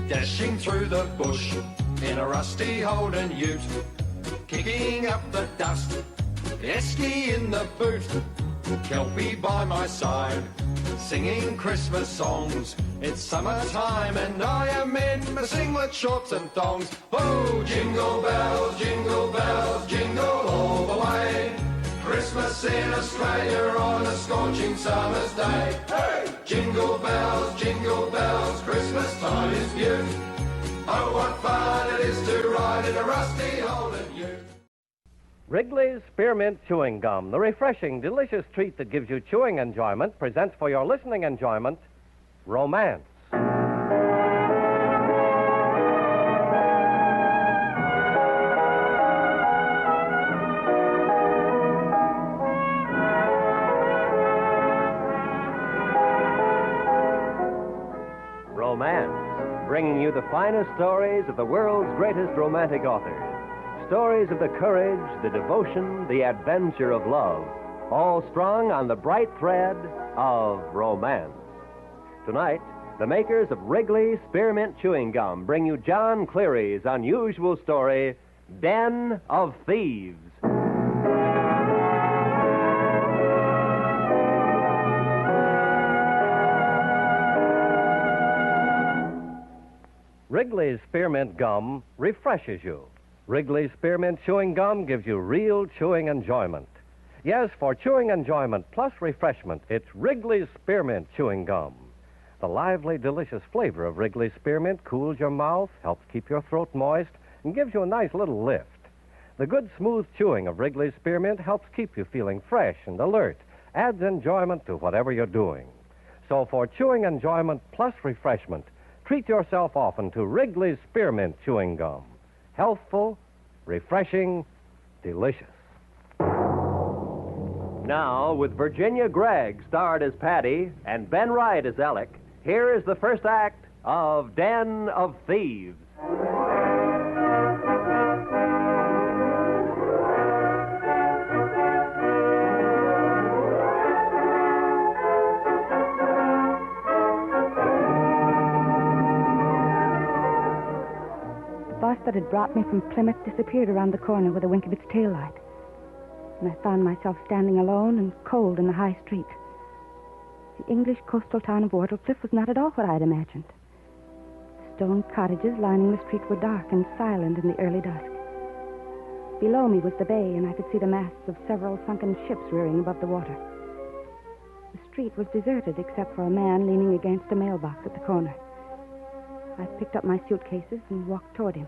Dashing through the bush in a rusty Holden ute, kicking up the dust, esky in the boot, Kelpie by my side, singing Christmas songs. It's summertime and I am in my singlet, shorts and thongs. Oh, jingle bells, jingle all the way. Christmas in Australia on a scorching summer's day. Hey! Jingle bells, Christmas time is beaut. Oh, what fun it is to ride in a rusty Holden ute. Wrigley's Spearmint Chewing Gum, the refreshing, delicious treat that gives you chewing enjoyment, presents for your listening enjoyment, Romance. Romance, bringing you the finest stories of the world's greatest romantic authors. Stories of the courage, the devotion, the adventure of love, all strung on the bright thread of romance. Tonight, the makers of Wrigley's Spearmint Chewing Gum bring you John Cleary's unusual story, Den of Thieves. Wrigley's Spearmint Gum refreshes you. Wrigley's Spearmint Chewing Gum gives you real chewing enjoyment. Yes, for chewing enjoyment plus refreshment, it's Wrigley's Spearmint Chewing Gum. The lively, delicious flavor of Wrigley's Spearmint cools your mouth, helps keep your throat moist, and gives you a nice little lift. The good, smooth chewing of Wrigley's Spearmint helps keep you feeling fresh and alert, adds enjoyment to whatever you're doing. So for chewing enjoyment plus refreshment, treat yourself often to Wrigley's Spearmint Chewing Gum. Healthful, refreshing, delicious. Now, with Virginia Gregg starred as Patty and Ben Wright as Alec, here is the first act of Den of Thieves. The bus that had brought me from Plymouth disappeared around the corner with a wink of its tail light. And I found myself standing alone and cold in the high street. The English coastal town of Whartlecliff was not at all what I'd imagined. Stone cottages lining the street were dark and silent in the early dusk. Below me was the bay, and I could see the masts of several sunken ships rearing above the water. The street was deserted except for a man leaning against a mailbox at the corner. I picked up my suitcases and walked toward him.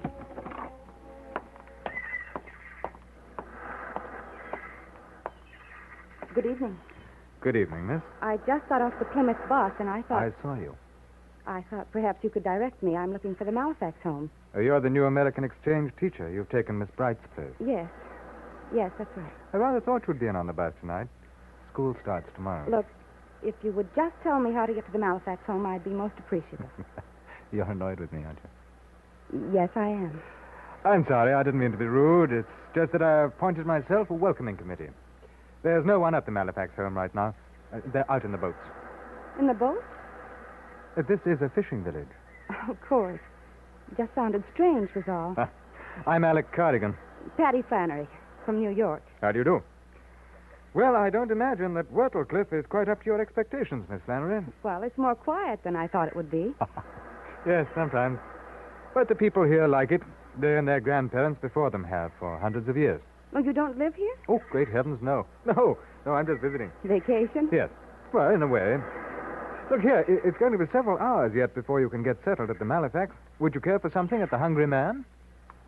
Good evening. Good evening, miss. I just got off the Plymouth bus, and I thought... I saw you. I thought perhaps you could direct me. I'm looking for the Halifax home. You're the new American exchange teacher. You've taken Miss Bright's place. Yes. Yes, that's right. I rather thought you'd be in on the bus tonight. School starts tomorrow. Look, if you would just tell me how to get to the Halifax home, I'd be most appreciative. You're annoyed with me, aren't you? Yes, I am. I'm sorry. I didn't mean to be rude. It's just that I appointed myself a welcoming committee. There's no one at the Halifax home right now. They're out in the boats. In the boat? This is a fishing village. Of course. It just sounded strange, was all. I'm Alec Cardigan. Patty Flannery, from New York. How do you do? Well, I don't imagine that Whartlecliff is quite up to your expectations, Miss Flannery. Well, it's more quiet than I thought it would be. Yes, sometimes. But the people here like it. They and their grandparents before them have for hundreds of years. Oh, you don't live here? Oh, great heavens, no. No, I'm just visiting. Vacation? Yes. Well, in a way. Look here, it's going to be several hours yet before you can get settled at the Halifax. Would you care for something at the Hungry Man?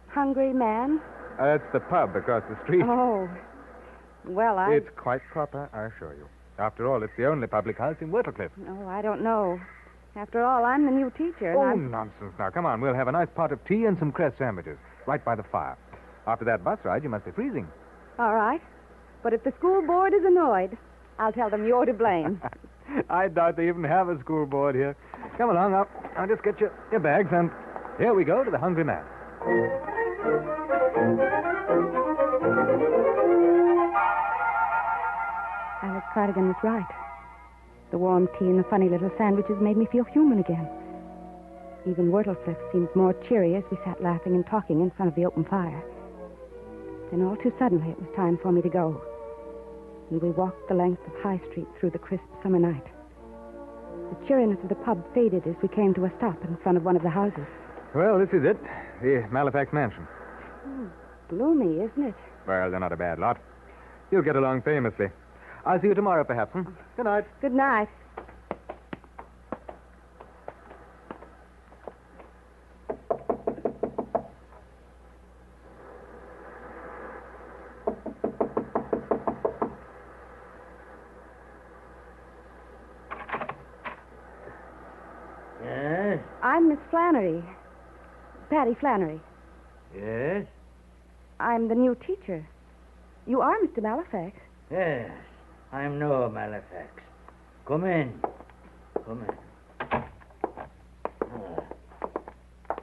Hungry Man? That's the pub across the street. Oh. Well, It's quite proper, I assure you. After all, it's the only public house in Whartlecliff. Oh, I don't know. After all, I'm the new teacher. Oh, nonsense. Now, come on. We'll have a nice pot of tea and some cress sandwiches right by the fire. After that bus ride, you must be freezing. All right. But if the school board is annoyed, I'll tell them you're to blame. I doubt they even have a school board here. Come along. I'll just get your bags, and here we go to the Hungry Man. Alec Cardigan was right. The warm tea and the funny little sandwiches made me feel human again. Even Wurtleflip seemed more cheery as we sat laughing and talking in front of the open fire. Then all too suddenly it was time for me to go. And we walked the length of High Street through the crisp summer night. The cheeriness of the pub faded as we came to a stop in front of one of the houses. Well, this is it. The Halifax Mansion. Gloomy, isn't it? Well, they're not a bad lot. You'll get along famously. I'll see you tomorrow, perhaps. Good night. Good night. Yes? I'm Miss Flannery. Patty Flannery. Yes? I'm the new teacher. You are Mr. Halifax. Yes. I'm Noah Halifax. Come in. Come in.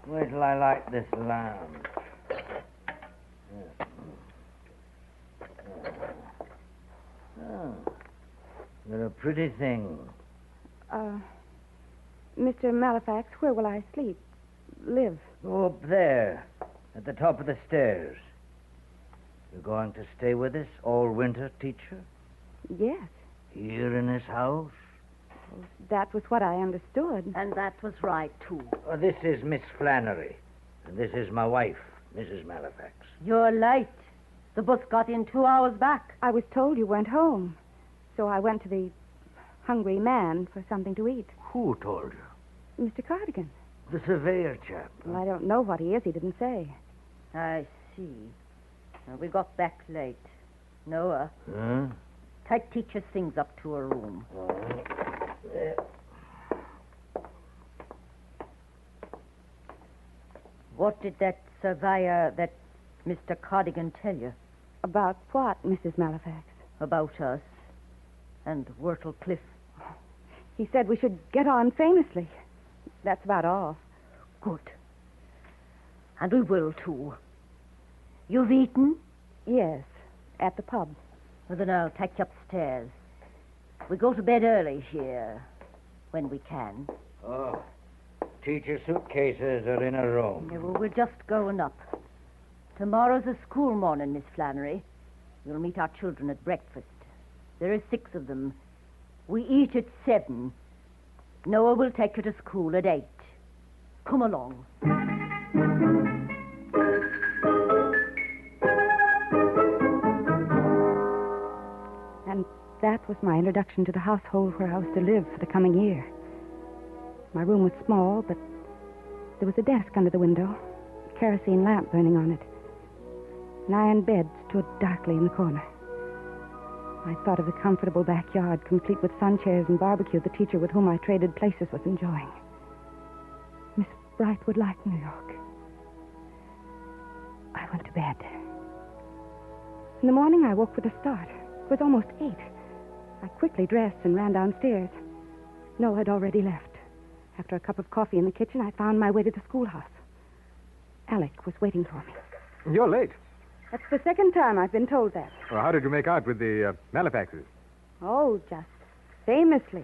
Wait till I light this lamp. You're a pretty thing. Mr. Halifax, where will I sleep? Live? Go up there, at the top of the stairs. You're going to stay with us all winter, teacher? Yes. Here in this house? That was what I understood. And that was right, too. This is Miss Flannery. And this is my wife, Mrs. Halifax. You're late. The bus got in 2 hours back. I was told you weren't home. So I went to the Hungry Man for something to eat. Who told you? Mr. Cardigan. The surveyor chap. Well, I don't know what he is. He didn't say. I see. We got back late. Noah, Huh? take teacher's things up to her room. What did that surveyor, that Mr. Cardigan, tell you About what, Mrs. Halifax? about us and Wurtle Cliff? He said we should get on famously. That's about all. Good. And we will, too. You've eaten? Yes, at the pub. Well, then I'll take you upstairs. We go to bed early here, when we can. Oh, teacher suitcases are in a room. Yeah, well, we're just going up. Tomorrow's a school morning, Miss Flannery. You'll meet our children at breakfast. There are 6 of them. We eat at 7. Noah will take you to school at 8. Come along. And that was my introduction to the household where I was to live for the coming year. My room was small, but there was a desk under the window, a kerosene lamp burning on it. An iron bed stood darkly in the corner. I thought of the comfortable backyard, complete with sun chairs and barbecue the teacher with whom I traded places was enjoying. Miss Bright would like New York. I went to bed. In the morning, I woke with a start. It was almost 8. I quickly dressed and ran downstairs. Noah had already left. After a cup of coffee in the kitchen, I found my way to the schoolhouse. Alec was waiting for me. You're late. That's the second time I've been told that. Well, how did you make out with the Halifaxes? Oh, just famously.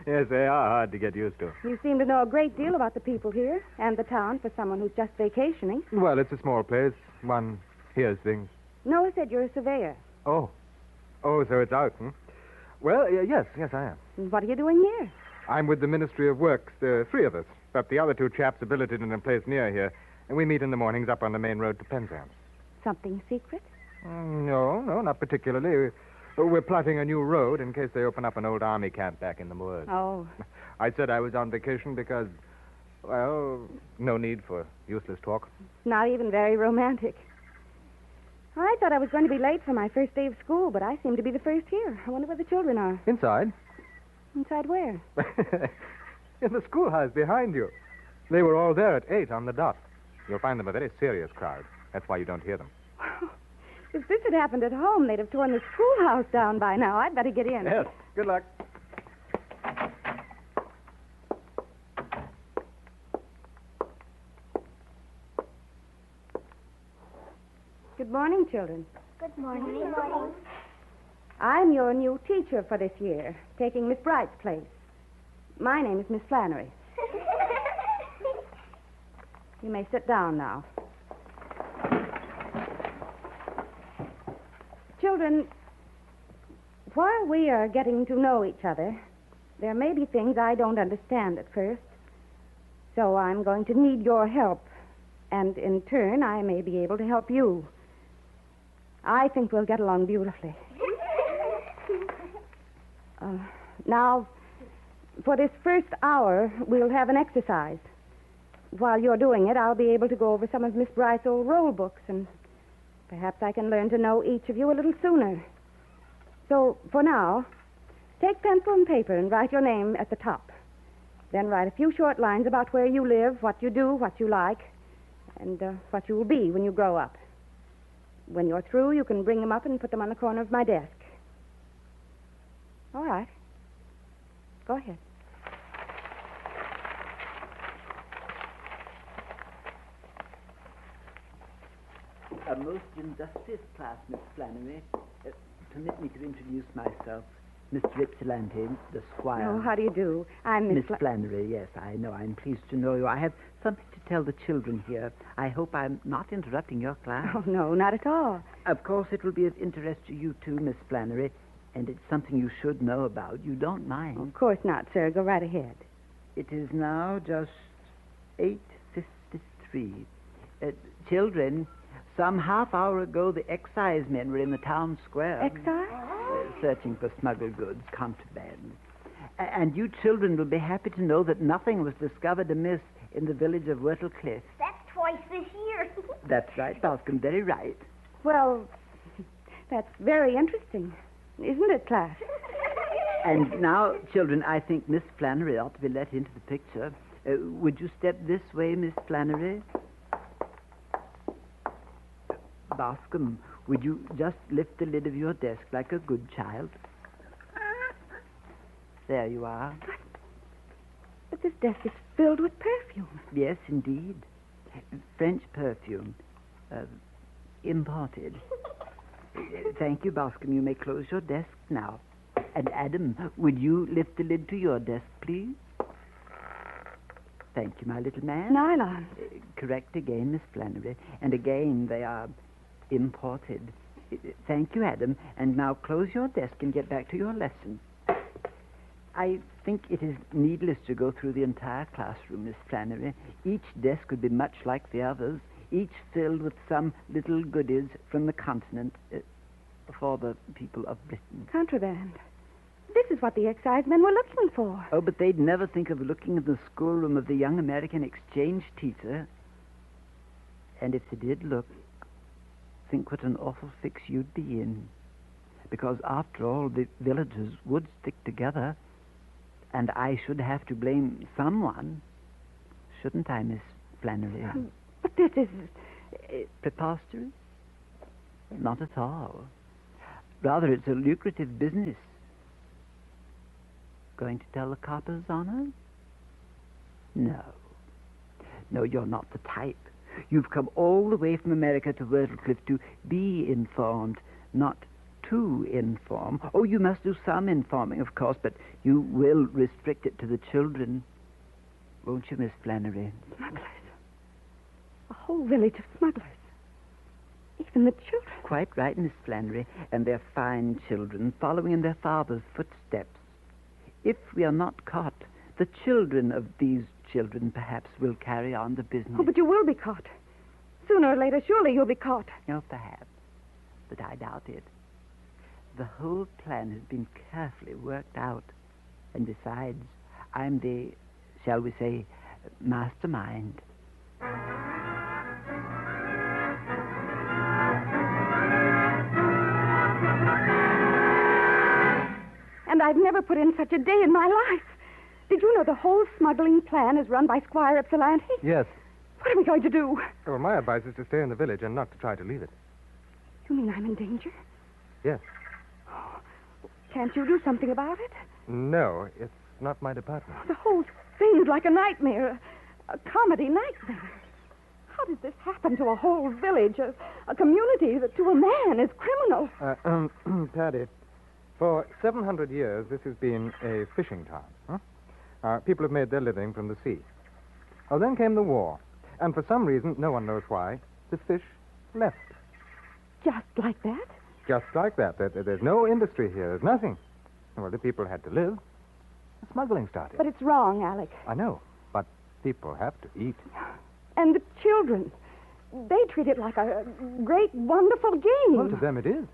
Yes, they are hard to get used to. You seem to know a great deal about the people here and the town for someone who's just vacationing. Well, it's a small place. One hears things. Noah said you're a surveyor. Oh, so it's out, Well, yes, I am. And what are you doing here? I'm with the Ministry of Works. There are 3 of us, but the other 2 chaps are billeted in a place near here, and we meet in the mornings up on the main road to Penzance. Something secret? No, not particularly. We're plotting a new road in case they open up an old army camp back in the moors. Oh. I said I was on vacation because, well, no need for useless talk. Not even very romantic. I thought I was going to be late for my first day of school, but I seem to be the first here. I wonder where the children are. Inside? Inside where? In the schoolhouse behind you. They were all there at 8 on the dot. You'll find them a very serious crowd. That's why you don't hear them. If this had happened at home, they'd have torn the schoolhouse down by now. I'd better get in. Yes. Good luck. Good morning, children. Good morning. Good morning. I'm your new teacher for this year, taking Miss Bright's place. My name is Miss Flannery. You may sit down now. Children, while we are getting to know each other, there may be things I don't understand at first. So I'm going to need your help. And in turn, I may be able to help you. I think we'll get along beautifully. Now, for this first hour, we'll have an exercise. While you're doing it, I'll be able to go over some of Miss Bright's old roll books, and perhaps I can learn to know each of you a little sooner. So, for now, take pencil and paper and write your name at the top. Then write a few short lines about where you live, what you do, what you like, and what you will be when you grow up. When you're through, you can bring them up and put them on the corner of my desk. All right. Go ahead. A most industrious class, Miss Flannery. Permit me to introduce myself. Mr. Ypsilanti, the squire. Oh, how do you do? I'm Miss Flannery, yes, I know. I'm pleased to know you. I have something to tell the children here. I hope I'm not interrupting your class. Oh, no, not at all. Of course, it will be of interest to you, too, Miss Flannery, and it's something you should know about. You don't mind. Of course not, sir. Go right ahead. It is now just 8:53. Children, some half hour ago, the excise men were in the town square. Excise? Searching for smuggled goods, contraband. And you children will be happy to know that nothing was discovered amiss in the village of Wyrtle Cliff. That's twice this year. That's right, Bascom, very right. Well, that's very interesting. Isn't it, class? And now, children, I think Miss Flannery ought to be let into the picture. Would you step this way, Miss Flannery? Bascom, would you just lift the lid of your desk like a good child? There you are. But this desk is filled with perfume. Yes, indeed. French perfume. Imported. Thank you, Bascom. You may close your desk now. And Adam, would you lift the lid to your desk, please? Thank you, my little man. Nylon. Correct again, Miss Flannery. And again, they are imported. Thank you, Adam. And now close your desk and get back to your lesson. I think it is needless to go through the entire classroom, Miss Flannery. Each desk would be much like the others, each filled with some little goodies from the continent for the people of Britain. Contraband. This is what the excise men were looking for. Oh, but they'd never think of looking in the schoolroom of the young American exchange teacher. And if they did look, think what an awful fix you'd be in. Because, after all, the villagers would stick together, and I should have to blame someone. Shouldn't I, Miss Flannery? But this is... Preposterous? Not at all. Rather, it's a lucrative business. Going to tell the coppers on her? No. No, you're not the type. You've come all the way from America to Wyrtle Cliff to be informed, not to inform. Oh, you must do some informing, of course, but you will restrict it to the children. Won't you, Miss Flannery? Smugglers. A whole village of smugglers. Even the children. Quite right, Miss Flannery. And they're fine children, following in their father's footsteps. If we are not caught, the children of these children perhaps will carry on the business. Oh, but you will be caught. Sooner or later, surely you'll be caught. Oh, perhaps. But I doubt it. The whole plan has been carefully worked out. And besides, I'm the, shall we say, mastermind. And I've never put in such a day in my life. Did you know the whole smuggling plan is run by Squire Ypsilanti? Yes. What are we going to do? Well, my advice is to stay in the village and not to try to leave it. You mean I'm in danger? Yes. Can't you do something about it? No, it's not my department. The whole thing's like a nightmare, a comedy nightmare. How did this happen to a whole village, a community that to a man is criminal? Paddy, For 700 years, this has been a fishing town. People have made their living from the sea. Oh, then came the war. And for some reason, no one knows why, the fish left. Just like that? Just like that. There's no industry here. There's nothing. Well, the people had to live. Smuggling started. But it's wrong, Alec. I know, but people have to eat. And the children. They treat it like a great, wonderful game. Well, to them it is.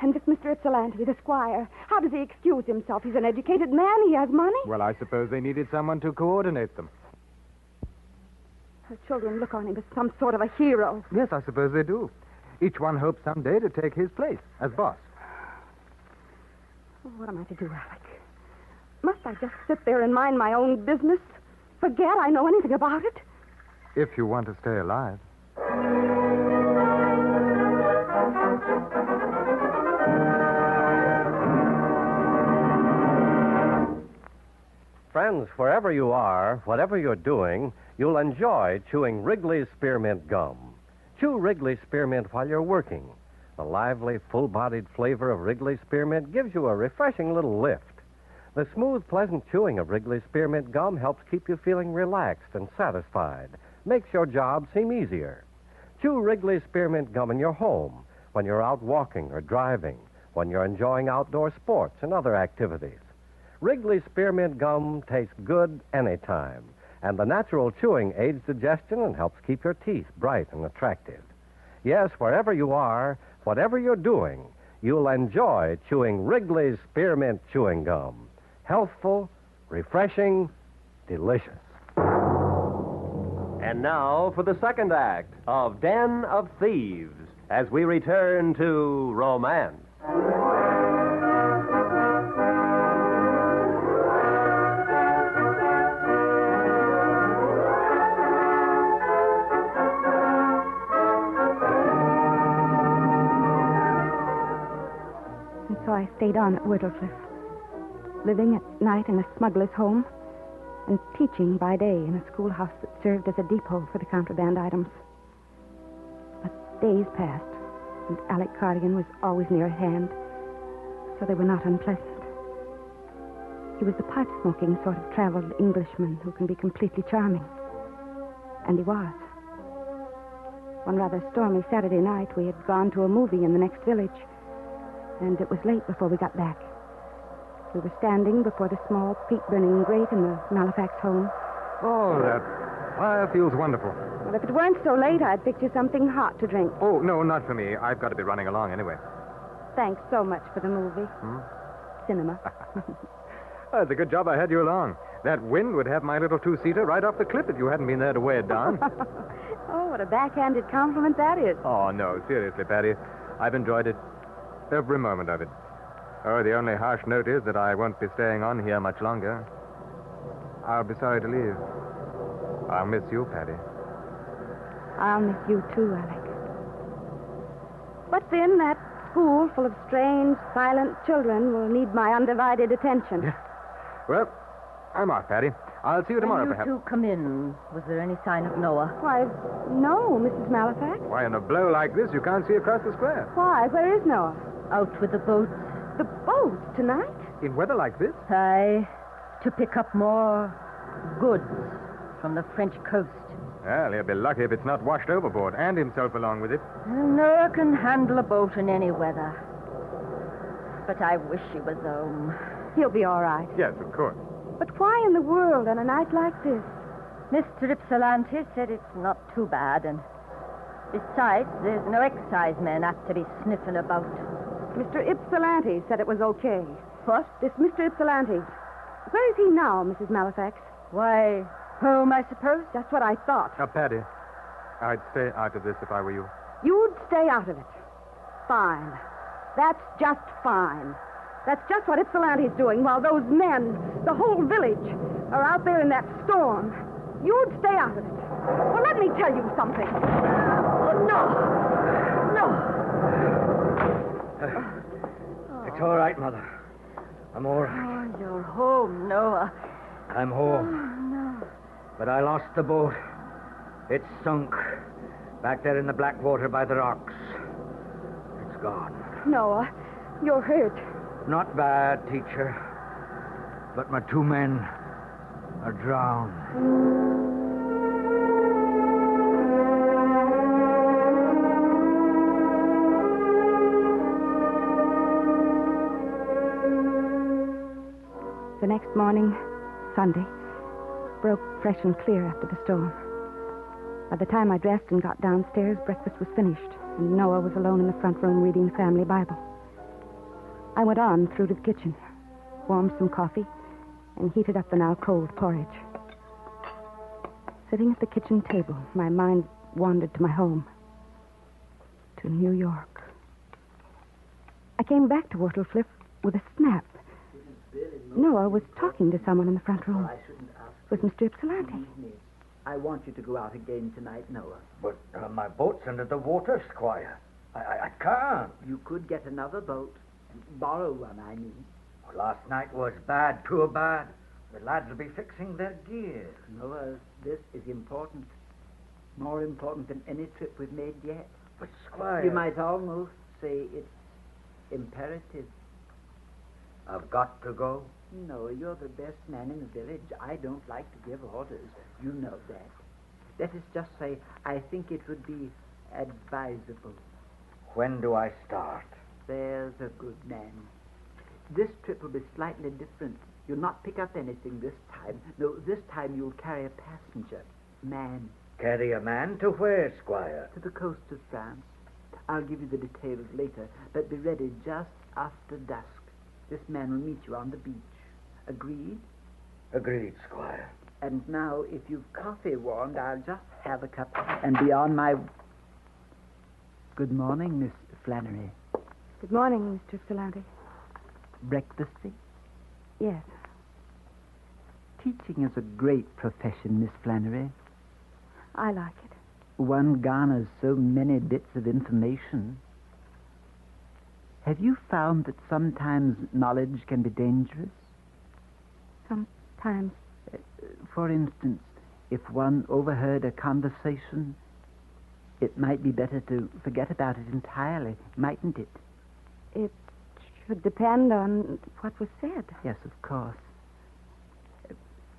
And this Mr. Ypsilanti, the squire, how does he excuse himself? He's an educated man. He has money. Well, I suppose they needed someone to coordinate them. The children look on him as some sort of a hero. Yes, I suppose they do. Each one hopes someday to take his place as boss. What am I to do, Alec? Must I just sit there and mind my own business? Forget I know anything about it? If you want to stay alive. Friends, wherever you are, whatever you're doing, you'll enjoy chewing Wrigley's Spearmint Gum. Chew Wrigley's Spearmint while you're working. The lively, full-bodied flavor of Wrigley's Spearmint gives you a refreshing little lift. The smooth, pleasant chewing of Wrigley's Spearmint Gum helps keep you feeling relaxed and satisfied. Makes your job seem easier. Chew Wrigley's Spearmint Gum in your home, when you're out walking or driving, when you're enjoying outdoor sports and other activities. Wrigley's Spearmint Gum tastes good anytime, and the natural chewing aids digestion and helps keep your teeth bright and attractive. Yes, wherever you are, whatever you're doing, you'll enjoy chewing Wrigley's Spearmint Chewing Gum. Healthful, refreshing, delicious. And now for the second act of Den of Thieves, as we return to romance. And so I stayed on at Whittlecliff, living at night in a smuggler's home and teaching by day in a schoolhouse that served as a depot for the contraband items. But days passed, and Alec Cardigan was always near at hand, so they were not unpleasant. He was a pipe-smoking sort of traveled Englishman who can be completely charming. And he was. One rather stormy Saturday night, we had gone to a movie in the next village, and it was late before we got back. We were standing before the small peat-burning grate in the Halifax home. Oh, that fire feels wonderful. Well, if it weren't so late, I'd picked you something hot to drink. Oh, no, not for me. I've got to be running along anyway. Thanks so much for the movie. Cinema. Oh, it's a good job I had you along. That wind would have my little two-seater right off the cliff if you hadn't been there to weigh it down. Oh, what a backhanded compliment that is. Oh, no, seriously, Patty. I've enjoyed it. Every moment of it. Oh, the only harsh note is that I won't be staying on here much longer. I'll be sorry to leave. I'll miss you, Patty. I'll miss you too, Alec. But then that school full of strange, silent children will need my undivided attention. Yeah. Well, I'm off, Patty. I'll see you tomorrow, When you perhaps. two come in, was there any sign of Noah? Why, no, Mrs. Halifax. Why, in a blow like this, you can't see across the square. Why, where is Noah? Out with the boats? The boat tonight? In weather like this? Aye, to pick up more goods from the French coast. Well, he'll be lucky if it's not washed overboard, and himself along with it. Noah can handle a boat in any weather. But I wish he was home. He'll be all right. Yes, of course. But why in the world on a night like this? Mr. Ypsilanti said it's not too bad, and besides, there's no excise men apt to be sniffing about. Mr. Ypsilanti said it was okay. What? This Mr. Ypsilanti. Where is he now, Mrs. Halifax? Why, home, I suppose? That's what I thought. Now, Patty, I'd stay out of this if I were you. You'd stay out of it. Fine. That's just fine. That's just what Ypsilanti's doing while those men, the whole village, are out there in that storm. You'd stay out of it. Well, let me tell you something. Oh, no. No. It's all right, Mother. I'm all right. Oh, you're home, Noah. I'm home. Oh, no. But I lost the boat. It's sunk. Back there in the black water by the rocks. It's gone. Noah, you're hurt. Not bad, teacher. But my 2 men are drowned. The next morning, Sunday, broke fresh and clear after the storm. By the time I dressed and got downstairs, breakfast was finished, and Noah was alone in the front room reading the family Bible. I went on through to the kitchen, warmed some coffee, and heated up the now cold porridge. Sitting at the kitchen table, my mind wandered to my home, to New York. I came back to Whortlefliffe with a snap. Noah was talking to someone in the front room. It was Mr. Ypsilanti. I want you to go out again tonight, Noah. But my boat's under the water, Squire. I can't. You could get another boat. Borrow one, I mean. Well, last night was bad, poor bad. The lads will be fixing their gear. Noah, this is important. More important than any trip we've made yet. But, Squire... You might almost say it's imperative. I've got to go. No, you're the best man in the village. I don't like to give orders. You know that. Let us just say, I think it would be advisable. When do I start? There's a good man. This trip will be slightly different. You'll not pick up anything this time. No, this time you'll carry a passenger. Man. Carry a man to where, Squire? To the coast of France. I'll give you the details later, but be ready just after dusk. This man will meet you on the beach. Agreed? Agreed, Squire. And now, if you've coffee warmed, I'll just have a cup and be on my... Good morning, Miss Flannery. Good morning, Mr. Ypsilanti. Breakfasting? Yes. Teaching is a great profession, Miss Flannery. I like it. One garners so many bits of information. Have you found that sometimes knowledge can be dangerous? Sometimes. For instance, if one overheard a conversation, it might be better to forget about it entirely, mightn't it? It should depend on what was said. Yes, of course.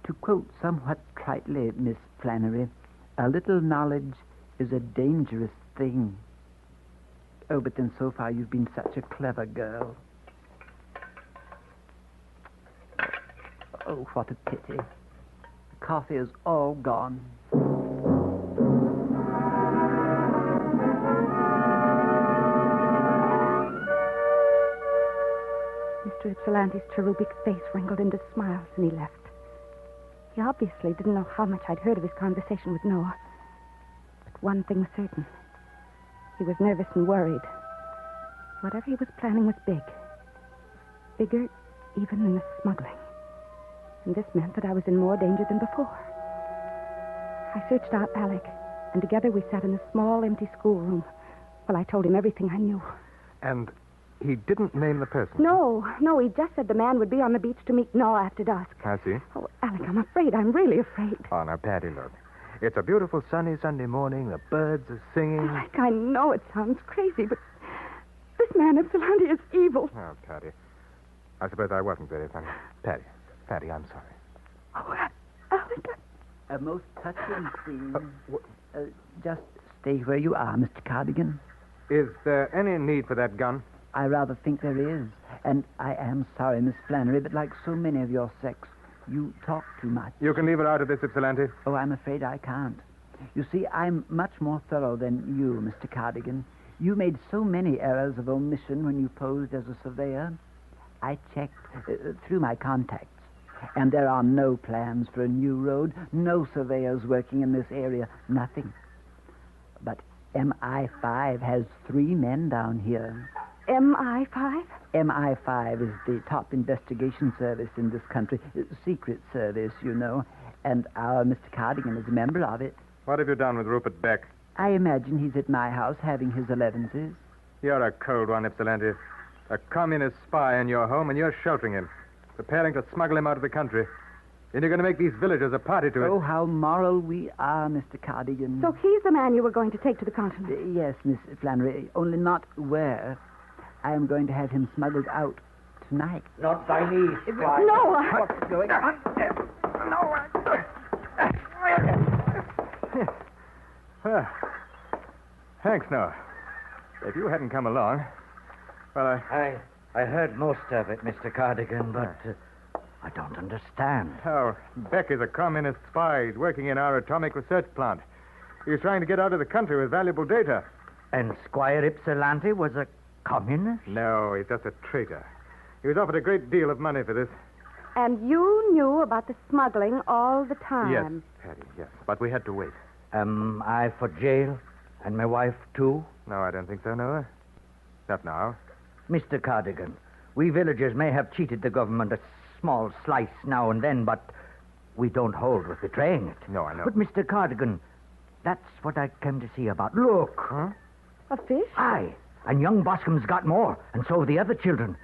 To quote somewhat tritely, Miss Flannery, a little knowledge is a dangerous thing. Oh, but then so far you've been such a clever girl. Oh, what a pity. The coffee is all gone. Mr. Ypsilanti's cherubic face wrinkled into smiles, and he left. He obviously didn't know how much I'd heard of his conversation with Noah. But one thing was certain. He was nervous and worried. Whatever he was planning was big. Bigger even than the smuggling. And this meant that I was in more danger than before. I searched out Alec, and together we sat in a small, empty schoolroom while I told him everything I knew. And he didn't name the person? No, he just said the man would be on the beach to meet Noah after dusk. I see. Oh, Alec, I'm afraid. I'm really afraid. Oh, now, Patty, look. It's a beautiful sunny Sunday morning. The birds are singing. Alec, I know it sounds crazy, but this man Ypsilanti is evil. Oh, Patty. I suppose I wasn't very funny. Patty, I'm sorry. Oh, Alec. A most touching scene. Just stay where you are, Mr. Cardigan. Is there any need for that gun? I rather think there is. And I am sorry, Miss Flannery, but like so many of your sex, you talk too much. You can leave her out of this, Ypsilanti. Oh, I'm afraid I can't. You see, I'm much more thorough than you, Mr. Cardigan. You made so many errors of omission when you posed as a surveyor. I checked through my contacts, and there are no plans for a new road, no surveyors working in this area, nothing. But MI5 has 3 men down here. MI5? MI5 is the top investigation service in this country. Secret service, you know. And our Mr. Cardigan is a member of it. What have you done with Rupert Beck? I imagine he's at my house having his 11s. You're a cold one, Ypsilanti. A communist spy in your home, and you're sheltering him, preparing to smuggle him out of the country. And you're going to make these villagers a party to it. Oh, how moral we are, Mr. Cardigan. So he's the man you were going to take to the continent? Yes, Miss Flannery, only not where. I am going to have him smuggled out to night. Not by me. No, What's going on? Thanks, Noah. If you hadn't come along, well, I heard most of it, Mr. Cardigan, but I don't understand. Oh, Beck is a communist spy. He's working in our atomic research plant. He's trying to get out of the country with valuable data. And Squire Ypsilanti was a communist? No, he's just a traitor. He was offered a great deal of money for this. and you knew about the smuggling all the time. Yes, Patty, yes. But we had to wait. Am I for jail? And my wife, too? No, I don't think so, Noah. Not now. Mr. Cardigan, we villagers may have cheated the government a small slice now and then, but we don't hold with betraying it. No, I know. But, Mr. Cardigan, that's what I came to see about. Look. Huh? A fish? Aye. And young Boscom's got more, and so have the other children.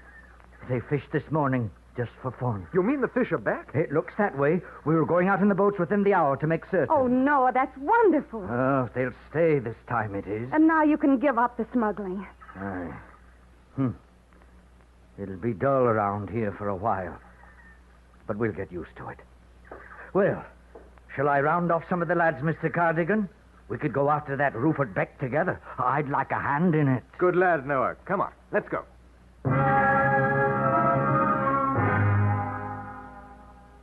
They fished this morning just for fun. You mean the fish are back? It looks that way. We were going out in the boats within the hour to make certain. Oh, no, that's wonderful. Oh, they'll stay this time, it is. And now you can give up the smuggling. Aye. It'll be dull around here for a while. But we'll get used to it. Well, shall I round off some of the lads, Mr. Cardigan? We could go after that Rupert Beck together. I'd like a hand in it. Good lad, Noah. Come on, let's go.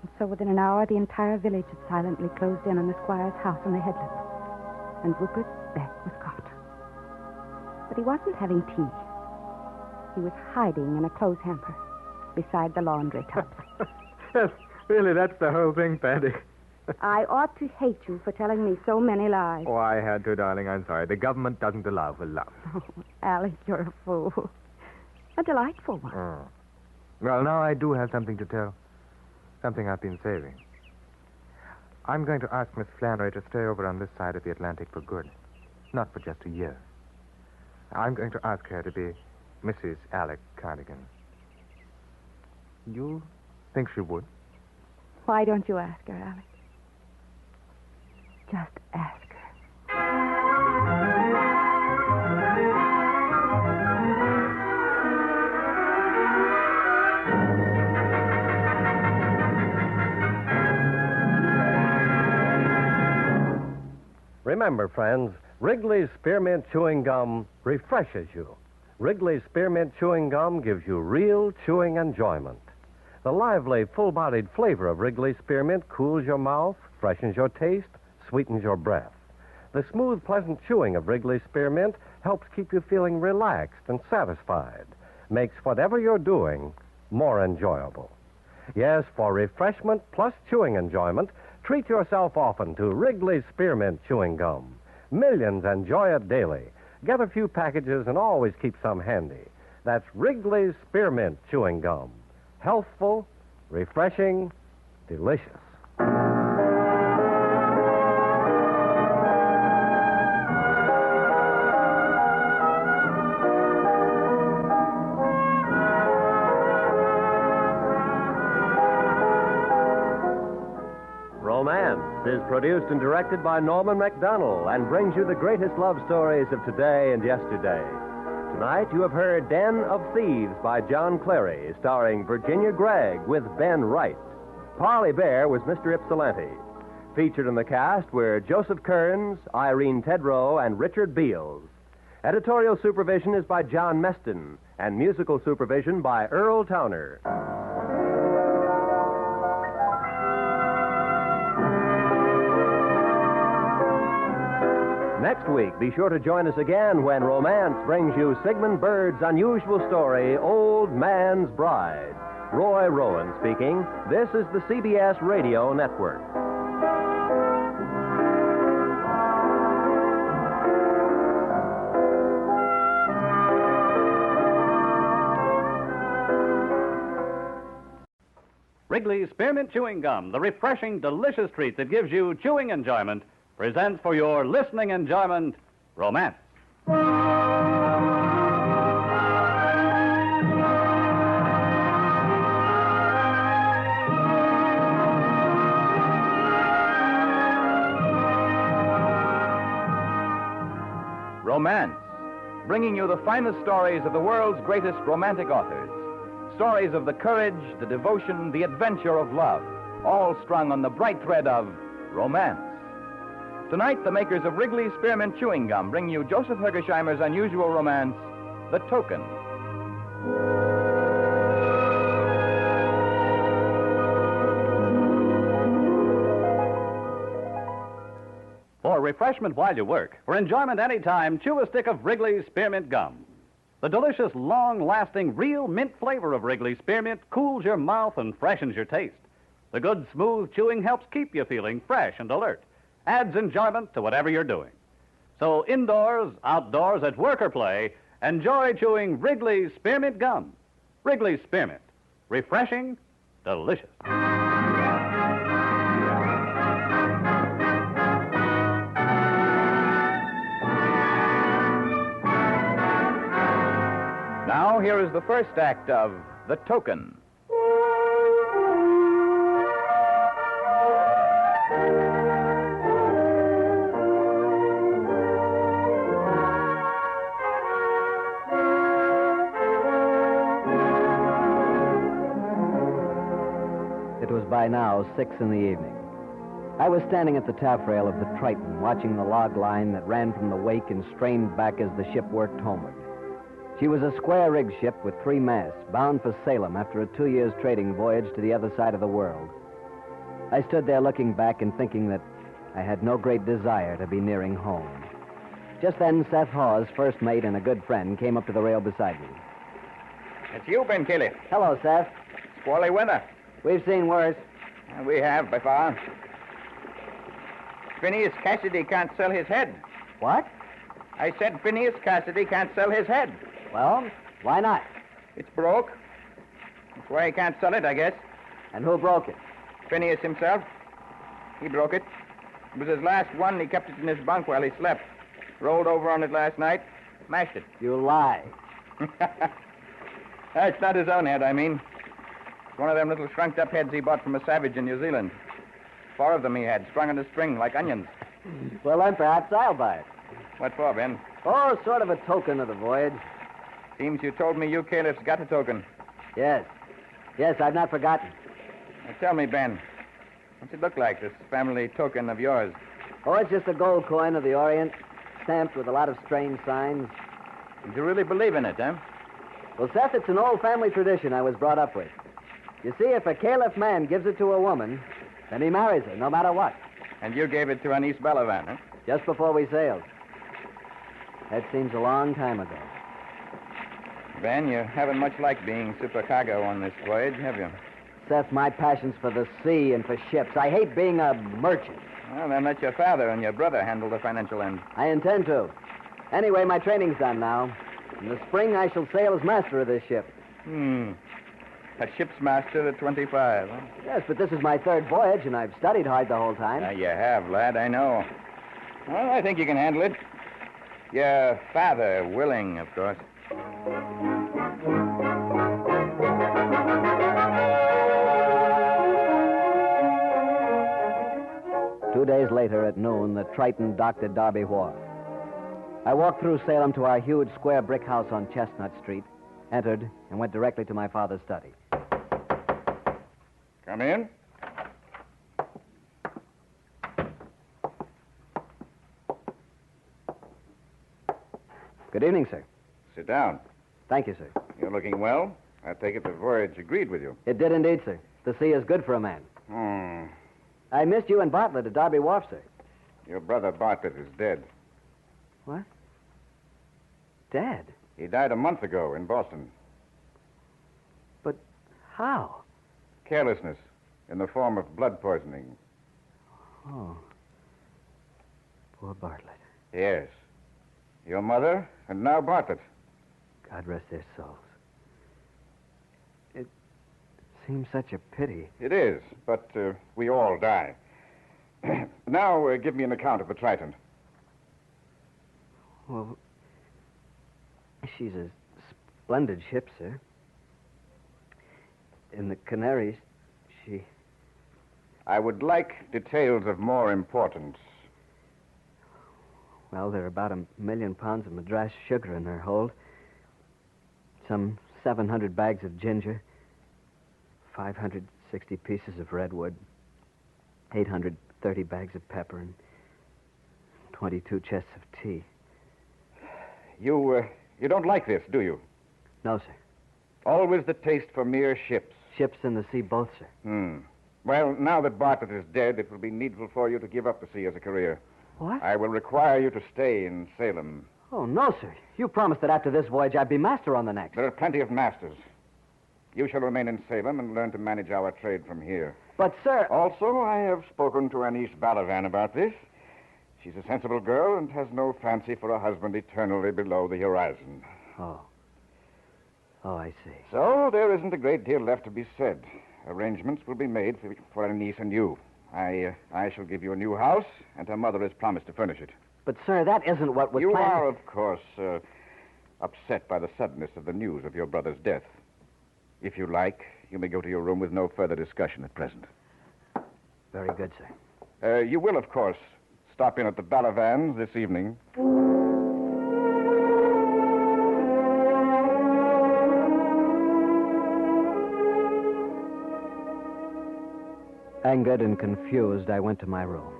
And so within an hour, the entire village had silently closed in on the squire's house on the headland. And Rupert Beck was caught. But he wasn't having tea. He was hiding in a clothes hamper beside the laundry tubs. Yes, really, that's the whole thing, Patty. I ought to hate you for telling me so many lies. Oh, I had to, darling. I'm sorry. The government doesn't allow for love. Oh, Alice, you're a fool. A delightful one. Oh. Well, now I do have something to tell. Something I've been saving. I'm going to ask Miss Flannery to stay over on this side of the Atlantic for good. Not for just a year. I'm going to ask her to be Mrs. Alec Cardigan. You think she would? Why don't you ask her, Alice? Just ask her. Remember, friends, Wrigley's Spearmint Chewing Gum refreshes you. Wrigley's Spearmint Chewing Gum gives you real chewing enjoyment. The lively, full-bodied flavor of Wrigley's Spearmint cools your mouth, freshens your taste, sweetens your breath. The smooth, pleasant chewing of Wrigley's Spearmint helps keep you feeling relaxed and satisfied, makes whatever you're doing more enjoyable. Yes, for refreshment plus chewing enjoyment, treat yourself often to Wrigley's Spearmint Chewing Gum. Millions enjoy it daily. Get a few packages and always keep some handy. That's Wrigley's Spearmint Chewing Gum. Healthful, refreshing, delicious. Romance is produced and directed by Norman MacDonald and brings you the greatest love stories of today and yesterday. Tonight you have heard Den of Thieves by John Clary, starring Virginia Gregg with Ben Wright. Parley Bear was Mr. Ypsilanti. Featured in the cast were Joseph Kearns, Irene Tedrow, and Richard Beals. Editorial supervision is by John Meston, and musical supervision by Earl Towner. Next week, be sure to join us again when Romance brings you Sigmund Bird's unusual story, Old Man's Bride. Roy Rowan speaking. This is the CBS Radio Network. Wrigley's Spearmint Chewing Gum, the refreshing, delicious treat that gives you chewing enjoyment, presents for your listening enjoyment, Romance. Romance, bringing you the finest stories of the world's greatest romantic authors. Stories of the courage, the devotion, the adventure of love, all strung on the bright thread of romance. Tonight, the makers of Wrigley Spearmint Chewing Gum bring you Joseph Hergesheimer's unusual romance, The Token. For refreshment while you work, for enjoyment any time, chew a stick of Wrigley Spearmint Gum. The delicious, long-lasting, real mint flavor of Wrigley Spearmint cools your mouth and freshens your taste. The good, smooth chewing helps keep you feeling fresh and alert, adds enjoyment to whatever you're doing. So indoors, outdoors, at work or play, enjoy chewing Wrigley Spearmint Gum. Wrigley Spearmint. Refreshing, delicious. Now, here is the first act of The Token. It was by now 6 in the evening. I was standing at the taffrail of the Triton, watching the log line that ran from the wake and strained back as the ship worked homeward. She was a square-rigged ship with 3 masts, bound for Salem after a 2 years trading voyage to the other side of the world. I stood there looking back and thinking that I had no great desire to be nearing home. Just then, Seth Hawes, first mate and a good friend, came up to the rail beside me. It's you, Ben Kelly. Hello, Seth. Squally weather. We've seen worse. We have, by far. Phineas Cassidy can't sell his head. What? I said Phineas Cassidy can't sell his head. Well, why not? It's broke. That's why he can't sell it, I guess. And who broke it? Phineas himself. He broke it. It was his last one. He kept it in his bunk while he slept. Rolled over on it last night. Mashed it. You lie. It's not his own head, I mean. It's one of them little shrunk-up heads he bought from a savage in New Zealand. 4 of them he had, strung on a string like onions. Well, then perhaps I'll buy it. What for, Ben? Oh, sort of a token of the voyage. Seems you told me you caliphs got a token. Yes. Yes, I've not forgotten. Now tell me, Ben, what's it look like, this family token of yours? Oh, it's just a gold coin of the Orient, stamped with a lot of strange signs. You really believe in it, huh? Well, Seth, it's an old family tradition I was brought up with. You see, if a caliph man gives it to a woman, then he marries her, no matter what. And you gave it to Anise Balavan, huh? Just before we sailed. That seems a long time ago. Ben, you haven't much like being supercargo on this voyage, have you? Seth, my passion's for the sea and for ships. I hate being a merchant. Well, then let your father and your brother handle the financial end. I intend to. Anyway, my training's done now. In the spring, I shall sail as master of this ship. A ship's master at 25, huh? Yes, but this is my 3rd voyage, and I've studied hard the whole time. You have, lad, I know. Well, I think you can handle it. Your father willing, of course. 2 days later, at noon, the Triton docked at Derby Wharf. I walked through Salem to our huge square brick house on Chestnut Street, entered, and went directly to my father's study. Come in. Good evening, sir. Sit down. Thank you, sir. You're looking well. I take it the voyage agreed with you. It did indeed, sir. The sea is good for a man. I missed you and Bartlett at Derby Wharf, sir. Your brother Bartlett is dead. What? Dead? He died a month ago in Boston. But how? Carelessness in the form of blood poisoning. Oh. Poor Bartlett. Yes. Your mother and now Bartlett. God rest their souls. It seems such a pity. It is, but we all die. Now, give me an account of the Triton. Well, she's a splendid ship, sir. In the Canaries, she... I would like details of more importance. Well, there are about 1 million pounds of Madras sugar in her hold. Some 700 bags of ginger, 560 pieces of redwood, 830 bags of pepper, and 22 chests of tea. You don't like this, do you? No, sir. Always the taste for mere ships. Ships in the sea, both, sir. Well, now that Bartlett is dead, it will be needful for you to give up the sea as a career. What? I will require you to stay in Salem. Oh, no, sir. You promised that after this voyage I'd be master on the next. There are plenty of masters. You shall remain in Salem and learn to manage our trade from here. But, sir... Also, I have spoken to Anise Balavan about this. She's a sensible girl and has no fancy for a husband eternally below the horizon. Oh. Oh, I see. So there isn't a great deal left to be said. Arrangements will be made for Anise and you. I shall give you a new house, and her mother has promised to furnish it. But, sir, that isn't what was You planned. are, of course, upset by the suddenness of the news of your brother's death. If you like, you may go to your room with no further discussion at present. Very good, sir. You will, of course, stop in at the Balavans this evening. Angered and confused, I went to my room.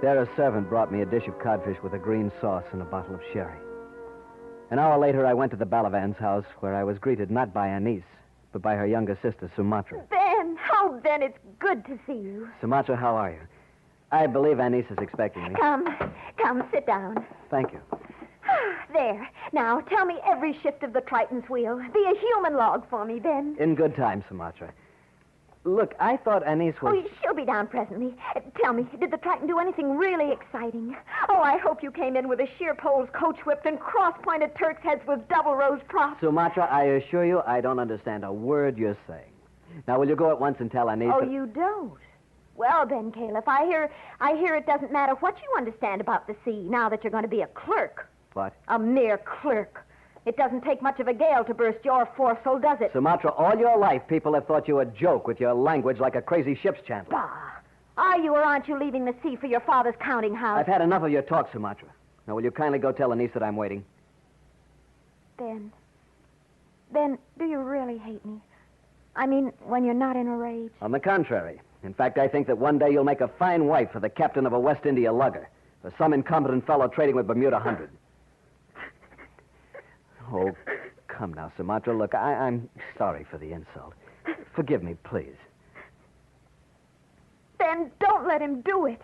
There, a servant brought me a dish of codfish with a green sauce and a bottle of sherry. An hour later, I went to the Balavans' house, where I was greeted not by Anise, but by her younger sister, Sumatra. Ben! Oh, Ben, it's good to see you. Sumatra, how are you? I believe Anise is expecting me. Come, sit down. Thank you. There. Now, tell me every shift of the Triton's wheel. Be a human log for me, Ben. In good time, Sumatra. Look, I thought Anise was... Oh, she'll be down presently. Tell me, did the Triton do anything really exciting? Oh, I hope you came in with a sheer poles coach-whipped and cross-pointed Turk's heads with double rose props. Sumatra, I assure you I don't understand a word you're saying. Now, will you go at once and tell Anise... Oh, you don't? Well, Ben Caleb, I hear it doesn't matter what you understand about the sea now that you're going to be a clerk. What? A mere clerk. It doesn't take much of a gale to burst your foresail, does it? Sumatra, all your life, people have thought you a joke with your language like a crazy ship's chandler. Bah! Are you or aren't you leaving the sea for your father's counting house? I've had enough of your talk, Sumatra. Now, will you kindly go tell Anise that I'm waiting? Ben, do you really hate me? I mean, when you're not in a rage. On the contrary. In fact, I think that one day you'll make a fine wife for the captain of a West India lugger, for some incompetent fellow trading with Bermuda 100. Oh, come now, Sumatra. Look, I'm sorry for the insult. Forgive me, please. Ben, don't let him do it.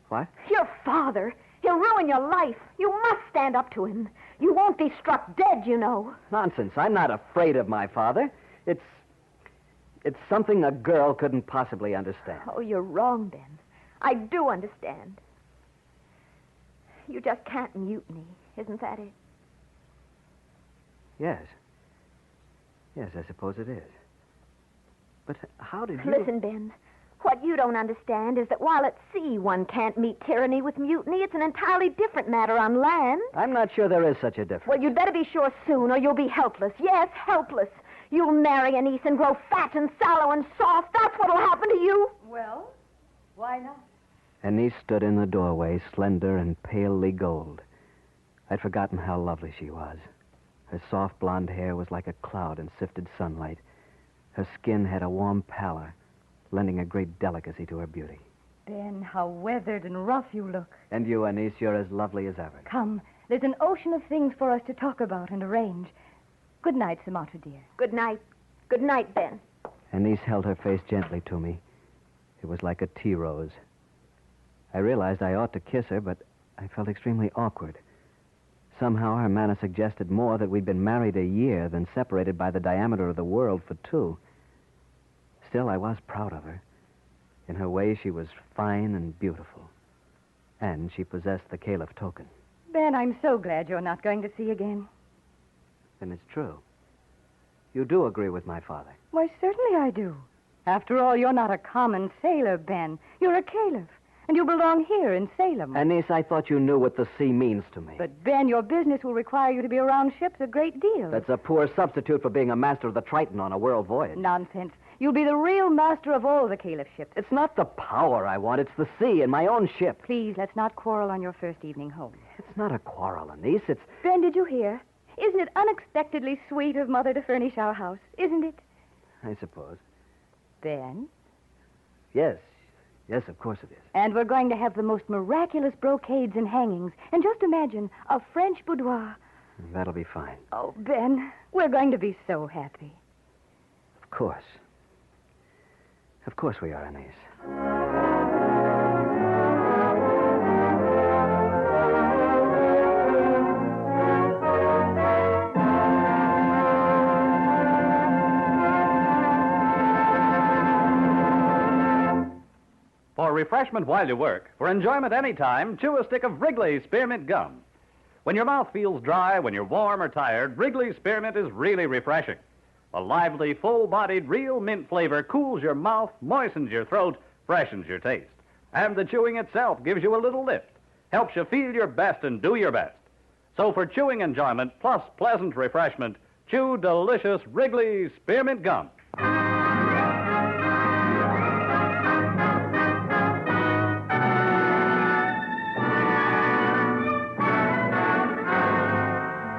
What? Your father. He'll ruin your life. You must stand up to him. You won't be struck dead, you know. Nonsense. I'm not afraid of my father. It's something a girl couldn't possibly understand. Oh, you're wrong, Ben. I do understand. You just can't mutiny. Isn't that it? Yes. Yes, I suppose it is. But how did you... Listen, Ben. What you don't understand is that while at sea one can't meet tyranny with mutiny, it's an entirely different matter on land. I'm not sure there is such a difference. Well, you'd better be sure soon, or you'll be helpless. Yes, helpless. You'll marry Anise and grow fat and sallow and soft. That's what'll happen to you. Well, why not? Anise stood in the doorway, slender and palely gold. I'd forgotten how lovely she was. Her soft blonde hair was like a cloud in sifted sunlight. Her skin had a warm pallor, lending a great delicacy to her beauty. Ben, how weathered and rough you look. And you, Anise, you're as lovely as ever. Come, there's an ocean of things for us to talk about and arrange. Good night, Sumatra, dear. Good night. Good night, Ben. Anise held her face gently to me. It was like a tea rose. I realized I ought to kiss her, but I felt extremely awkward. Somehow her manner suggested more that we'd been married a year than separated by the diameter of the world for two. Still, I was proud of her. In her way, she was fine and beautiful. And she possessed the Caliph token. Ben, I'm so glad you're not going to sea again. And it's true. You do agree with my father. Why, certainly I do. After all, you're not a common sailor, Ben. You're a Caliph. And you belong here in Salem. Anise, I thought you knew what the sea means to me. But, Ben, your business will require you to be around ships a great deal. That's a poor substitute for being a master of the Triton on a world voyage. Nonsense. You'll be the real master of all the Caliph ships. It's not the power I want. It's the sea and my own ship. Please, let's not quarrel on your first evening home. It's not a quarrel, Anise. It's... Ben, did you hear? Isn't it unexpectedly sweet of Mother to furnish our house? Isn't it? I suppose. Ben? Yes. Yes, of course it is. And we're going to have the most miraculous brocades and hangings. And just imagine, a French boudoir. That'll be fine. Oh, Ben, we're going to be so happy. Of course. Of course we are, Anise. For refreshment while you work, for enjoyment any time, chew a stick of Wrigley's Spearmint Gum. When your mouth feels dry, when you're warm or tired, Wrigley's Spearmint is really refreshing. A lively, full-bodied, real mint flavor cools your mouth, moistens your throat, freshens your taste. And the chewing itself gives you a little lift, helps you feel your best and do your best. So for chewing enjoyment plus pleasant refreshment, chew delicious Wrigley's Spearmint Gum.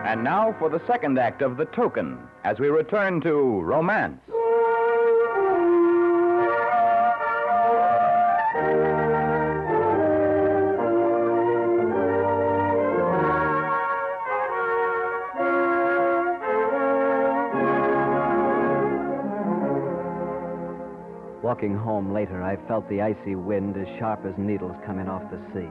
And now for the second act of The Token, as we return to romance. Walking home later, I felt the icy wind as sharp as needles coming off the sea.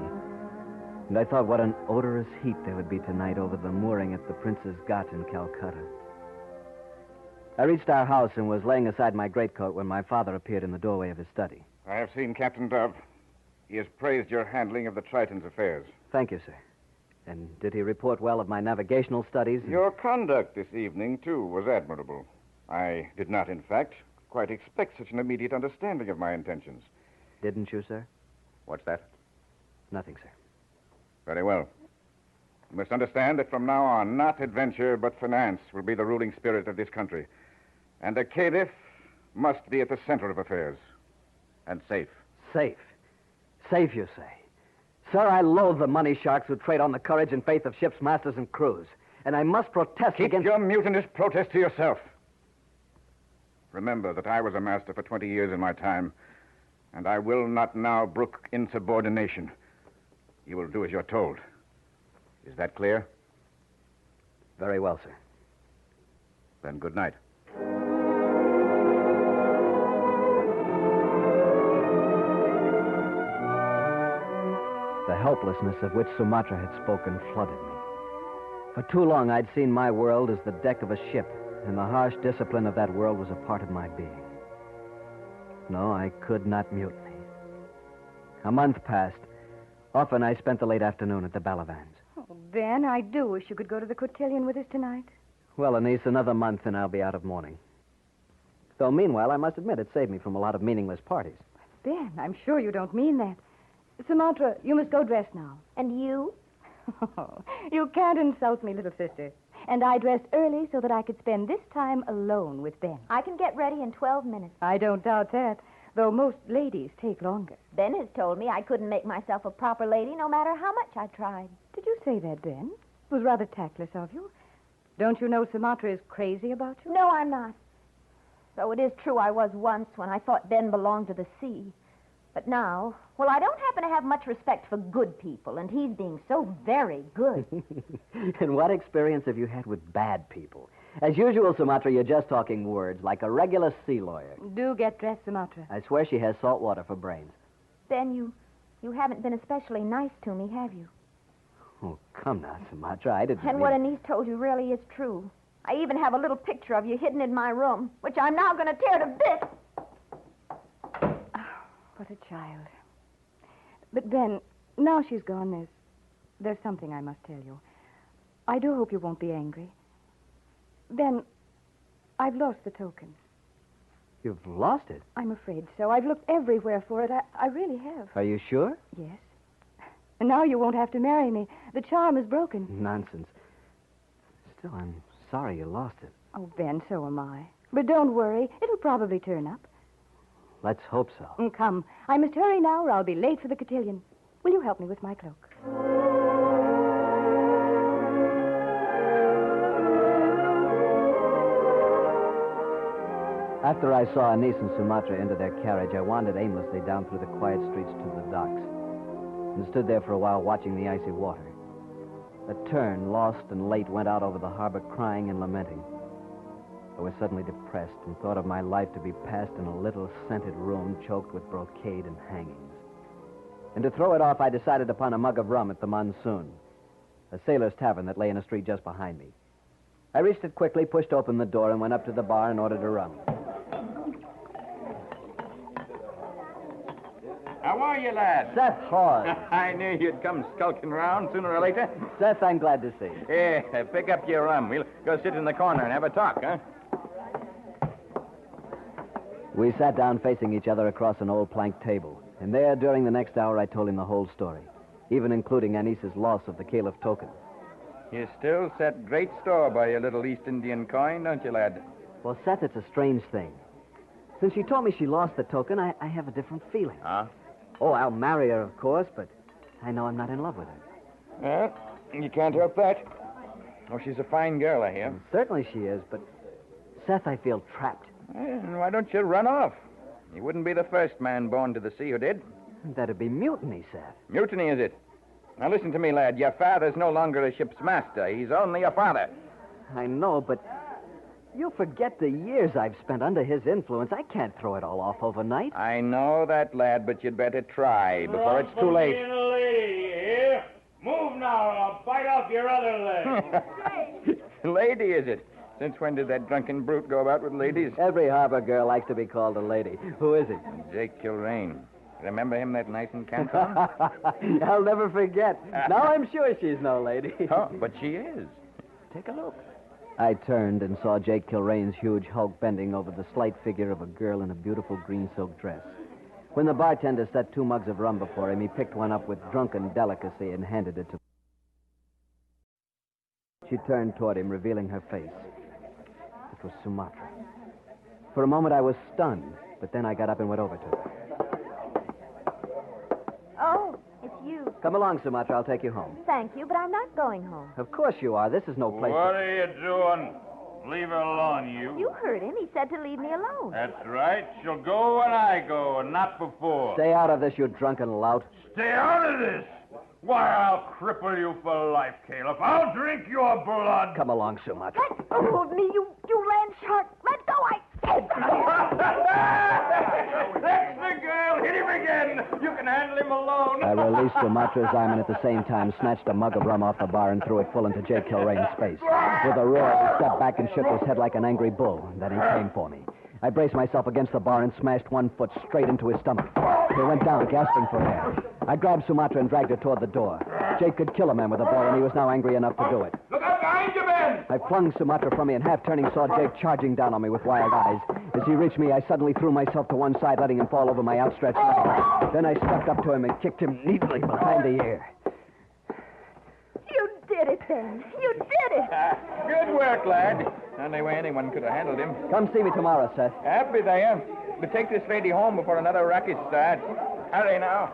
And I thought what an odorous heat there would be tonight over the mooring at the Prince's Ghat in Calcutta. I reached our house and was laying aside my greatcoat when my father appeared in the doorway of his study. I have seen Captain Dove. He has praised your handling of the Triton's affairs. Thank you, sir. And did he report well of my navigational studies? Your conduct this evening, too, was admirable. I did not, in fact, quite expect such an immediate understanding of my intentions. Didn't you, sir? What's that? Nothing, sir. Very well. You must understand that from now on, not adventure, but finance will be the ruling spirit of this country. And a caliph must be at the center of affairs. And safe. Safe? Safe, you say? Sir, I loathe the money sharks who trade on the courage and faith of ship's masters and crews. And I must protest Keep against... your mutinous protest to yourself. Remember that I was a master for 20 years in my time, and I will not now brook insubordination. You will do as you're told. Is that clear? Very well, sir. Then good night. The helplessness of which Sumatra had spoken flooded me. For too long, I'd seen my world as the deck of a ship, and the harsh discipline of that world was a part of my being. No, I could not mutiny. A month passed. Often I spent the late afternoon at the Ballavans. Oh, Ben, I do wish you could go to the cotillion with us tonight. Well, Anise, another month and I'll be out of mourning. Though, meanwhile, I must admit it saved me from a lot of meaningless parties. Ben, I'm sure you don't mean that. Sumatra, you must go dress now. And you? You can't insult me, little sister. And I dressed early so that I could spend this time alone with Ben. I can get ready in 12 minutes. I don't doubt that, though most ladies take longer. Ben has told me I couldn't make myself a proper lady no matter how much I tried. Did you say that, Ben? It was rather tactless of you. Don't you know Sumatra is crazy about you? No, I'm not. Though it is true I was once when I thought Ben belonged to the sea. But now, well, I don't happen to have much respect for good people, and he's being so very good. And what experience have you had with bad people? As usual, Sumatra, you're just talking words, like a regular sea lawyer. Do get dressed, Sumatra. I swear she has salt water for brains. Ben, you haven't been especially nice to me, have you? Oh, come now, Sumatra, I didn't And mean... what Anise told you really is true. I even have a little picture of you hidden in my room, which I'm now going to tear to bits. What a child. But, Ben, now she's gone, there's something I must tell you. I do hope you won't be angry. Ben, I've lost the token. You've lost it? I'm afraid so. I've looked everywhere for it. I really have. Are you sure? Yes. And now you won't have to marry me. The charm is broken. Nonsense. Still, I'm sorry you lost it. Oh, Ben, so am I. But don't worry. It'll probably turn up. Let's hope so. Come. I must hurry now or I'll be late for the cotillion. Will you help me with my cloak? After I saw Anise and Sumatra enter their carriage, I wandered aimlessly down through the quiet streets to the docks and stood there for a while watching the icy water. A tern, lost and late, went out over the harbor crying and lamenting. I was suddenly depressed and thought of my life to be passed in a little scented room choked with brocade and hangings. And to throw it off, I decided upon a mug of rum at the Monsoon, a sailor's tavern that lay in a street just behind me. I reached it quickly, pushed open the door, and went up to the bar and ordered a rum. How are you, lad? Seth Hawes. I knew you'd come skulking round sooner or later. Seth, I'm glad to see you. Yeah, pick up your rum. We'll go sit in the corner and have a talk, huh? We sat down facing each other across an old plank table. And there, during the next hour, I told him the whole story, even including Anise's loss of the Caliph token. You still set great store by your little East Indian coin, don't you, lad? Well, Seth, it's a strange thing. Since she told me she lost the token, I have a different feeling. Huh? Oh, I'll marry her, of course, but I know I'm not in love with her. Well, you can't help that. Oh, she's a fine girl, I hear. Certainly she is, but Seth, I feel trapped. Well, why don't you run off? You wouldn't be the first man born to the sea who did. That'd be mutiny, Seth. Mutiny, is it? Now, listen to me, lad. Your father's no longer a ship's master. He's only a father. I know, but you forget the years I've spent under his influence. I can't throw it all off overnight. I know that, lad, but you'd better try before it's too late. Being a lady here. Move now, or I'll bite off your other leg. Lady, is it? Since when did that drunken brute go about with ladies? Every harbor girl likes to be called a lady. Who is he? Jake Kilrain. Remember him that night in Canton? I'll never forget. Now I'm sure she's no lady. Oh, but she is. Take a look. I turned and saw Jake Kilrain's huge hulk bending over the slight figure of a girl in a beautiful green silk dress. When the bartender set 2 mugs of rum before him, he picked one up with drunken delicacy and handed it to me. She turned toward him, revealing her face. It was Sumatra. For a moment, I was stunned, but then I got up and went over to her. Oh, it's you. Come along, Sumatra. I'll take you home. Thank you, but I'm not going home. Of course you are. This is no place. What are you doing? Leave her alone, you. You heard him. He said to leave me alone. That's right. She'll go when I go, and not before. Stay out of this, you drunken lout. Stay out of this. Why, I'll cripple you for life, Caleb. I'll drink your blood. Come along, Sumatra. Let go of me, you land shark. Let go, I said. That's the girl. Hit him again. You can handle him alone. I released Sumatra's arm and at the same time snatched a mug of rum off the bar and threw it full into Jake Kilrain's face. With a roar, he stepped back and shook his head like an angry bull. Then he came for me. I braced myself against the bar and smashed one foot straight into his stomach. He went down, gasping for air. I grabbed Sumatra and dragged her toward the door. Jake could kill a man with a ball, and he was now angry enough to do it. Look out behind you, men! I flung Sumatra from me and, half turning, saw Jake charging down on me with wild eyes. As he reached me, I suddenly threw myself to one side, letting him fall over my outstretched leg. Then I stepped up to him and kicked him neatly behind the ear. You did it, Ben. You did it. Good work, lad. Only way anyone could have handled him. Come see me tomorrow, Seth. Happy there. But take this lady home before another racket starts. Hurry now.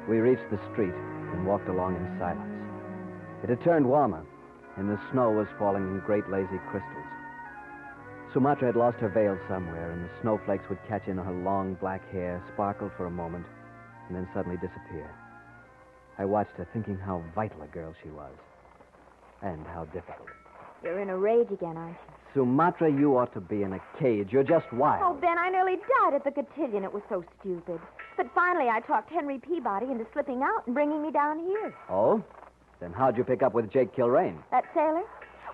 We reached the street and walked along in silence. It had turned warmer, and the snow was falling in great lazy crystals. Sumatra had lost her veil somewhere, and the snowflakes would catch in her long black hair, sparkle for a moment, and then suddenly disappear. I watched her, thinking how vital a girl she was, and how difficult. You're in a rage again, aren't you? Sumatra, you ought to be in a cage. You're just wild. Oh, Ben, I nearly died at the cotillion. It was so stupid. But finally, I talked Henry Peabody into slipping out and bringing me down here. Oh? Then how'd you pick up with Jake Kilrain? That sailor?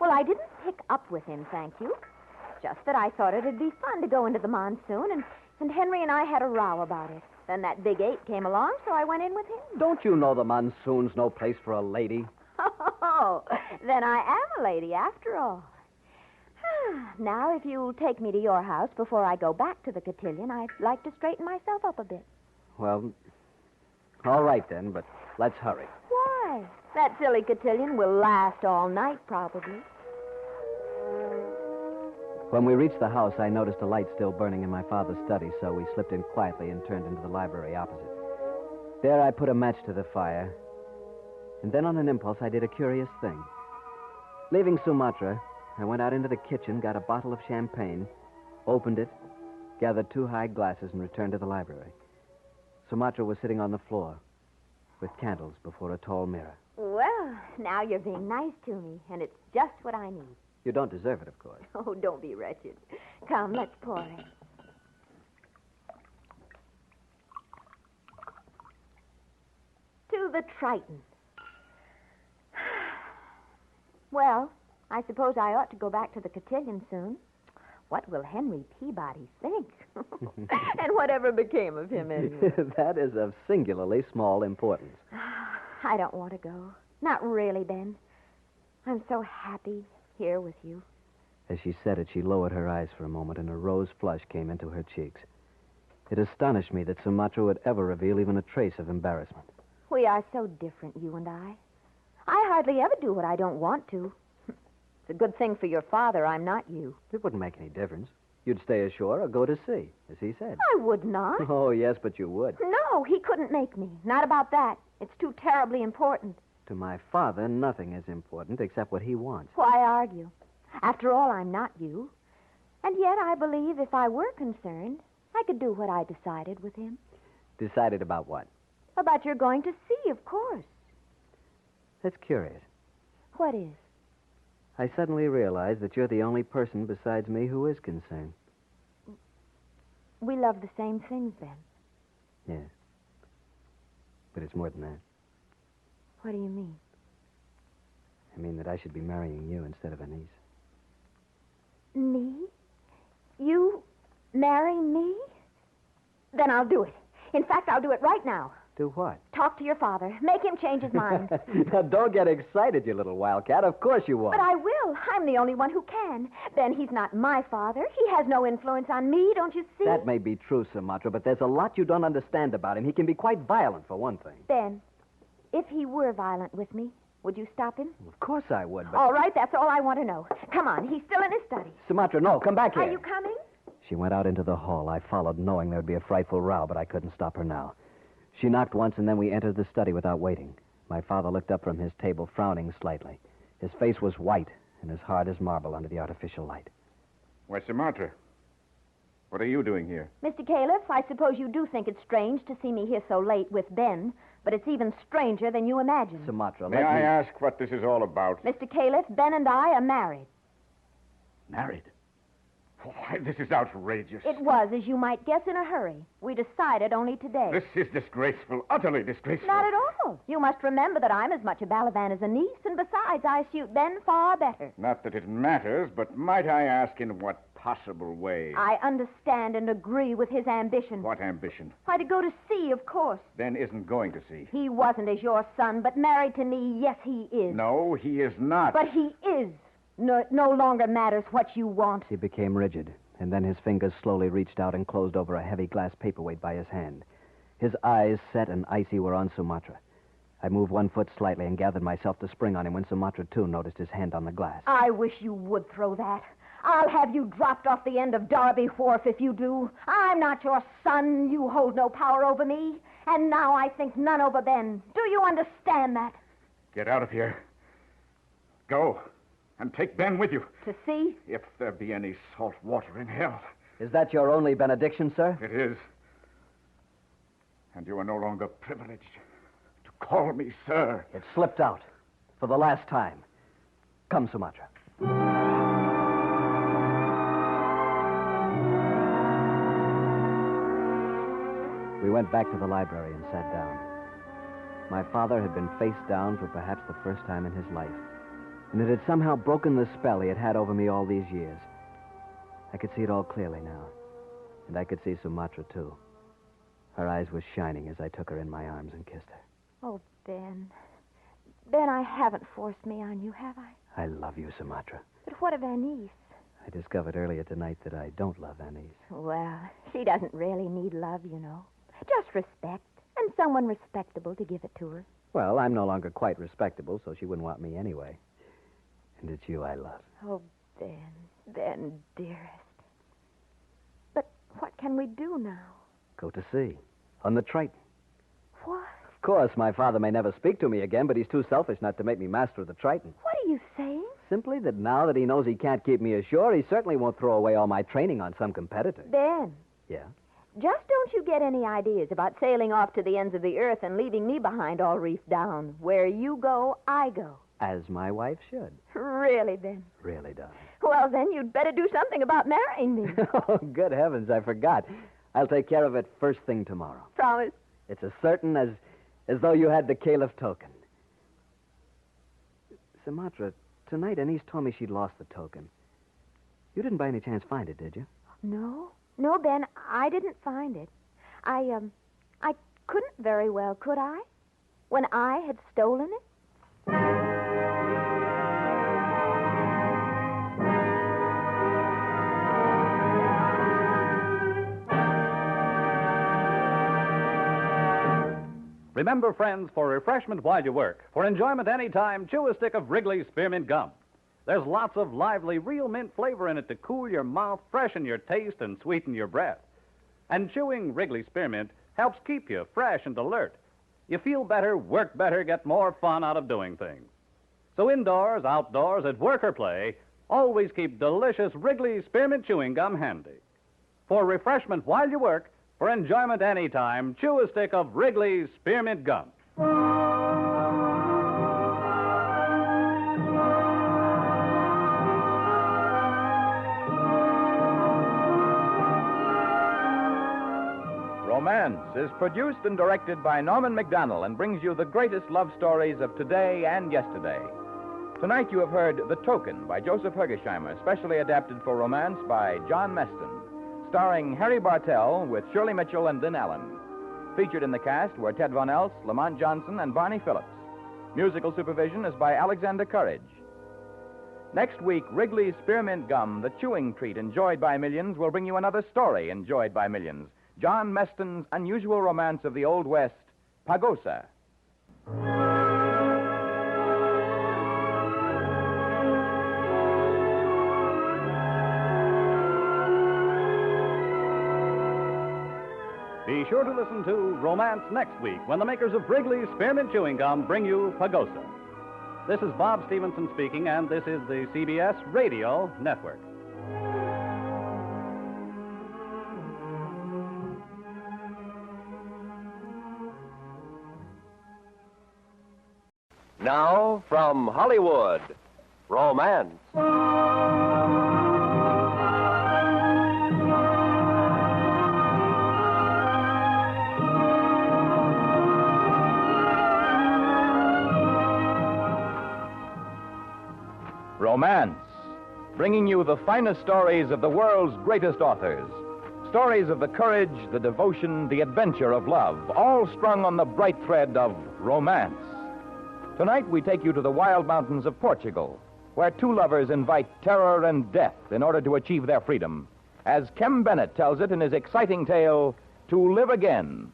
Well, I didn't pick up with him, thank you. Just that I thought it'd be fun to go into the Monsoon, and Henry and I had a row about it. Then that big ape came along, so I went in with him. Don't you know the Monsoon's no place for a lady? Oh, then I am a lady after all. Now, if you'll take me to your house before I go back to the cotillion, I'd like to straighten myself up a bit. Well, all right then, but let's hurry. Why? That silly cotillion will last all night, probably. When we reached the house, I noticed a light still burning in my father's study, so we slipped in quietly and turned into the library opposite. There I put a match to the fire. And then on an impulse, I did a curious thing. Leaving Sumatra, I went out into the kitchen, got a bottle of champagne, opened it, gathered 2 high glasses, and returned to the library. Sumatra was sitting on the floor with candles before a tall mirror. Well, now you're being nice to me, and it's just what I need. You don't deserve it, of course. Oh, don't be wretched. Come, let's pour it. To the Triton. Well, I suppose I ought to go back to the cotillion soon. What will Henry Peabody think? And whatever became of him anyway? That is of singularly small importance. I don't want to go. Not really, Ben. I'm so happy here with you. As she said it, she lowered her eyes for a moment, and a rose flush came into her cheeks. It astonished me that Sumatra would ever reveal even a trace of embarrassment. We are so different, you and I. I hardly ever do what I don't want to. It's a good thing for your father I'm not you. It wouldn't make any difference. You'd stay ashore or go to sea, as he said. I would not. Oh, yes, but you would. No, he couldn't make me. Not about that. It's too terribly important. To my father, nothing is important except what he wants. Why argue? After all, I'm not you. And yet I believe if I were concerned, I could do what I decided with him. Decided about what? About your going to sea, of course. That's curious. What is? I suddenly realized that you're the only person besides me who is concerned. We love the same things, then. Yes. But it's more than that. What do you mean? I mean that I should be marrying you instead of Anise. Me? You marry me? Then I'll do it. In fact, I'll do it right now. Do what? Talk to your father. Make him change his mind. Now, don't get excited, you little wildcat. Of course you won't. But I will. I'm the only one who can. Ben, he's not my father. He has no influence on me, don't you see? That may be true, Sumatra, but there's a lot you don't understand about him. He can be quite violent, for one thing. Ben, if he were violent with me, would you stop him? Of course I would, but... All right, that's all I want to know. Come on, he's still in his study. Sumatra, no, come back here. Are you coming? She went out into the hall. I followed, knowing there would be a frightful row, but I couldn't stop her now. She knocked once, and then we entered the study without waiting. My father looked up from his table, frowning slightly. His face was white and as hard as marble under the artificial light. Why, Sumatra, what are you doing here? Mr. Caliph, I suppose you do think it's strange to see me here so late with Ben, but it's even stranger than you imagine. Sumatra, May I ask what this is all about? Mr. Caliph, Ben and I are married. Married? Why, this is outrageous. It was, as you might guess, in a hurry. We decided only today. This is disgraceful, utterly disgraceful. Not at all. You must remember that I'm as much a Balaban as a niece, and besides, I suit Ben far better. Not that it matters, but might I ask in what possible way? I understand and agree with his ambition. What ambition? Why, to go to sea, of course. Ben isn't going to sea. He wasn't as your son, but married to me, yes, he is. No, he is not. But he is. No, it no longer matters what you want. He became rigid, and then his fingers slowly reached out and closed over a heavy glass paperweight by his hand. His eyes, set and icy, were on Sumatra. I moved one foot slightly and gathered myself to spring on him when Sumatra, too, noticed his hand on the glass. I wish you would throw that. I'll have you dropped off the end of Derby Wharf if you do. I'm not your son. You hold no power over me. And now I think none over Ben. Do you understand that? Get out of here. Go. And take Ben with you. To sea? If there be any salt water in hell. Is that your only benediction, sir? It is. And you are no longer privileged to call me sir. It slipped out. For the last time. Come, Sumatra. We went back to the library and sat down. My father had been face down for perhaps the first time in his life. And it had somehow broken the spell he had had over me all these years. I could see it all clearly now. And I could see Sumatra, too. Her eyes were shining as I took her in my arms and kissed her. Oh, Ben. Ben, I haven't forced me on you, have I? I love you, Sumatra. But what of Anise? I discovered earlier tonight that I don't love Anise. Well, she doesn't really need love, you know. Just respect, and someone respectable to give it to her. Well, I'm no longer quite respectable, so she wouldn't want me anyway. And it's you I love. Oh, Ben, dearest. But what can we do now? Go to sea. On the Triton. What? Of course, my father may never speak to me again, but he's too selfish not to make me master of the Triton. What are you saying? Simply that now that he knows he can't keep me ashore, he certainly won't throw away all my training on some competitor. Ben. Yeah? Just don't you get any ideas about sailing off to the ends of the earth and leaving me behind all reefed down. Where you go, I go. As my wife should. Really, Ben? Really, darling. Well, then you'd better do something about marrying me. Oh, good heavens, I forgot. I'll take care of it first thing tomorrow. Promise? It's as certain as though you had the Caliph token. Sumatra, tonight Anise told me she'd lost the token. You didn't by any chance find it, did you? No. No, Ben, I didn't find it. I couldn't very well, could I? When I had stolen it? Remember, friends, for refreshment while you work, for enjoyment any time, chew a stick of Wrigley's Spearmint Gum. There's lots of lively, real mint flavor in it to cool your mouth, freshen your taste, and sweeten your breath. And chewing Wrigley Spearmint helps keep you fresh and alert. You feel better, work better, get more fun out of doing things. So indoors, outdoors, at work or play, always keep delicious Wrigley Spearmint Chewing Gum handy. For refreshment while you work, for enjoyment any time, chew a stick of Wrigley's Spearmint Gum. Romance is produced and directed by Norman McDonnell and brings you the greatest love stories of today and yesterday. Tonight you have heard The Token by Joseph Hergesheimer, specially adapted for romance by John Meston, starring Harry Bartell with Shirley Mitchell and Lynn Allen. Featured in the cast were Ted Von Elst, Lamont Johnson, and Barney Phillips. Musical supervision is by Alexander Courage. Next week, Wrigley's Spearmint Gum, the chewing treat enjoyed by millions, will bring you another story enjoyed by millions. John Meston's unusual romance of the Old West, Pagosa. Be sure to listen to Romance next week when the makers of Wrigley's Spearmint Chewing Gum bring you Pagosa. This is Bob Stevenson speaking, and this is the CBS Radio Network. Now, from Hollywood, Romance. Romance, bringing you the finest stories of the world's greatest authors. Stories of the courage, the devotion, the adventure of love, all strung on the bright thread of romance. Tonight we take you to the wild mountains of Portugal, where two lovers invite terror and death in order to achieve their freedom, as Kem Bennett tells it in his exciting tale, To Live Again.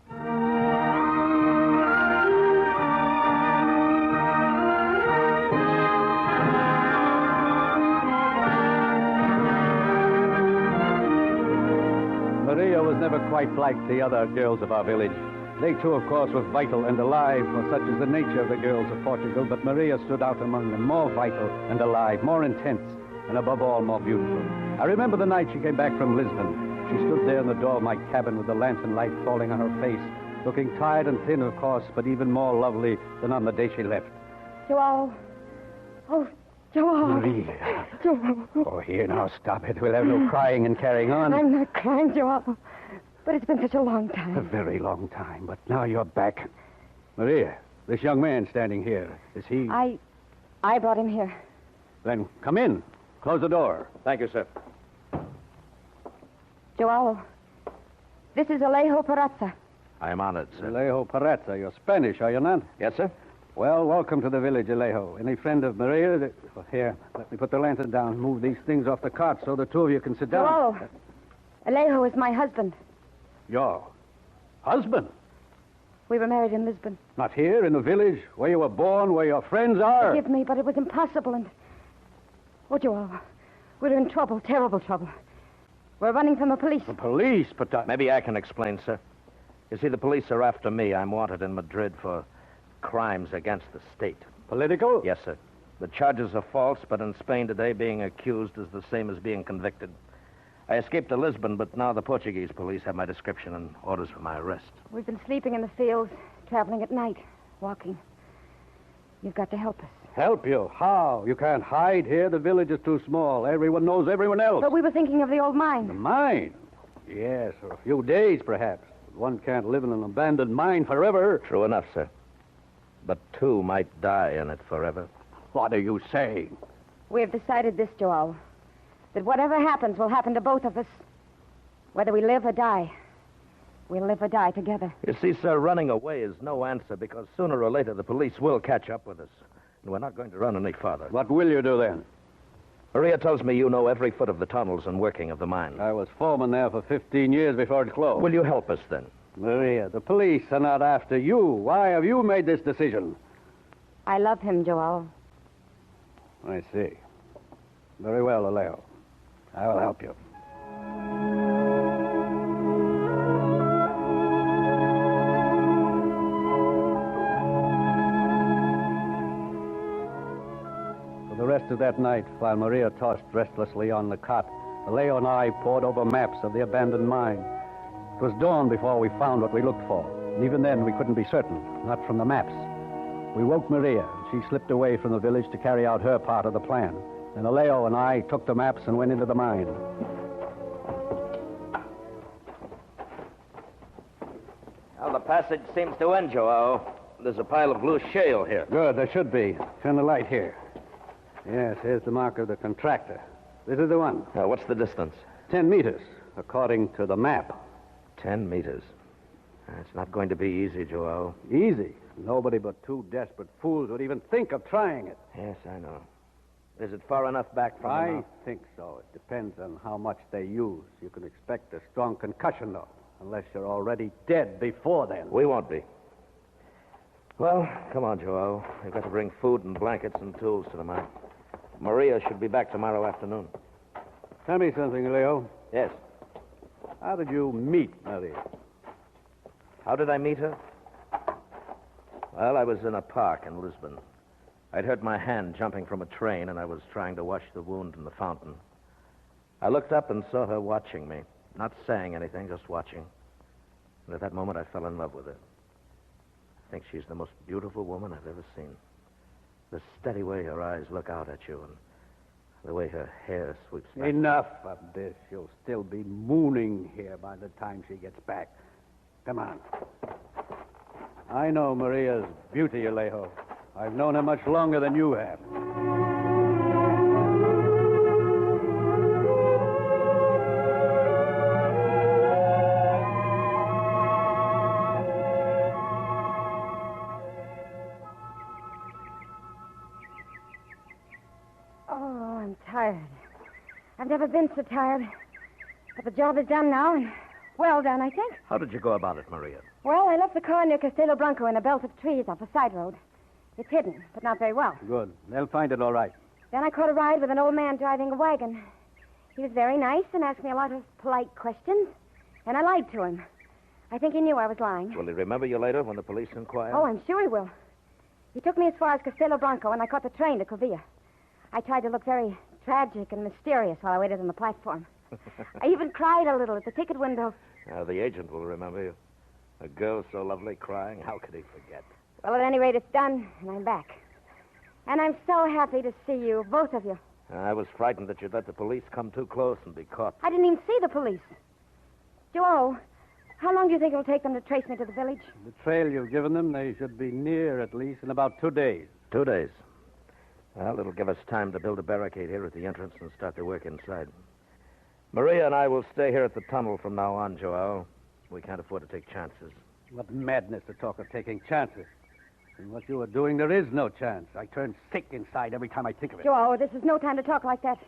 Maria was never quite like the other girls of our village. They, too, of course, were vital and alive, for such is the nature of the girls of Portugal, but Maria stood out among them, more vital and alive, more intense, and above all, more beautiful. I remember the night she came back from Lisbon. She stood there in the door of my cabin with the lantern light falling on her face, looking tired and thin, of course, but even more lovely than on the day she left. Joel. Oh, Joel. Maria. Joel. Oh, here, now, stop it. We'll have no crying and carrying on. I'm not crying, Joel. But it's been such a long A time. very long time, but now you're back. Maria, this young man standing here, is he... I brought him here. Then come in. Close the door. Thank you, sir. Joel, this is Alejo Perazza. I am honored, sir. Alejo Perazza. You're Spanish, are you not? Yes, sir. Well, welcome to the village, Alejo. Any friend of Maria? Here, let me put the lantern down. Move these things off the cart so the two of you can sit down. Joel, Alejo is my husband. Your husband? We were married in Lisbon. Not here, in the village, where you were born, where your friends are? Forgive me, but it was impossible, and... Oh, Joel, we're in trouble, terrible trouble. We're running from the police. The police? But Maybe I can explain, sir. You see, the police are after me. I'm wanted in Madrid for crimes against the state. Political? Yes, sir. The charges are false, but in Spain today, being accused is the same as being convicted. I escaped to Lisbon, but now the Portuguese police have my description and orders for my arrest. We've been sleeping in the fields, traveling at night, walking. You've got to help us. Help you? How? You can't hide here. The village is too small. Everyone knows everyone else. But we were thinking of the old mine. The mine? Yes, for a few days, perhaps. One can't live in an abandoned mine forever. True enough, sir. But two might die in it forever. What are you saying? We have decided this, Joel, that whatever happens will happen to both of us. Whether we live or die, we'll live or die together. You see, sir, running away is no answer because sooner or later the police will catch up with us. And we're not going to run any farther. What will you do then? Maria tells me you know every foot of the tunnels and working of the mine. I was foreman there for 15 years before it closed. Will you help us then? Maria, the police are not after you. Why have you made this decision? I love him, Joel. I see. Very well, Alejo. I will help you. For the rest of that night, while Maria tossed restlessly on the cot, Alejo and I pored over maps of the abandoned mine. It was dawn before we found what we looked for. And even then, we couldn't be certain, not from the maps. We woke Maria, and she slipped away from the village to carry out her part of the plan. And Alejo and I took the maps and went into the mine. Well, the passage seems to end, Joao. There's a pile of loose shale here. Good, there should be. Turn the light here. Yes, here's the mark of the contractor. This is the one. What's the distance? 10 meters, according to the map. 10 meters. It's not going to be easy, Joao. Easy? Nobody but two desperate fools would even think of trying it. Yes, I know. Is it far enough back from the I mouth? think so. It depends on how much they use. You can expect a strong concussion, though, unless you're already dead before then. We won't be. Well, come on, Joao. We've got to bring food and blankets and tools to the mine. Maria should be back tomorrow afternoon. Tell me something, Leo. Yes. How did you meet Maria? How did I meet her? Well, I was in a park in Lisbon. I'd hurt my hand jumping from a train, and I was trying to wash the wound in the fountain. I looked up and saw her watching me, not saying anything, just watching. And at that moment, I fell in love with her. I think she's the most beautiful woman I've ever seen. The steady way her eyes look out at you, and the way her hair sweeps back. Enough of this. You'll still be mooning here by the time she gets back. Come on. I know Maria's beauty, Alejo. I've known her much longer than you have. Oh, I'm tired. I've never been so tired. But the job is done now, and well done, I think. How did you go about it, Maria? Well, I left the car near Castelo Blanco in a belt of trees off a side road. It's hidden, but not very well. Good. They'll find it all right. Then I caught a ride with an old man driving a wagon. He was very nice and asked me a lot of polite questions, and I lied to him. I think he knew I was lying. Will he remember you later when the police inquire? Oh, I'm sure he will. He took me as far as Castelo Blanco, and I caught the train to Covilla. I tried to look very tragic and mysterious while I waited on the platform. I even cried a little at the ticket window. The agent will remember you. A girl so lovely crying, how could he forget? Well, at any rate, it's done, and I'm back. And I'm so happy to see you, both of you. I was frightened that you'd let the police come too close and be caught. I didn't even see the police. Joe, how long do you think it'll take them to trace me to the village? The trail you've given them, they should be near at least in about 2 days. 2 days. Well, it'll give us time to build a barricade here at the entrance and start the work inside. Maria and I will stay here at the tunnel from now on, Joao. We can't afford to take chances. What madness to talk of taking chances. In what you are doing, there is no chance. I turn sick inside every time I think of it. Joe, this is no time to talk like that.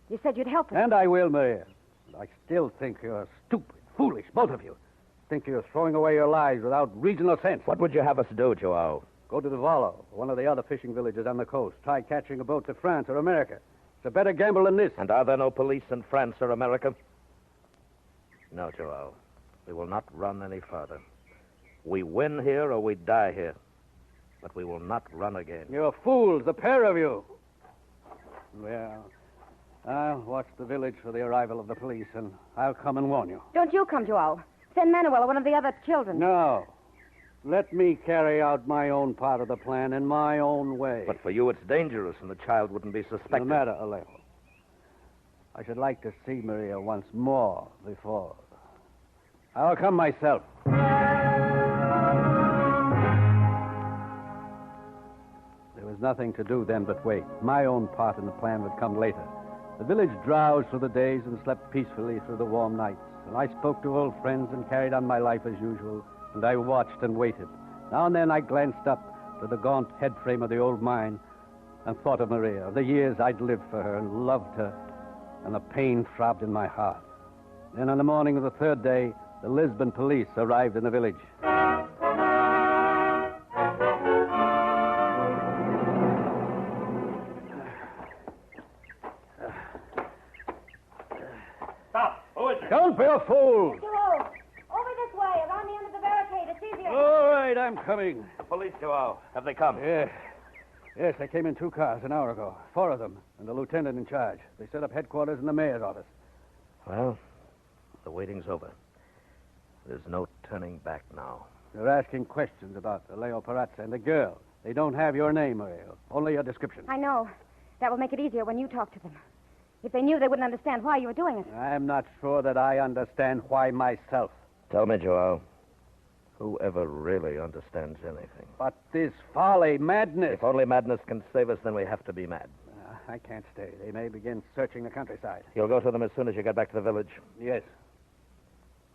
You said you'd help us. And I will, Maria. But I still think you're stupid, foolish, both of you. Think you're throwing away your lives without reason or sense. What would you have us do, Joao? Go to the Vallo, one of the other fishing villages on the coast. Try catching a boat to France or America. It's a better gamble than this. And are there no police in France or America? No, Joao. We will not run any farther. We win here or we die here. But we will not run again. You're fools, the pair of you. Well, I'll watch the village for the arrival of the police, and I'll come and warn you. Don't you come, Joao. Send Manuel or one of the other children. No. Let me carry out my own part of the plan in my own way. But for you, it's dangerous, and the child wouldn't be suspected. No matter, Alejo. I should like to see Maria once more before. I'll come myself. There was nothing to do then but wait. My own part in the plan would come later. The village drowsed through the days and slept peacefully through the warm nights. And I spoke to old friends and carried on my life as usual. And I watched and waited. Now and then I glanced up to the gaunt head frame of the old mine and thought of Maria, of the years I'd lived for her and loved her, and the pain throbbed in my heart. Then on the morning of the third day, the Lisbon police arrived in the village. Stop! Who is it? Don't be a fool! Joao, over this way, around the end of the barricade. It's easier. All right, I'm coming. The police, Joao. Have they come? Yes, they came in 2 cars an hour ago. 4 of them, and the lieutenant in charge. They set up headquarters in the mayor's office. Well, the waiting's over. There's no turning back now. They're asking questions about Leo Perazza and the girl. They don't have your name, Maria, only your description. I know. That will make it easier when you talk to them. If they knew, they wouldn't understand why you were doing it. I'm not sure that I understand why myself. Tell me, Joao, who ever really understands anything? But this folly, madness... If only madness can save us, then we have to be mad. I can't stay. They may begin searching the countryside. You'll go to them as soon as you get back to the village. Yes.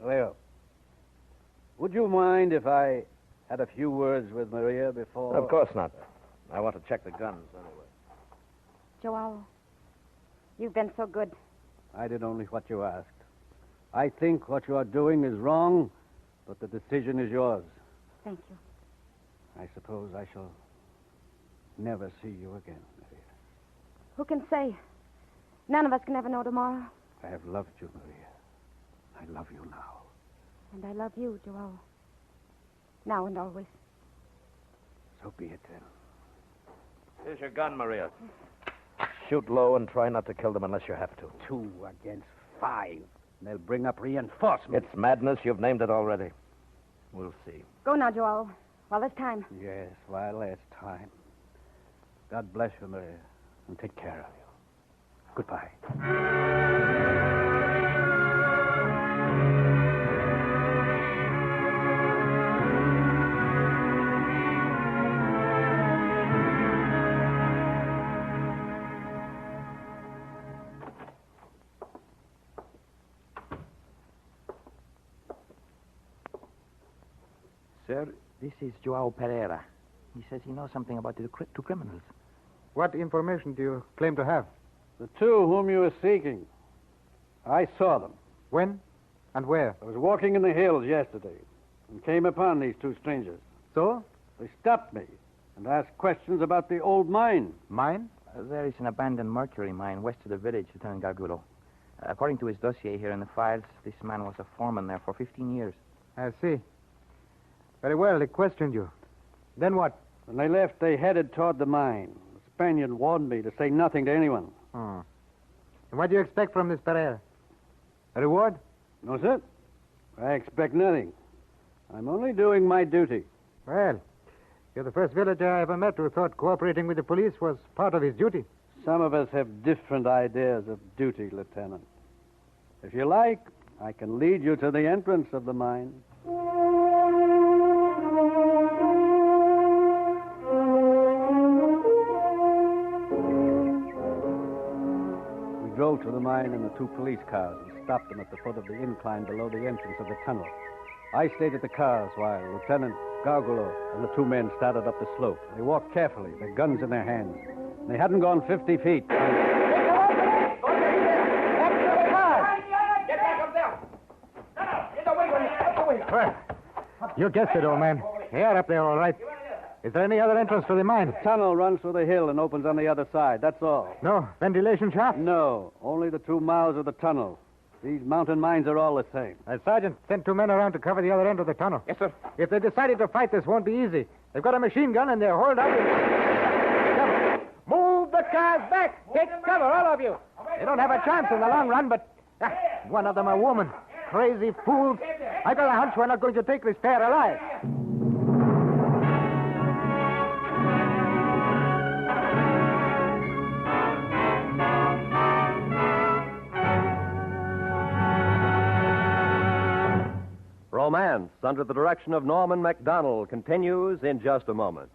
Leo, would you mind if I had a few words with Maria before... Of course not. I want to check the guns anyway. Joao, you've been so good. I did only what you asked. I think what you are doing is wrong, but the decision is yours. Thank you. I suppose I shall never see you again, Maria. Who can say? None of us can ever know tomorrow. I have loved you, Maria. I love you now. And I love you, Joao. Now and always. So be it then. Here's your gun, Maria. Shoot low and try not to kill them unless you have to. 2 against 5. They'll bring up reinforcements. It's madness. You've named it already. We'll see. Go now, Joao, while there's time. Yes, while there's time. God bless you, Maria, and take care of you. Goodbye. Sir, this is Joao Pereira. He says he knows something about the 2 criminals. What information do you claim to have? The 2 whom you were seeking. I saw them. When and where? I was walking in the hills yesterday and came upon these 2 strangers. So? They stopped me and asked questions about the old mine. Mine? There is an abandoned mercury mine west of the village, Lieutenant Gargulo. According to his dossier here in the files, this man was a foreman there for 15 years. I see. Very well, they questioned you. Then what? When they left, they headed toward the mine. The Spaniard warned me to say nothing to anyone. And what do you expect from this Pereira? A reward? No, sir. I expect nothing. I'm only doing my duty. Well, you're the first villager I ever met who thought cooperating with the police was part of his duty. Some of us have different ideas of duty, Lieutenant. If you like, I can lead you to the entrance of the mine. We drove to the mine in the 2 police cars and stopped them at the foot of the incline below the entrance of the tunnel. I stayed at the cars while Lieutenant Gargulo and the 2 men started up the slope. They walked carefully, their guns in their hands. They hadn't gone 50 feet. Well, you guessed it, old man. You're up there, all right. Is there any other entrance to the mine? The tunnel runs through the hill and opens on the other side. That's all. No ventilation shaft? No, only the 2 mouths of the tunnel. These mountain mines are all the same. Sergeant, send 2 men around to cover the other end of the tunnel. Yes, sir. If they decided to fight, this won't be easy. They've got a machine gun and they're holed up. Move the cars back. Take cover, all of you. They don't have a chance in the long run, but one of them a woman. Crazy fools. I got a hunch we're not going to take this pair alive. Romance, under the direction of Norman MacDonald, continues in just a moment.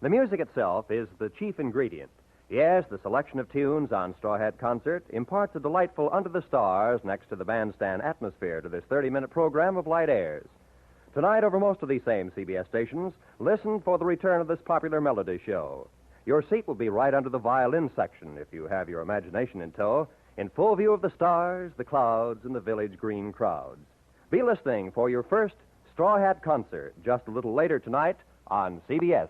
The music itself is the chief ingredient. Yes, the selection of tunes on Straw Hat Concert imparts a delightful under-the-stars next to the bandstand atmosphere to this 30-minute program of light airs. Tonight, over most of these same CBS stations, listen for the return of this popular melody show. Your seat will be right under the violin section, if you have your imagination in tow, in full view of the stars, the clouds, and the village green crowds. Be listening for your first Straw Hat Concert just a little later tonight on CBS.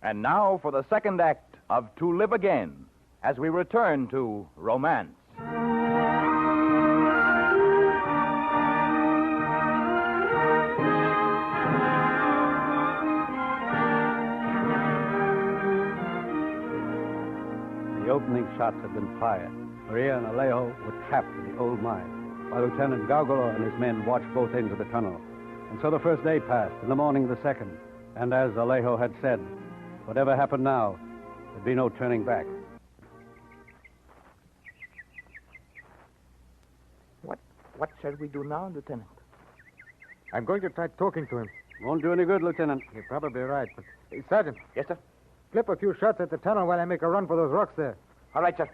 And now for the second act of To Live Again, as we return to Romance. The opening shots had been fired. Maria and Alejo were trapped in the old mine, while Lieutenant Gargolo and his men watched both ends of the tunnel. And so the first day passed, and the morning the second. And as Alejo had said, whatever happened now, there'd be no turning back. What shall we do now, Lieutenant? I'm going to try talking to him. Won't do any good, Lieutenant. You're probably right, but... Hey, Sergeant. Yes, sir? Clip a few shots at the tunnel while I make a run for those rocks there. All right, sir.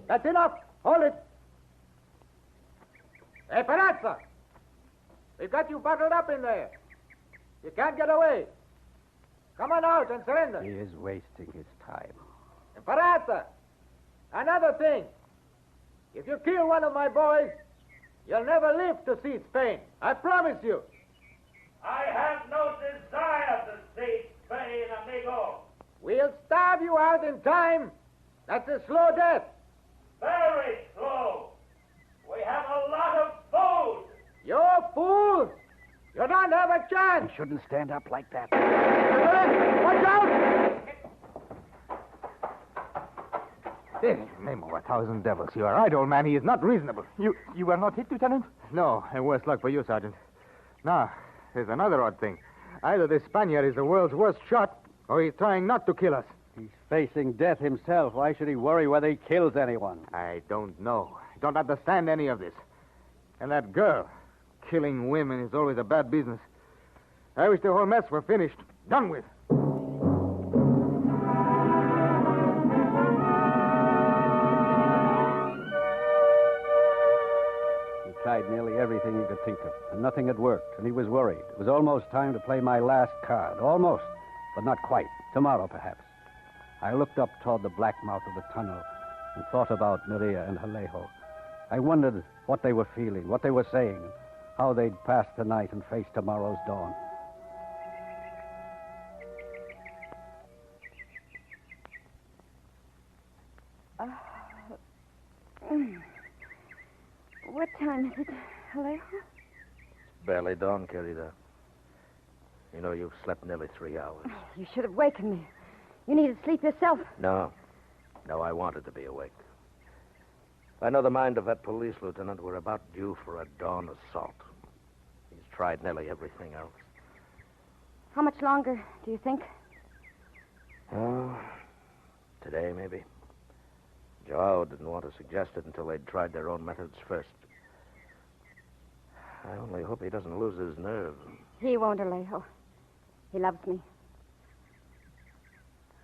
That's enough. Hold it. Hey, Perazza! We've got you bottled up in there. You can't get away. Come on out and surrender. He is wasting his time. And Perazza, another thing. If you kill one of my boys, you'll never live to see Spain. I promise you. I have no desire to see Spain, amigo. We'll starve you out in time. That's a slow death. Very slow. We have a lot of food. You're fools. You don't have a chance. You shouldn't stand up like that. Watch out! Name of 1,000 devils. You are right, old man. He is not reasonable. You were not hit, Lieutenant? No, and worse luck for you, Sergeant. Now, there's another odd thing. Either this Spaniard is the world's worst shot, or he's trying not to kill us. He's facing death himself. Why should he worry whether he kills anyone? I don't know. I don't understand any of this. And that girl, killing women is always a bad business. I wish the whole mess were finished. Done with. He tried nearly everything he could think of, and nothing had worked, and he was worried. It was almost time to play my last card. Almost, but not quite. Tomorrow, perhaps. I looked up toward the black mouth of the tunnel and thought about Maria and Alejo. I wondered what they were feeling, what they were saying, how they'd pass the night and face tomorrow's dawn. What time is it, Alejo? Barely dawn, querida. You know, you've slept nearly 3 hours. You should have wakened me. You needed sleep yourself. No, I wanted to be awake. I know the mind of that police lieutenant. We're about due for a dawn assault. He's tried nearly everything else. How much longer, do you think? Oh, today, maybe. Joao didn't want to suggest it until they'd tried their own methods first. I only hope he doesn't lose his nerve. He won't, Alejo. He loves me.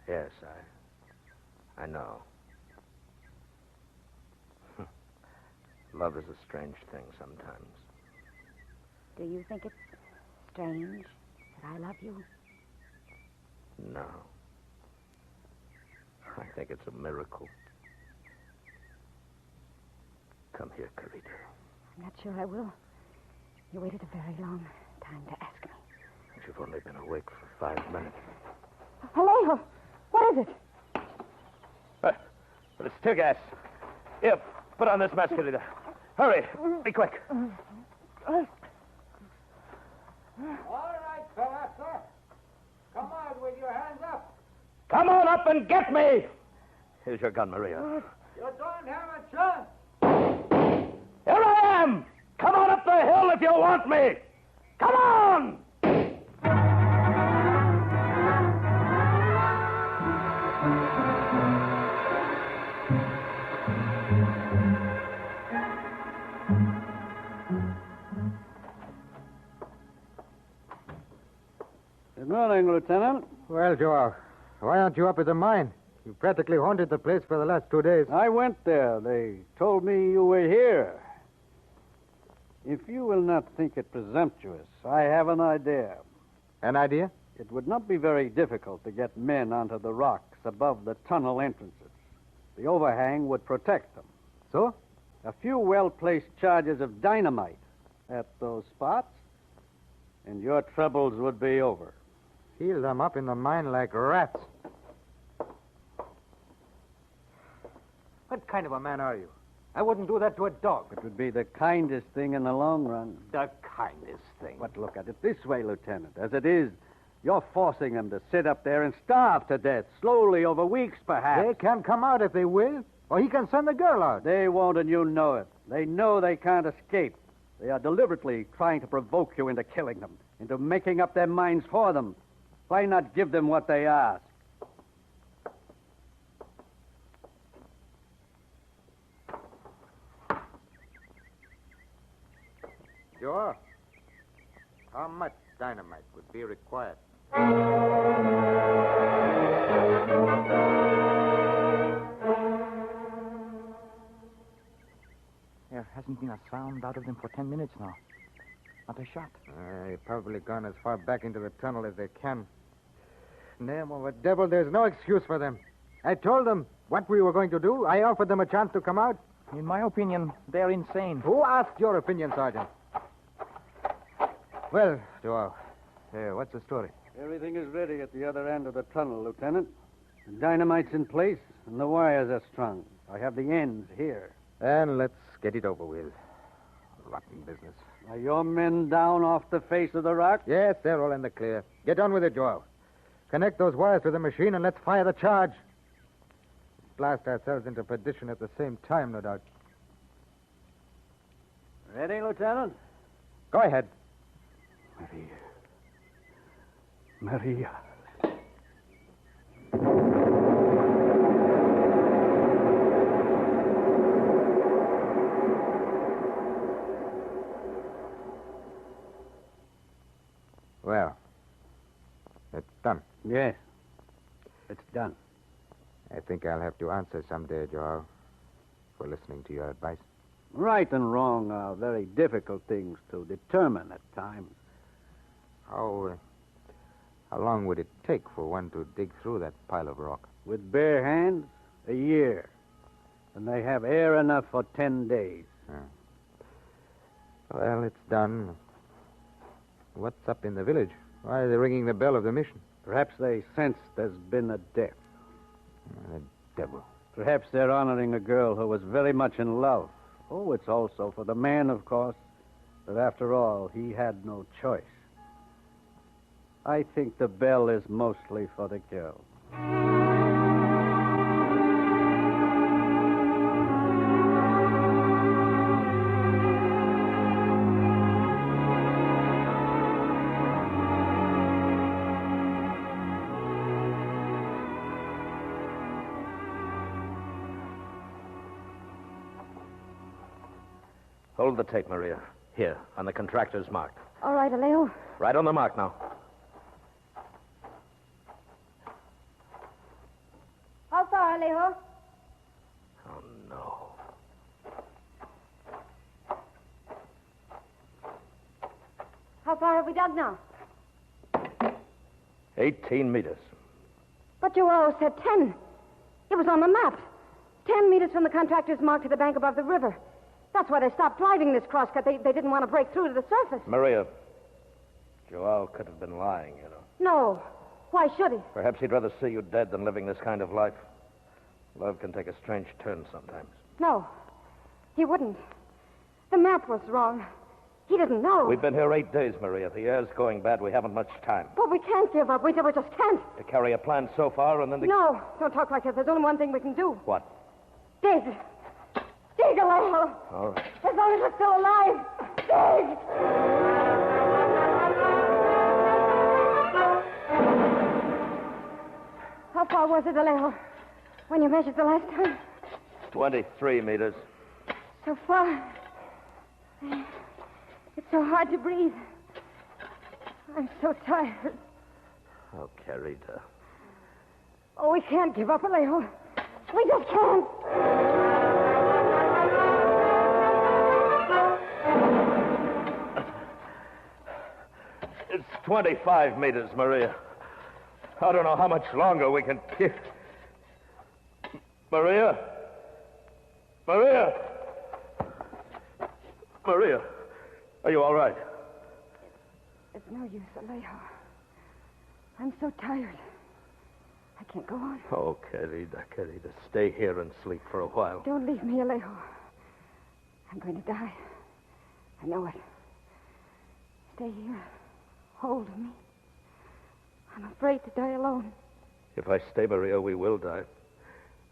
Yes, I know. Love is a strange thing sometimes. Do you think it's strange that I love you? No. I think it's a miracle. Come here, querida. I'm not sure I will. You waited a very long time to ask me. You've only been awake for 5 minutes. Alejo, what is it? But it's tear gas. Here, put on this mask, Rita. Hurry. Be quick. All right, fella, sir. Come on with your hands up. Come on up and get me! Here's your gun, Maria. You don't have a chance. Here I am! Come on up the hill if you want me! Come on! Good morning, Lieutenant. Well, Joe, why aren't you up at the mine? You practically haunted the place for the last 2 days. I went there. They told me you were here. If you will not think it presumptuous, I have an idea. An idea? It would not be very difficult to get men onto the rocks above the tunnel entrances. The overhang would protect them. So? A few well-placed charges of dynamite at those spots, and your troubles would be over. Heal them up in the mine like rats. What kind of a man are you? I wouldn't do that to a dog. It would be the kindest thing in the long run. The kindest thing. But look at it this way, Lieutenant. As it is, you're forcing them to sit up there and starve to death, slowly over weeks, perhaps. They can come out if they will, or he can send the girl out. They won't, and you know it. They know they can't escape. They are deliberately trying to provoke you into killing them, into making up their minds for them. Why not give them what they ask? Sure. How much dynamite would be required? There hasn't been a sound out of them for 10 minutes now. Not a shot. They've probably gone as far back into the tunnel as they can. Name of a devil, there's no excuse for them. I told them what we were going to do. I offered them a chance to come out. In my opinion, they're insane. Who asked your opinion, Sergeant? Well, Joao, what's the story? Everything is ready at the other end of the tunnel, Lieutenant. The dynamite's in place, and the wires are strung. I have the ends here. And let's get it over with. Rotten business. Are your men down off the face of the rock? Yes, they're all in the clear. Get on with it, Joao. Connect those wires to the machine and let's fire the charge. Blast ourselves into perdition at the same time, no doubt. Ready, Lieutenant? Go ahead. Maria. Well, it's done. Yes, it's done. I think I'll have to answer someday, Joao, for listening to your advice. Right and wrong are very difficult things to determine at times. How long would it take for one to dig through that pile of rock? With bare hands, a year. And they have air enough for 10 days. Well, it's done. What's up in the village? Why are they ringing the bell of the mission? Perhaps they sense there's been a death. The devil. Perhaps they're honoring a girl who was very much in love. Oh, it's also for the man, of course. But after all, he had no choice. I think the bell is mostly for the girl. Hold the tape, Maria. Here, on the contractor's mark. All right, Alejo. Right on the mark now. How far, Alejo? Oh, no. How far have we dug now? 18 meters. But Joao said 10. It was on the map. 10 meters from the contractor's mark to the bank above the river. That's why they stopped driving this crosscut. They didn't want to break through to the surface. Maria, Joao could have been lying, you know. No. Why should he? Perhaps he'd rather see you dead than living this kind of life. Love can take a strange turn sometimes. No, he wouldn't. The map was wrong. He didn't know. We've been here 8 days, Maria. The air's going bad. We haven't much time. But we can't give up. We just can't. To carry a plan so far and then to... No, don't talk like that. There's only one thing we can do. What? Dig. Dig, Alejo. All right. As long as we're still alive. Dig! How far was it, Alejo, when you measured the last time? 23 meters. So far. It's so hard to breathe. I'm so tired. Oh, Carita. Oh, we can't give up, Alejo. We just can't. It's 25 meters, Maria. I don't know how much longer we can keep. Maria? Maria? Maria, are you all right? It's no use, Alejo. I'm so tired. I can't go on. Oh, Carita, stay here and sleep for a while. Don't leave me, Alejo. I'm going to die. I know it. Stay here. Hold me. I'm afraid to die alone. If I stay, Maria, we will die.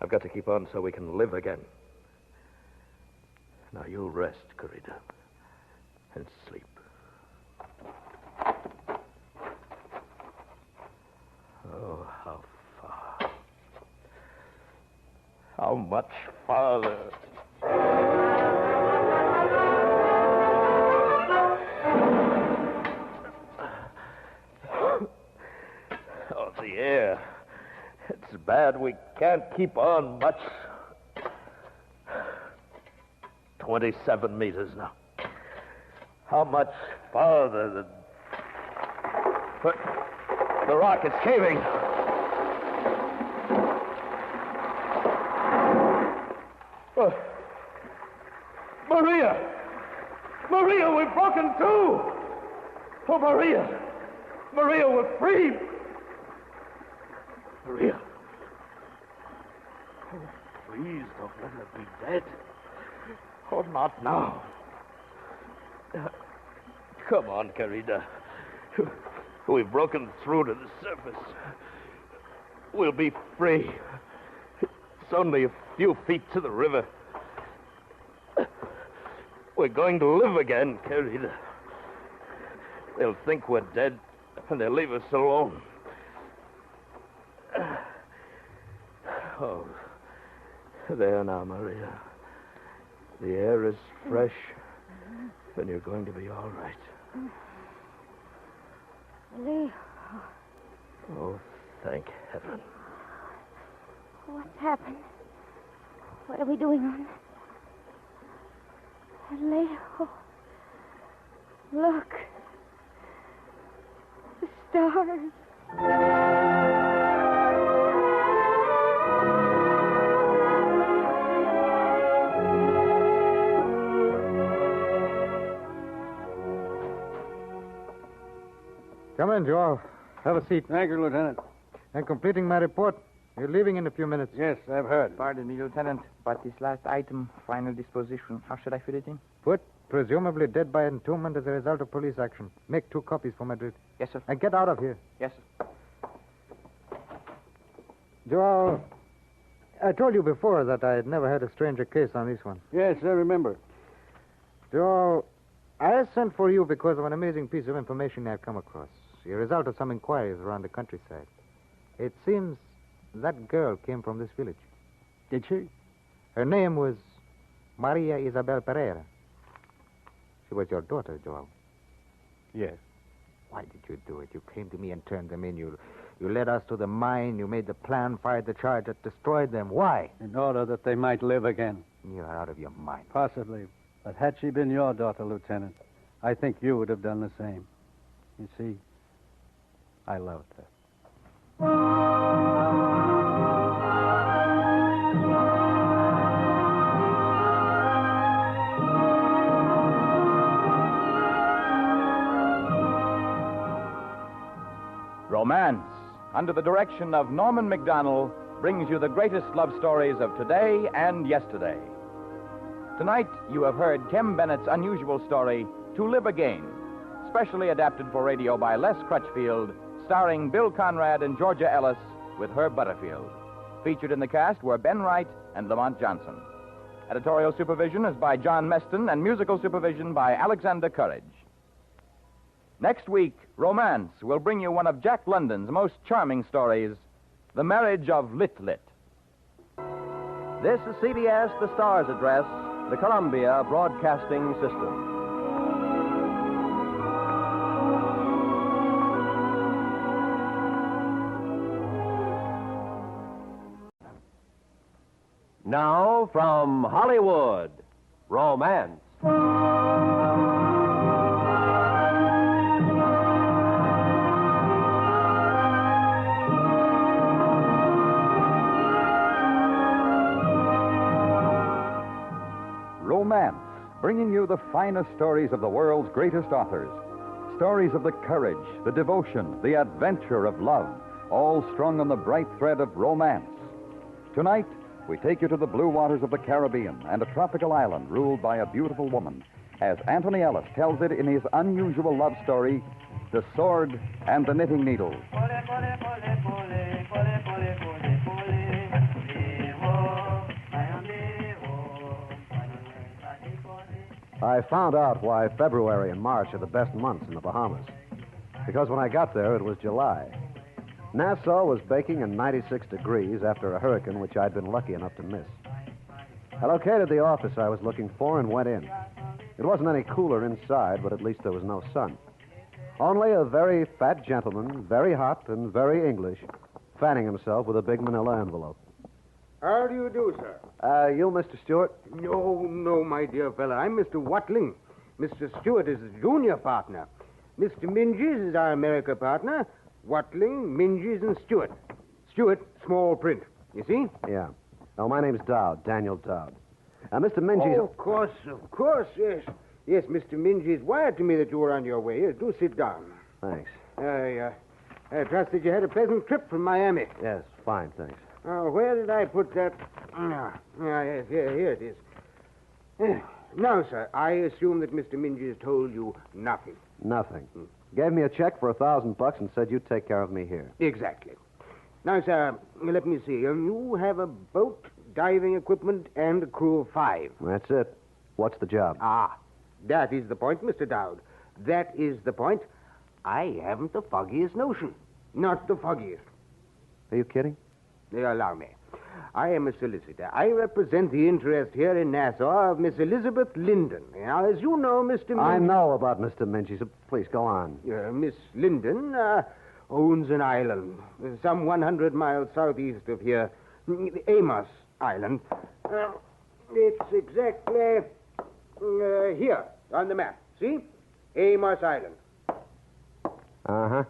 I've got to keep on so we can live again. Now you rest, Carita, and sleep. Oh, how far. How much farther. Oh, the air. It's bad. We can't keep on much. 27 meters now. How much farther than... But the rock is caving. Oh. Maria! Maria, we're broken through! Oh, Maria! Maria, we're free! Maria. Oh, please don't let her be dead. Oh, not now. Come on, Carita. We've broken through to the surface. We'll be free. It's only a few feet to the river. We're going to live again, Carita. They'll think we're dead, and they'll leave us alone. Oh, there now, Maria. The air is fresh, and you're going to be all right. Alejo. Oh, thank heaven. What's happened? What are we doing on? Alejo. Look. The stars. Come in, Joel. Have a seat. Thank you, Lieutenant. And completing my report. You're leaving in a few minutes. Yes, I've heard. Pardon me, Lieutenant, but this last item, final disposition, how should I fit it in? Put presumably dead by entombment as a result of police action. Make 2 copies for Madrid. Yes, sir. And get out of here. Yes, sir. Joel, I told you before that I had never had a stranger case on this one. Yes, I remember. Joel, I sent for you because of an amazing piece of information I've come across. A result of some inquiries around the countryside. It seems that girl came from this village. Did she? Her name was Maria Isabel Pereira. She was your daughter, Joel. Yes. Why did you do it? You came to me and turned them in. You led us to the mine. You made the plan, fired the charge that destroyed them. Why? In order that they might live again. You're out of your mind. Possibly. But had she been your daughter, Lieutenant, I think you would have done the same. You see, I loved her. Romance, under the direction of Norman Macdonnell, brings you the greatest love stories of today and yesterday. Tonight, you have heard Tim Bennett's unusual story, To Live Again, specially adapted for radio by Les Crutchfield, starring Bill Conrad and Georgia Ellis with Herb Butterfield. Featured in the cast were Ben Wright and Lamont Johnson. Editorial supervision is by John Meston and musical supervision by Alexander Courage. Next week, Romance will bring you one of Jack London's most charming stories, The Marriage of Lit Lit. This is CBS, the Star's Address, the Columbia Broadcasting System. Now, from Hollywood, Romance. Romance, bringing you the finest stories of the world's greatest authors. Stories of the courage, the devotion, the adventure of love, all strung on the bright thread of romance. Tonight, we take you to the blue waters of the Caribbean and a tropical island ruled by a beautiful woman, as Anthony Ellis tells it in his unusual love story, The Sword and the Knitting Needle. I found out why February and March are the best months in the Bahamas. Because when I got there, it was July. Nassau was baking in 96 degrees after a hurricane which I'd been lucky enough to miss. I located the office I was looking for and went in. It wasn't any cooler inside, but at least there was no sun. Only a very fat gentleman, very hot and very English, fanning himself with a big manila envelope. How do you do, sir? You, Mr. Stewart? No, my dear fella. I'm Mr. Watling. Mr. Stewart is his junior partner. Mr. Minges is our America partner. Watling, Minges, and Stewart. Stewart, small print. You see? Yeah. Oh, my name's Dowd, Daniel Dowd. Mr. Minges... Oh, of course, yes. Yes, Mr. Minges wired to me that you were on your way. Yes, do sit down. Thanks. I trust that you had a pleasant trip from Miami. Yes, fine, thanks. Where did I put that? Yes, here it is. Now, sir, I assume that Mr. Minges told you nothing. Nothing. Gave me a check for $1,000 and said you'd take care of me here. Exactly. Now, sir, let me see. You have a boat, diving equipment, and a crew of 5. That's it. What's the job? That is the point, Mr. Dowd. That is the point. I haven't the foggiest notion. Not the foggiest. Are you kidding? Allow me. I am a solicitor. I represent the interest here in Nassau of Miss Elizabeth Linden. Now, as you know, Mr. Minges... I know about Mr. Minges. Please, go on. Miss Linden owns an island some 100 miles southeast of here. Amos Island. It's exactly here on the map. See? Amos Island. Uh-huh.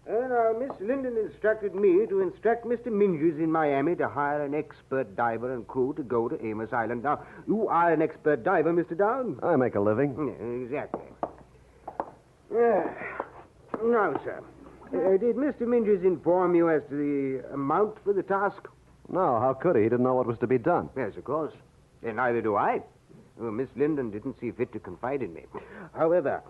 Now, Miss Linden instructed me to instruct Mr. Minges in Miami to hire an expert diver and crew to go to Amos Island. Now, you are an expert diver, Mr. Dowd? I make a living. Exactly. Now, sir, did Mr. Minges inform you as to the amount for the task? No, how could he? He didn't know what was to be done. Yes, of course. And neither do I. Well, Miss Linden didn't see fit to confide in me. However,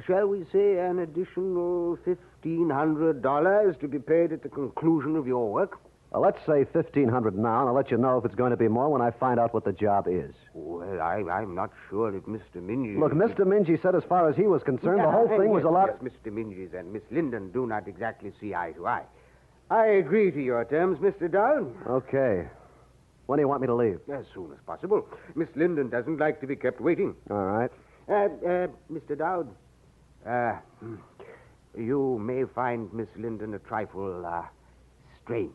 shall we say an additional $1,500 to be paid at the conclusion of your work? Let's say $1,500 now, and I'll let you know if it's going to be more when I find out what the job is. Well, I'm not sure if Mr. Minges... Look, Mr. Minges said as far as he was concerned, the whole thing was a lot... Yes, Mr. Minges and Miss Linden do not exactly see eye to eye. I agree to your terms, Mr. Dowd. Okay. When do you want me to leave? As soon as possible. Miss Linden doesn't like to be kept waiting. All right. Mr. Dowd, you may find Miss Linden a trifle, strange.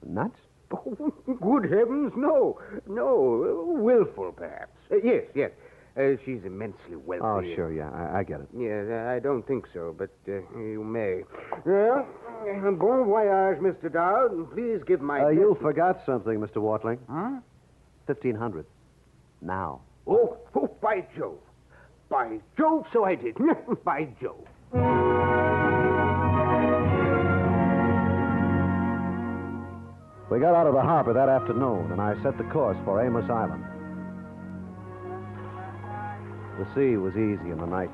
Nuts? Oh, good heavens, no. No, willful, perhaps. Yes. She's immensely wealthy. Oh, sure, yeah, I get it. Yes, I don't think so, but you may. Well, bon voyage, Mr. Dowd. Please give my... You forgot something, Mr. Watling. Huh? $1,500. Now. Oh, by Jove. By Jove, so I did. By Jove. We got out of the harbor that afternoon, and I set the course for Amos Island. The sea was easy in the night.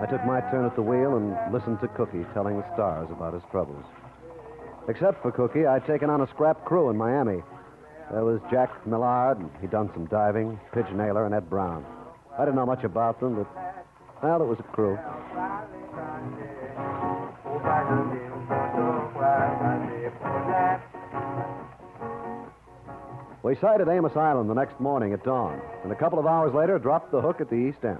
I took my turn at the wheel and listened to Cookie telling the stars about his troubles. Except for Cookie, I'd taken on a scrap crew in Miami. There was Jack Millard, and he'd done some diving, Pidge Naylor, and Ed Brown. I didn't know much about them, but, well, it was a crew. We sighted Amos Island the next morning at dawn, and a couple of hours later dropped the hook at the east end.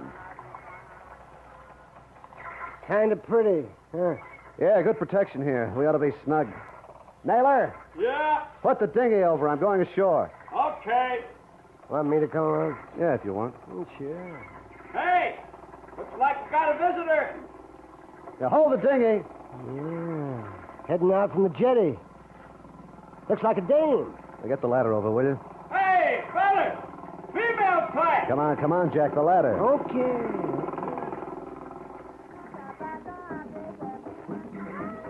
Kind of pretty, huh? Yeah, good protection here. We ought to be snug. Naylor! Yeah? Put the dinghy over. I'm going ashore. Okay. Want me to come along? Yeah, if you want. Oh, sure. Hey! Looks like we got a visitor. Yeah, hold the dinghy. Yeah. Heading out from the jetty. Looks like a dame. Get the ladder over, will you? Hey, fellas! Female type! Come on, Jack, the ladder. Okay.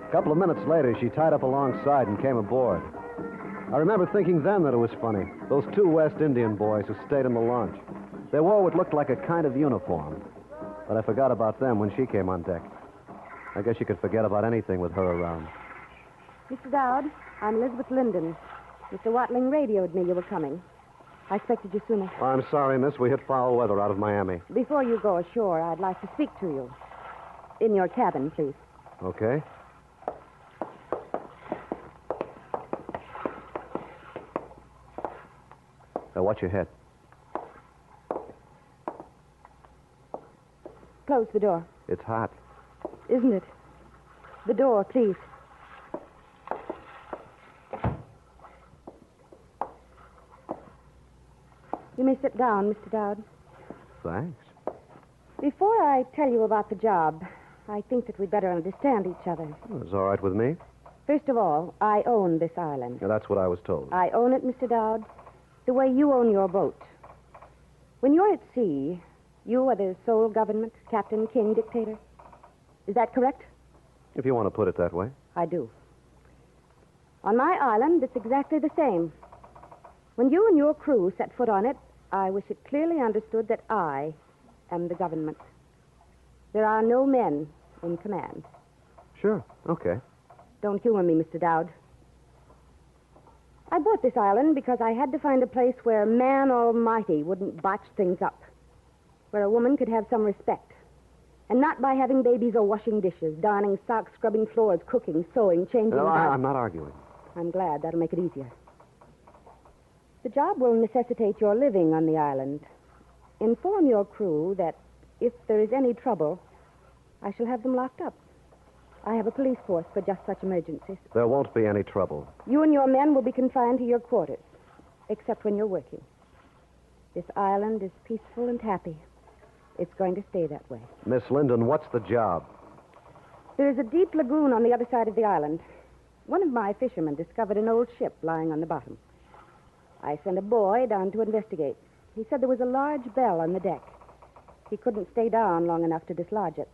A couple of minutes later, she tied up alongside and came aboard. I remember thinking then that it was funny. Those two West Indian boys who stayed in the launch. They wore what looked like a kind of uniform. But I forgot about them when she came on deck. I guess you could forget about anything with her around. Mr. Dowd, I'm Elizabeth Linden. Mr. Watling radioed me you were coming. I expected you sooner. Oh, I'm sorry, miss. We hit foul weather out of Miami. Before you go ashore, I'd like to speak to you. In your cabin, please. Okay. Now, watch your head. Close the door. It's hot. Isn't it? The door, please. You may sit down, Mr. Dowd. Thanks. Before I tell you about the job, I think that we'd better understand each other. It's all right with me. First of all, I own this island. Yeah, that's what I was told. I own it, Mr. Dowd, the way you own your boat. When you're at sea, you are the sole government, captain, king, dictator. Is that correct? If you want to put it that way. I do. On my island, it's exactly the same. When you and your crew set foot on it, I wish it clearly understood that I am the government. There are no men in command. Sure. Okay. Don't humor me, Mr. Dowd. I bought this island because I had to find a place where man almighty wouldn't botch things up. Where a woman could have some respect. And not by having babies or washing dishes, darning socks, scrubbing floors, cooking, sewing, changing... No, I'm not arguing. I'm glad. That'll make it easier. The job will necessitate your living on the island. Inform your crew that if there is any trouble, I shall have them locked up. I have a police force for just such emergencies. There won't be any trouble. You and your men will be confined to your quarters, except when you're working. This island is peaceful and happy. It's going to stay that way. Miss Linden, what's the job? There is a deep lagoon on the other side of the island. One of my fishermen discovered an old ship lying on the bottom. I sent a boy down to investigate. He said there was a large bell on the deck. He couldn't stay down long enough to dislodge it.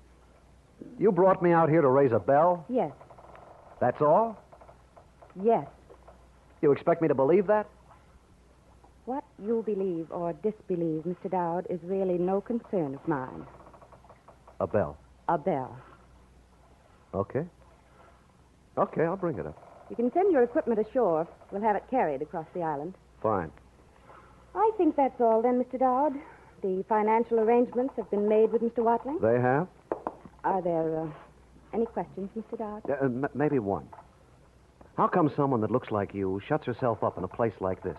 You brought me out here to raise a bell? Yes. That's all? Yes. You expect me to believe that? What you believe or disbelieve, Mr. Dowd, is really no concern of mine. A bell. A bell. Okay. Okay, I'll bring it up. You can send your equipment ashore. We'll have it carried across the island. Fine. I think that's all then, Mr. Dowd. The financial arrangements have been made with Mr. Watling. They have? Are there any questions, Mr. Dowd? Maybe one. How come someone that looks like you shuts herself up in a place like this?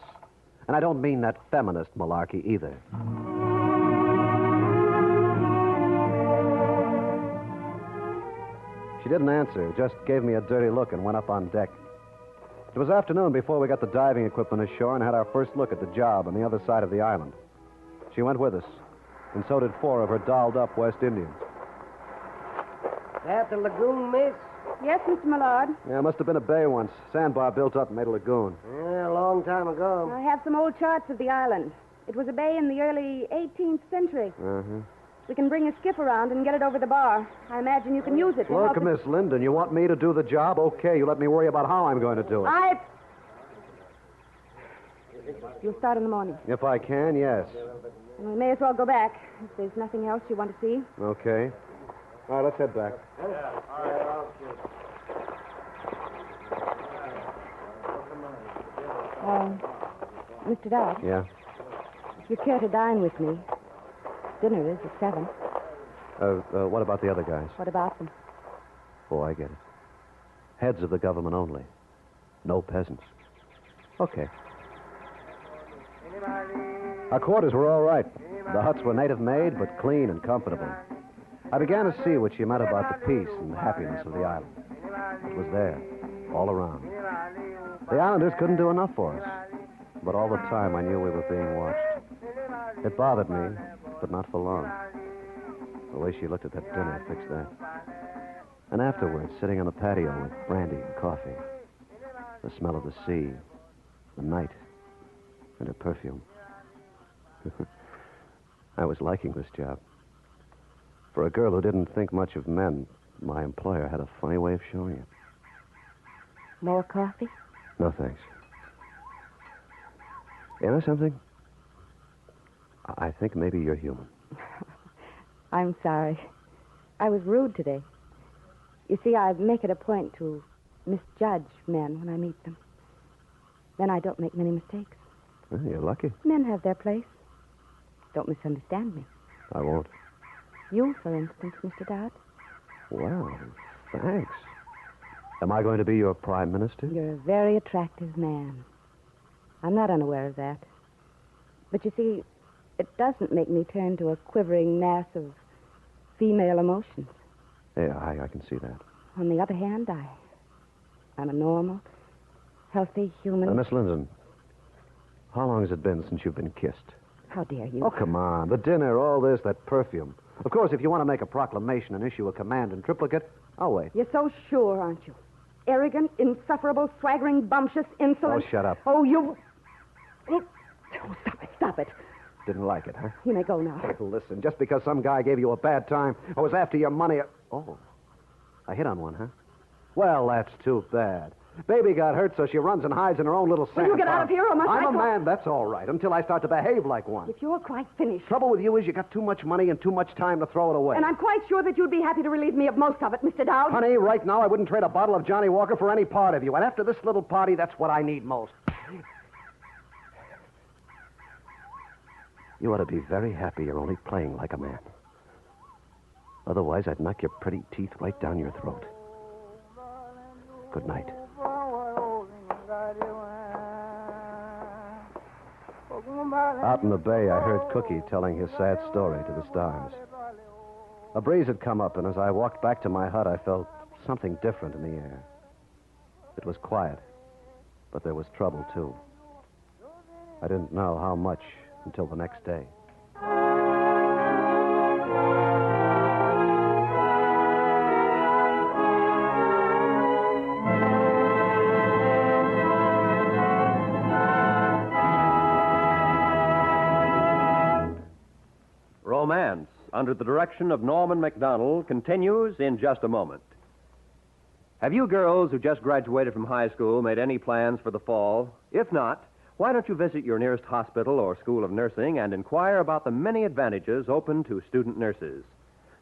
And I don't mean that feminist malarkey either. She didn't answer, just gave me a dirty look and went up on deck. It was afternoon before we got the diving equipment ashore and had our first look at the job on the other side of the island. She went with us, and so did 4 of her dolled-up West Indians. That the lagoon, miss? Yes, Mr. Millard. Yeah, it must have been a bay once. Sandbar built up and made a lagoon. Yeah, a long time ago. I have some old charts of the island. It was a bay in the early 18th century. Uh-huh. We can bring a skiff around and get it over the bar. I imagine you can use it to Look, help Miss Linden, you want me to do the job? Okay, you let me worry about how I'm going to do it. You'll start in the morning. If I can, yes. And we may as well go back if there's nothing else you want to see. Okay. All right, let's head back. Mr. Dowd, Yeah? if you care to dine with me, dinner is at 7. What about the other guys? What about them? Oh, I get it. Heads of the government only. No peasants. Okay. Our quarters were all right. The huts were native-made, but clean and comfortable. I began to see what she meant about the peace and happiness of the island. It was there, all around. The islanders couldn't do enough for us. But all the time, I knew we were being watched. It bothered me, but not for long. The way she looked at that dinner fixed that. And afterwards, sitting on the patio with brandy and coffee, the smell of the sea, the night, and her perfume. I was liking this job. For a girl who didn't think much of men, my employer had a funny way of showing it. More coffee? No, thanks. You know something? I think maybe you're human. I'm sorry. I was rude today. You see, I make it a point to misjudge men when I meet them. Then I don't make many mistakes. Well, you're lucky. Men have their place. Don't misunderstand me. I won't. You, for instance, Mr. Dowd. Well, thanks. Am I going to be your prime minister? You're a very attractive man. I'm not unaware of that. But you see, it doesn't make me turn to a quivering mass of female emotions. Yeah, I can see that. On the other hand, I'm a normal, healthy human... Miss Linden, how long has it been since you've been kissed? How dare you? Oh, come on. The dinner, all this, that perfume. Of course, if you want to make a proclamation and issue a command in triplicate, I'll wait. You're so sure, aren't you? Arrogant, insufferable, swaggering, bumptious, insolent... Oh, shut up. Oh, you... Oh, stop it. Didn't like it, huh? You may go now. Hey, listen, just because some guy gave you a bad time or was after your money... Oh, I hit on one, huh? Well, that's too bad. Baby got hurt, so she runs and hides in her own little sand. Will you get out of here or must I'm I a man, that's all right, until I start to behave like one. If you're quite finished... Trouble with you is you got too much money and too much time to throw it away. And I'm quite sure that you'd be happy to relieve me of most of it, Mr. Dowd. Honey, right now I wouldn't trade a bottle of Johnny Walker for any part of you. And after this little party, that's what I need most. You ought to be very happy you're only playing like a man. Otherwise, I'd knock your pretty teeth right down your throat. Good night. Out in the bay, I heard Cookie telling his sad story to the stars. A breeze had come up, and as I walked back to my hut, I felt something different in the air. It was quiet, but there was trouble, too. I didn't know how much until the next day. Romance, under the direction of Norman MacDonald, continues in just a moment. Have you girls who just graduated from high school made any plans for the fall? If not, why don't you visit your nearest hospital or school of nursing and inquire about the many advantages open to student nurses?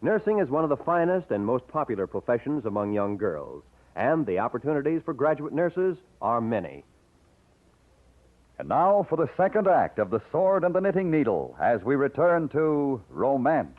Nursing is one of the finest and most popular professions among young girls, and the opportunities for graduate nurses are many. And now for the second act of The Sword and the Knitting Needle as we return to romance.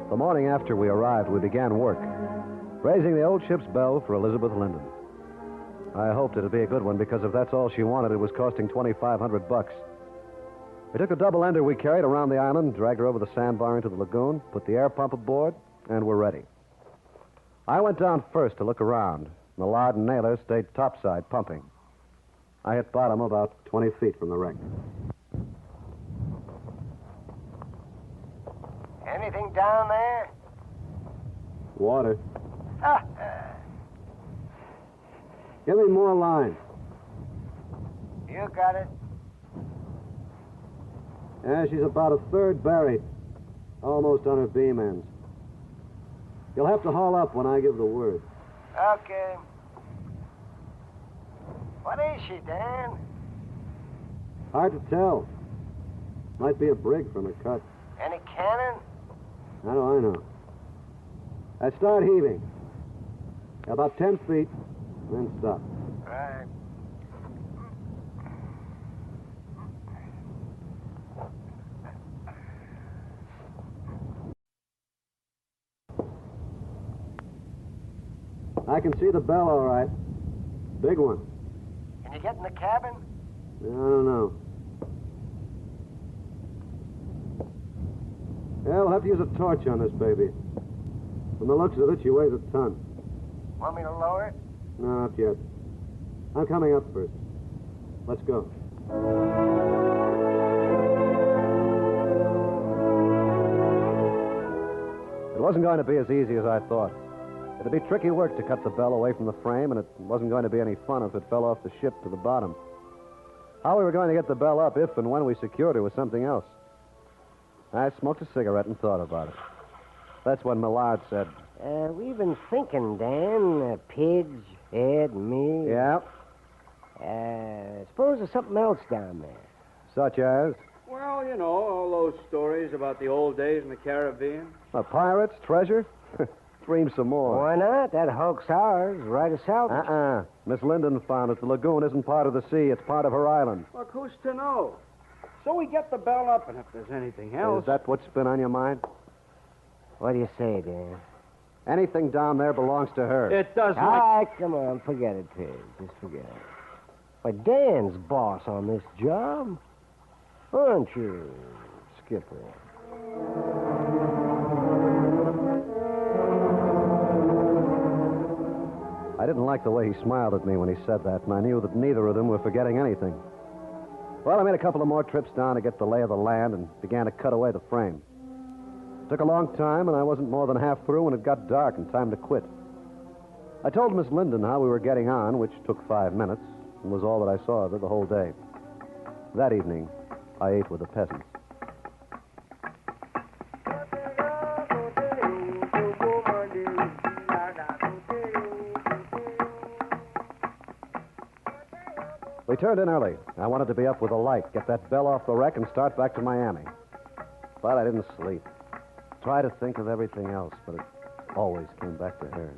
The morning after we arrived, we began work, raising the old ship's bell for Elizabeth Linden. I hoped it'd be a good one because if that's all she wanted, it was costing $2,500. We took a double ender we carried around the island, dragged her over the sandbar into the lagoon, put the air pump aboard, and we're ready. I went down first to look around. The Lard and Naylor stayed topside pumping. I hit bottom about 20 feet from the wreck. Anything down there? Water. Give me more line. You got it. Yeah, she's about a third buried. Almost on her beam ends. You'll have to haul up when I give the word. Okay. What is she, Dan? Hard to tell. Might be a brig from her cut. Any cannon? I know. I start heaving. About 10 feet, then stop. Right. I can see the bell all right. Big one. Can you get in the cabin? I don't know. Yeah, we'll have to use a torch on this baby. From the looks of it, she weighs a ton. Want me to lower it? No, not yet. I'm coming up first. Let's go. It wasn't going to be as easy as I thought. It'd be tricky work to cut the bell away from the frame, and it wasn't going to be any fun if it fell off the ship to the bottom. How we were going to get the bell up if and when we secured her was something else. I smoked a cigarette and thought about it. That's when Millard said, We've been thinking, Dan. Pidge, Ed, me. Yeah? Suppose there's something else down there. Such as? Well, you know, all those stories about the old days in the Caribbean. Pirates, treasure? Dream some more. Why not? That hulk's ours, right of salvage. Miss Linden found it. The lagoon isn't part of the sea. It's part of her island. Look, who's to know? So we get the bell up, and if there's anything else... Is that what's been on your mind? What do you say, Dan? Anything down there belongs to her. It doesn't... All right, come on. Forget it, Pidge. Just forget it. But Dan's boss on this job. Aren't you, Skipper? I didn't like the way he smiled at me when he said that, and I knew that neither of them were forgetting anything. Well, I made a couple of more trips down to get the lay of the land and began to cut away the frame. It took a long time, and I wasn't more than half through when it got dark and time to quit. I told Miss Linden how we were getting on, which took 5 minutes, and was all that I saw of her the whole day. That evening, I ate with the peasants. We turned in early. I wanted to be up with a light, get that bell off the wreck, and start back to Miami. But I didn't sleep. Tried to think of everything else, but it always came back to her.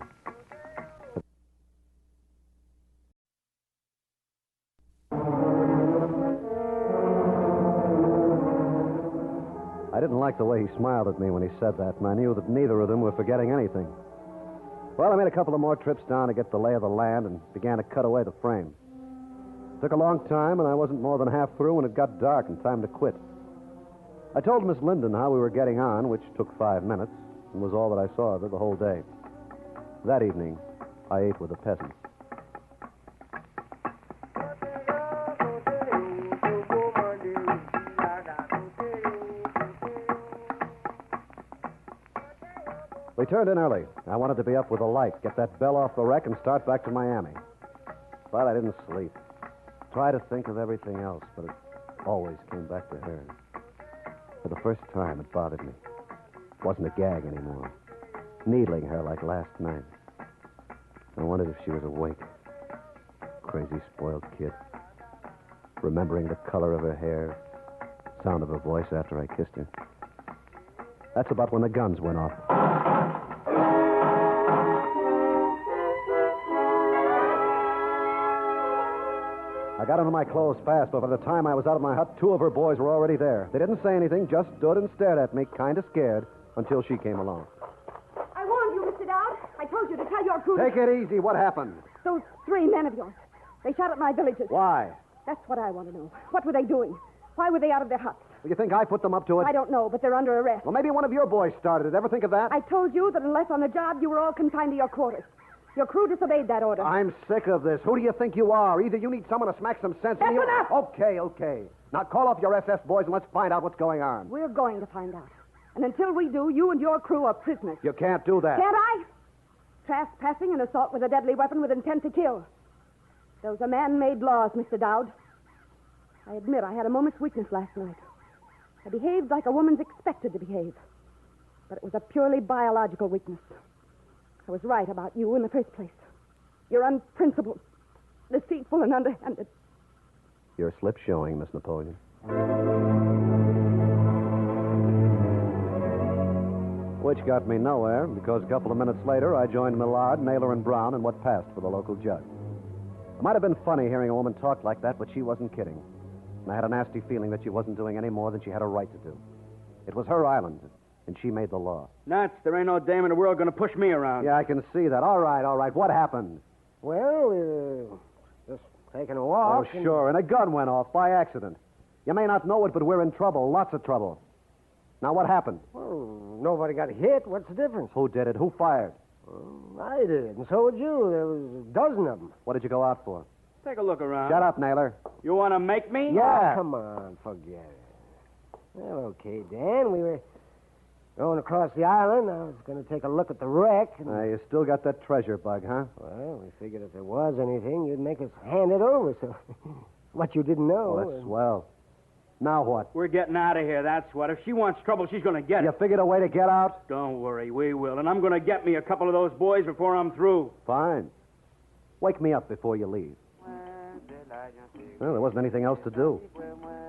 I didn't like the way he smiled at me when he said that, and I knew that neither of them were forgetting anything. Well, I made a couple of more trips down to get the lay of the land and began to cut away the frame. Took a long time, and I wasn't more than half through when it got dark and time to quit. I told Miss Linden how we were getting on, which took 5 minutes, and was all that I saw of her the whole day. That evening, I ate with the peasants. We turned in early. I wanted to be up with a light, get that bell off the wreck, and start back to Miami. But I didn't sleep. Tried to think of everything else, but it always came back to her. For the first time, it bothered me. It wasn't a gag anymore. Needling her like last night. I wondered if she was awake. Crazy, spoiled kid. Remembering the color of her hair, sound of her voice after I kissed her. That's about when the guns went off. I got into my clothes fast, but by the time I was out of my hut, 2 of her boys were already there. They didn't say anything, just stood and stared at me, kind of scared, until she came along. I warned you, Mr. Dowd. I told you to tell your crew... Take it easy. What happened? Those 3 men of yours. They shot at my villagers. Why? That's what I want to know. What were they doing? Why were they out of their huts? Do you think I put them up to it? I don't know, but they're under arrest. Well, maybe one of your boys started it. Ever think of that? I told you that unless on the job, you were all confined to your quarters. Your crew disobeyed that order. I'm sick of this. Who do you think you are? Either you need someone to smack some sense That's in you... enough! Okay. Now call off your SS boys and let's find out what's going on. We're going to find out. And until we do, you and your crew are prisoners. You can't do that. Can't I? Trespassing and assault with a deadly weapon with intent to kill. Those are man-made laws, Mr. Dowd. I admit I had a moment's weakness last night. I behaved like a woman's expected to behave. But it was a purely biological weakness. I was right about you in the first place. You're unprincipled, deceitful, and underhanded. Your slip's showing, Miss Napoleon. Which got me nowhere, because a couple of minutes later, I joined Millard, Naylor, and Brown in what passed for the local judge. It might have been funny hearing a woman talk like that, but she wasn't kidding. And I had a nasty feeling that she wasn't doing any more than she had a right to do. It was her island, and she made the law. Nuts. There ain't no dame in the world going to push me around. Yeah, I can see that. All right. What happened? Well, just taking a walk. Oh, sure. And a gun went off by accident. You may not know it, but we're in trouble. Lots of trouble. Now, what happened? Well, nobody got hit. What's the difference? Who did it? Who fired? I did, and so did you. There was a dozen of them. What did you go out for? Take a look around. Shut up, Naylor. You want to make me? Yeah. Oh, come on, forget it. Well, okay, Dan. We were going across the island. I was going to take a look at the wreck. And... You still got that treasure bug, huh? Well, we figured if there was anything, you'd make us hand it over. So, what you didn't know. Oh, that's swell. Now what? We're getting out of here, that's what. If she wants trouble, she's going to get it. You figured a way to get out? Don't worry, we will. And I'm going to get me a couple of those boys before I'm through. Fine. Wake me up before you leave. Well, there wasn't anything else to do.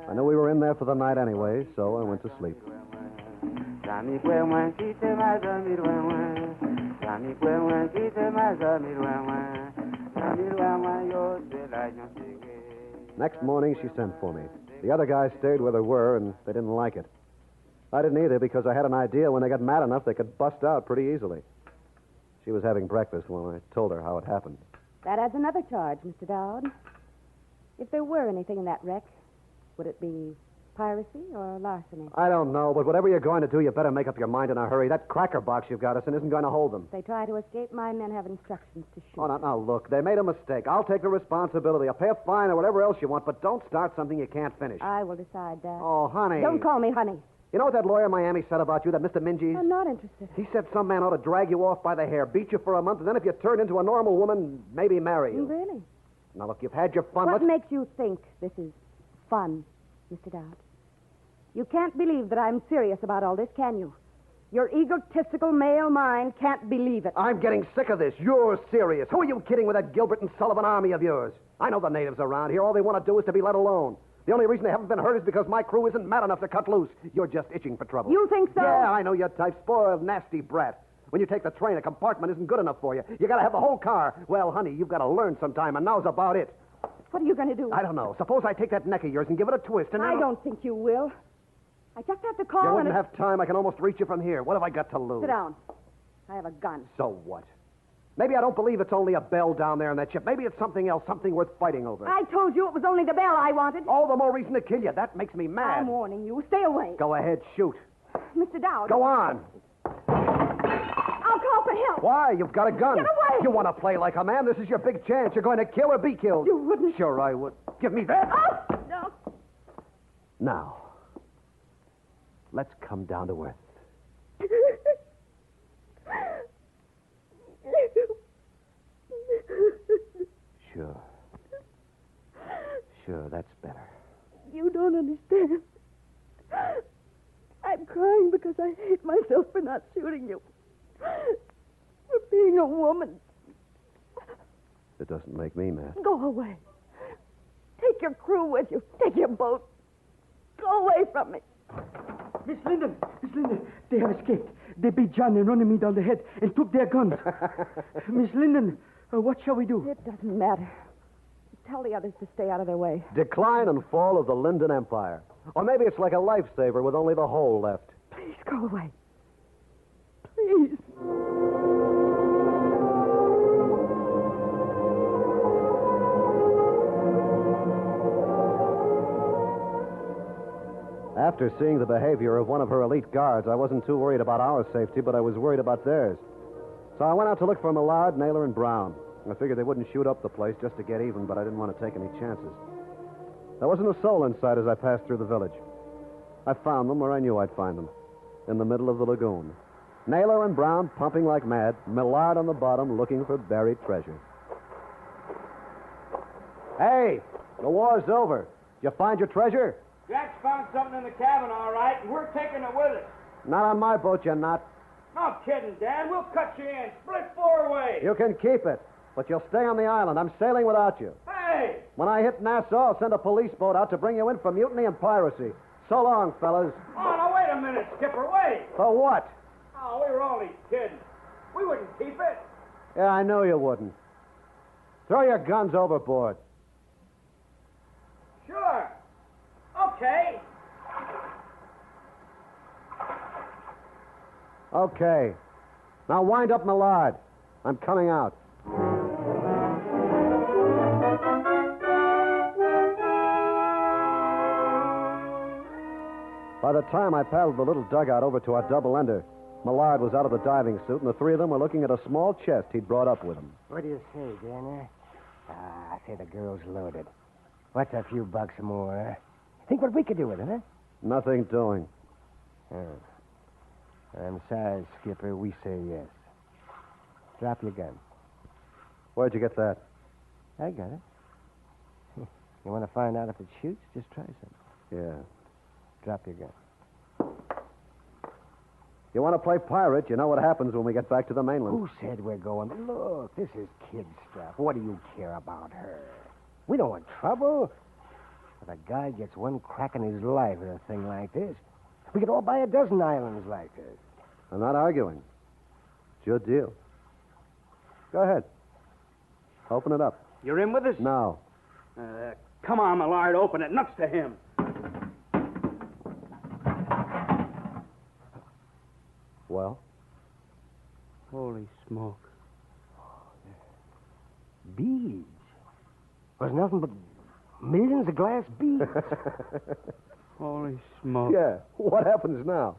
I knew we were in there for the night anyway, so I went to sleep. Next morning, she sent for me. The other guys stayed where they were, and they didn't like it. I didn't either, because I had an idea when they got mad enough, they could bust out pretty easily. She was having breakfast when I told her how it happened. That adds another charge, Mr. Dowd. If there were anything in that wreck, would it be piracy or larceny? I don't know, but whatever you're going to do, you better make up your mind in a hurry. That cracker box you've got us in isn't going to hold them. If they try to escape, my men have instructions to shoot. Oh, now, look, they made a mistake. I'll take the responsibility. I'll pay a fine or whatever else you want, but don't start something you can't finish. I will decide that. Oh, honey. Don't call me honey. You know what that lawyer in Miami said about you, that Mr. Minges? I'm not interested. He said some man ought to drag you off by the hair, beat you for a month, and then if you turn into a normal woman, maybe marry you. Really? Now, look, you've had your fun. What makes you think this is fun, Mr. Dowd? You can't believe that I'm serious about all this, can you? Your egotistical male mind can't believe it. I'm getting sick of this. You're serious. Who are you kidding with that Gilbert and Sullivan army of yours? I know the natives around here. All they want to do is to be let alone. The only reason they haven't been hurt is because my crew isn't mad enough to cut loose. You're just itching for trouble. You think so? Yeah, I know your type. Spoiled, nasty brat. When you take the train, a compartment isn't good enough for you. You got to have the whole car. Well, honey, you've got to learn sometime, and now's about it. What are you going to do? I don't know. Suppose I take that neck of yours and give it a twist, and I don't think you will. I just have to call You and... wouldn't have time. I can almost reach you from here. What have I got to lose? Sit down. I have a gun. So what? Maybe I don't believe it's only a bell down there in that ship. Maybe it's something else, something worth fighting over. I told you it was only the bell I wanted. All the more reason to kill you. That makes me mad. I'm warning you. Stay away. Go ahead, shoot. Mr. Dowd. Go on. I'll call for help. Why? You've got a gun. Get away. You want to play like a man? This is your big chance. You're going to kill or be killed. You wouldn't. Sure I would. Give me that. Oh, no. Now, let's come down to earth. Sure, that's better. You don't understand. I'm crying because I hate myself for not shooting you. For being a woman. It doesn't make me mad. Go away. Take your crew with you. Take your boat. Go away from me. Miss Linden, they have escaped. They beat John and running me down the head and took their guns. Miss Linden, what shall we do? It doesn't matter. Tell the others to stay out of their way. Decline and fall of the Linden Empire. Or maybe it's like a lifesaver with only the hole left. Please go away. Please. After seeing the behavior of one of her elite guards, I wasn't too worried about our safety, but I was worried about theirs. So I went out to look for Millard, Naylor, and Brown. I figured they wouldn't shoot up the place just to get even, but I didn't want to take any chances. There wasn't a soul in sight as I passed through the village. I found them where I knew I'd find them, in the middle of the lagoon. Naylor and Brown pumping like mad, Millard on the bottom looking for buried treasure. Hey, the war's over. Did you find your treasure? Jack's found something in the cabin, all right, and we're taking it with us. Not on my boat, you're not. No kidding, Dan. We'll cut you in. Split 4 ways. You can keep it, but you'll stay on the island. I'm sailing without you. Hey! When I hit Nassau, I'll send a police boat out to bring you in for mutiny and piracy. So long, fellas. Oh, now, wait a minute, Skipper. Wait. For what? Oh, we were only kidding. We wouldn't keep it. Yeah, I know you wouldn't. Throw your guns overboard. Sure. Okay. Okay. Now wind up Millard. I'm coming out. By the time I paddled the little dugout over to our double-ender, Millard was out of the diving suit, and the three of them were looking at a small chest he'd brought up with him. What do you say, Danner? I say the girl's loaded. What's a few bucks more, huh? Think what we could do with it, huh? Nothing doing. Oh. I'm sorry, Skipper. We say yes. Drop your gun. Where'd you get that? I got it. You want to find out if it shoots? Just try something. Yeah. Drop your gun. You want to play pirate, you know what happens when we get back to the mainland. Who said we're going? Look, this is kid stuff. What do you care about her? We don't want trouble. If a guy gets one crack in his life at a thing like this, we could all buy a dozen islands like this. I'm not arguing. It's your deal. Go ahead. Open it up. You're in with us? No. Come on, Millard. Open it. Nuts to him. Well? Holy smoke. Beads. Was nothing but millions of glass beads. Holy smoke. Yeah. What happens now?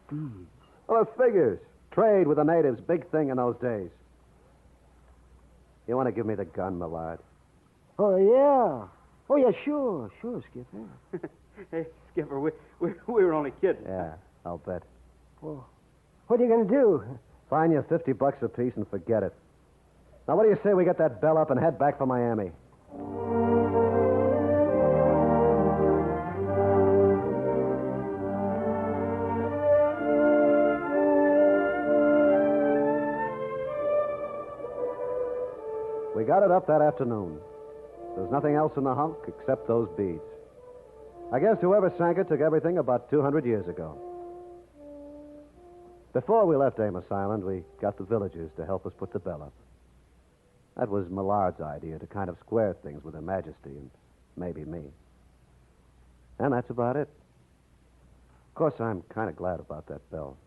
Beads. Well, it figures. Trade with the natives, big thing in those days. You want to give me the gun, Millard? Oh, yeah. Oh, yeah, sure, Skipper. Hey, Skipper, we were only kidding. Yeah, I'll bet. Well, what are you going to do? Fine you $50 apiece and forget it. Now, what do you say we get that bell up and head back for Miami? We got it up that afternoon. There's nothing else in the hunk except those beads. I guess whoever sank it took everything about 200 years ago. Before we left Amos Island, we got the villagers to help us put the bell up. That was Millard's idea, to kind of square things with Her Majesty and maybe me. And that's about it. Of course, I'm kind of glad about that bell.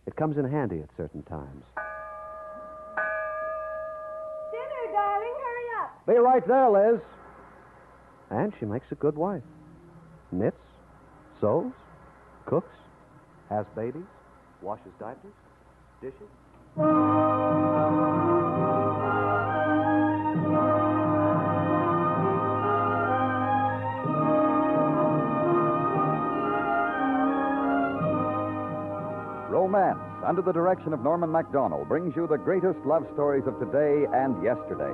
It comes in handy at certain times. Dinner, darling, hurry up. Be right there, Liz. And she makes a good wife. Knits, sews, cooks, has babies, washes diapers, dishes. Romance, under the direction of Norman MacDonald, brings you the greatest love stories of today and yesterday.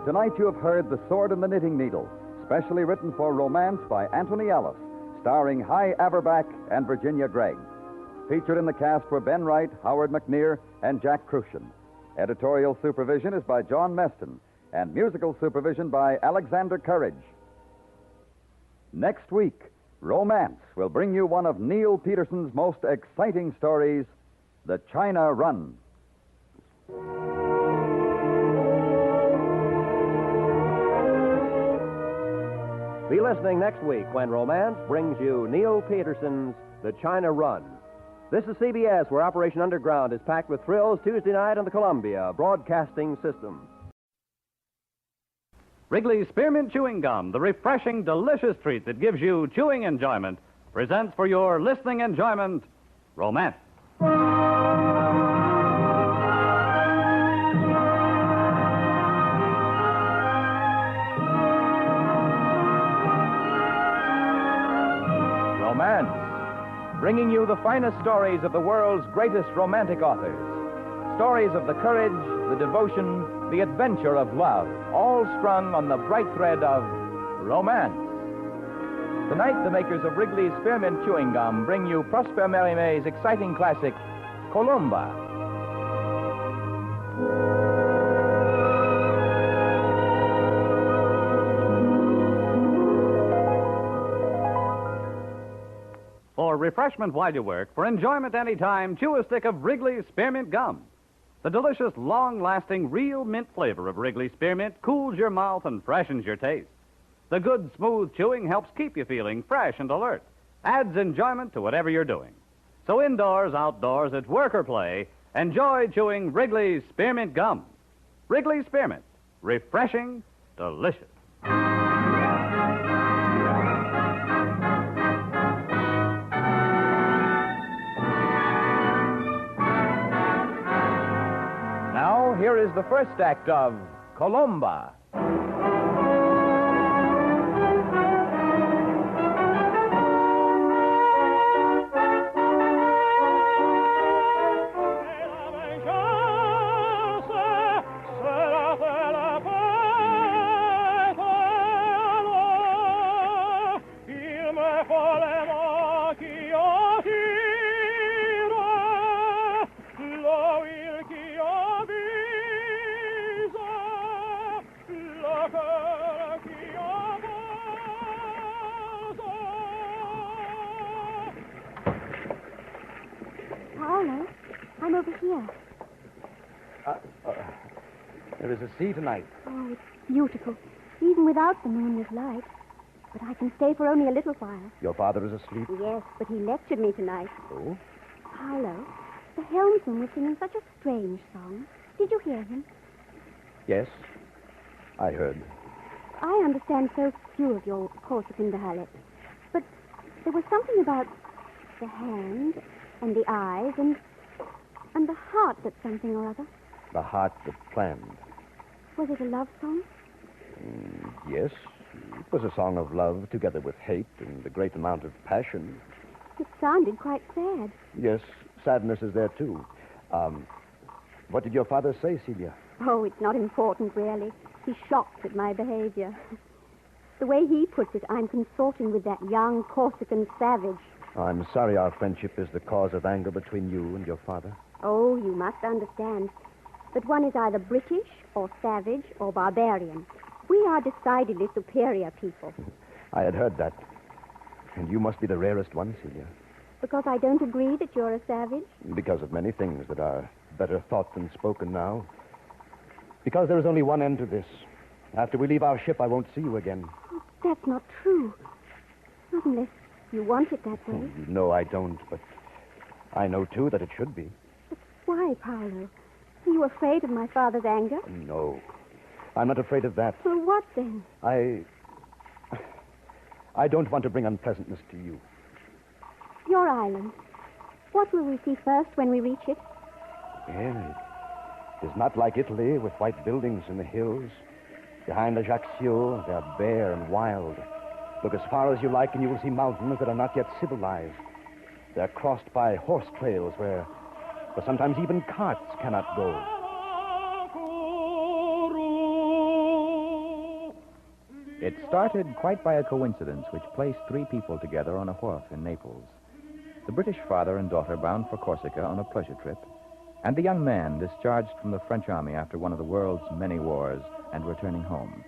Tonight you have heard The Sword and the Knitting Needle, specially written for romance by Anthony Ellis, starring Hy Averback and Virginia Gregg. Featured in the cast were Ben Wright, Howard McNear, and Jack Crucian. Editorial supervision is by John Meston, and musical supervision by Alexander Courage. Next week, Romance will bring you one of Neil Peterson's most exciting stories, The China Run. Be listening next week when Romance brings you Neil Peterson's The China Run. This is CBS, where Operation Underground is packed with thrills Tuesday night on the Columbia Broadcasting System. Wrigley's Spearmint Chewing Gum, the refreshing, delicious treat that gives you chewing enjoyment, presents for your listening enjoyment, Romance. Romance, bringing you the finest stories of the world's greatest romantic authors. Stories of the courage, the devotion, the adventure of love, all strung on the bright thread of romance. Tonight, the makers of Wrigley's Spearmint Chewing Gum bring you Prosper Mérimée exciting classic, Columba. For refreshment while you work, for enjoyment any time, chew a stick of Wrigley's Spearmint Gum. The delicious, long-lasting, real mint flavor of Wrigley's Spearmint cools your mouth and freshens your taste. The good, smooth chewing helps keep you feeling fresh and alert, adds enjoyment to whatever you're doing. So indoors, outdoors, at work or play, enjoy chewing Wrigley's Spearmint Gum. Wrigley's Spearmint, refreshing, delicious. Now, here is the first act of Columba. Paolo, I'm over here. There is a sea tonight. Oh, it's beautiful, even without the moonlit light. But I can stay for only a little while. Your father is asleep? Yes, but he lectured me tonight. Oh? Paolo, the helmsman was singing such a strange song. Did you hear him? Yes, I heard. I understand so few of your Corsican dialects. But there was something about the hand and the eyes and the heart that something or other. The heart that planned. Was it a love song? Yes, it was a song of love together with hate and a great amount of passion. It sounded quite sad. Yes, sadness is there, too. What did your father say, Celia? Oh, it's not important, really. He's shocked at my behavior. The way he puts it, I'm consorting with that young Corsican savage. I'm sorry our friendship is the cause of anger between you and your father. Oh, you must understand that one is either British or savage or barbarian. We are decidedly superior people. I had heard that. And you must be the rarest one, Celia. Because I don't agree that you're a savage? Because of many things that are better thought than spoken now. Because there is only one end to this. After we leave our ship, I won't see you again. That's not true. Not unless you want it that way. You know I don't, but I know, too, that it should be. But why, Paolo? Are you afraid of my father's anger? No. I'm not afraid of that. Well, what then? I don't want to bring unpleasantness to you. Your island. What will we see first when we reach it? Well, it is not like Italy with white buildings in the hills. Behind Ajaccio, they are bare and wild. Look as far as you like and you will see mountains that are not yet civilized. They're crossed by horse trails where sometimes even carts cannot go. It started quite by a coincidence which placed three people together on a wharf in Naples. The British father and daughter bound for Corsica on a pleasure trip, and the young man discharged from the French army after one of the world's many wars and returning home.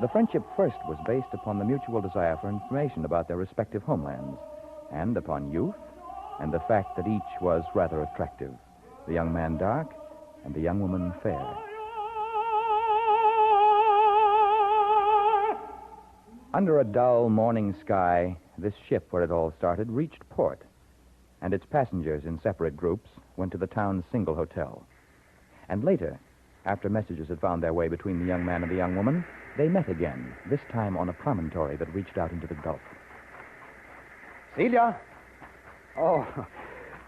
The friendship first was based upon the mutual desire for information about their respective homelands, and upon youth, and the fact that each was rather attractive, the young man dark, and the young woman fair. Under a dull morning sky, this ship where it all started reached port, and its passengers in separate groups went to the town's single hotel. And later, after messages had found their way between the young man and the young woman, they met again, this time on a promontory that reached out into the Gulf. Celia! Oh,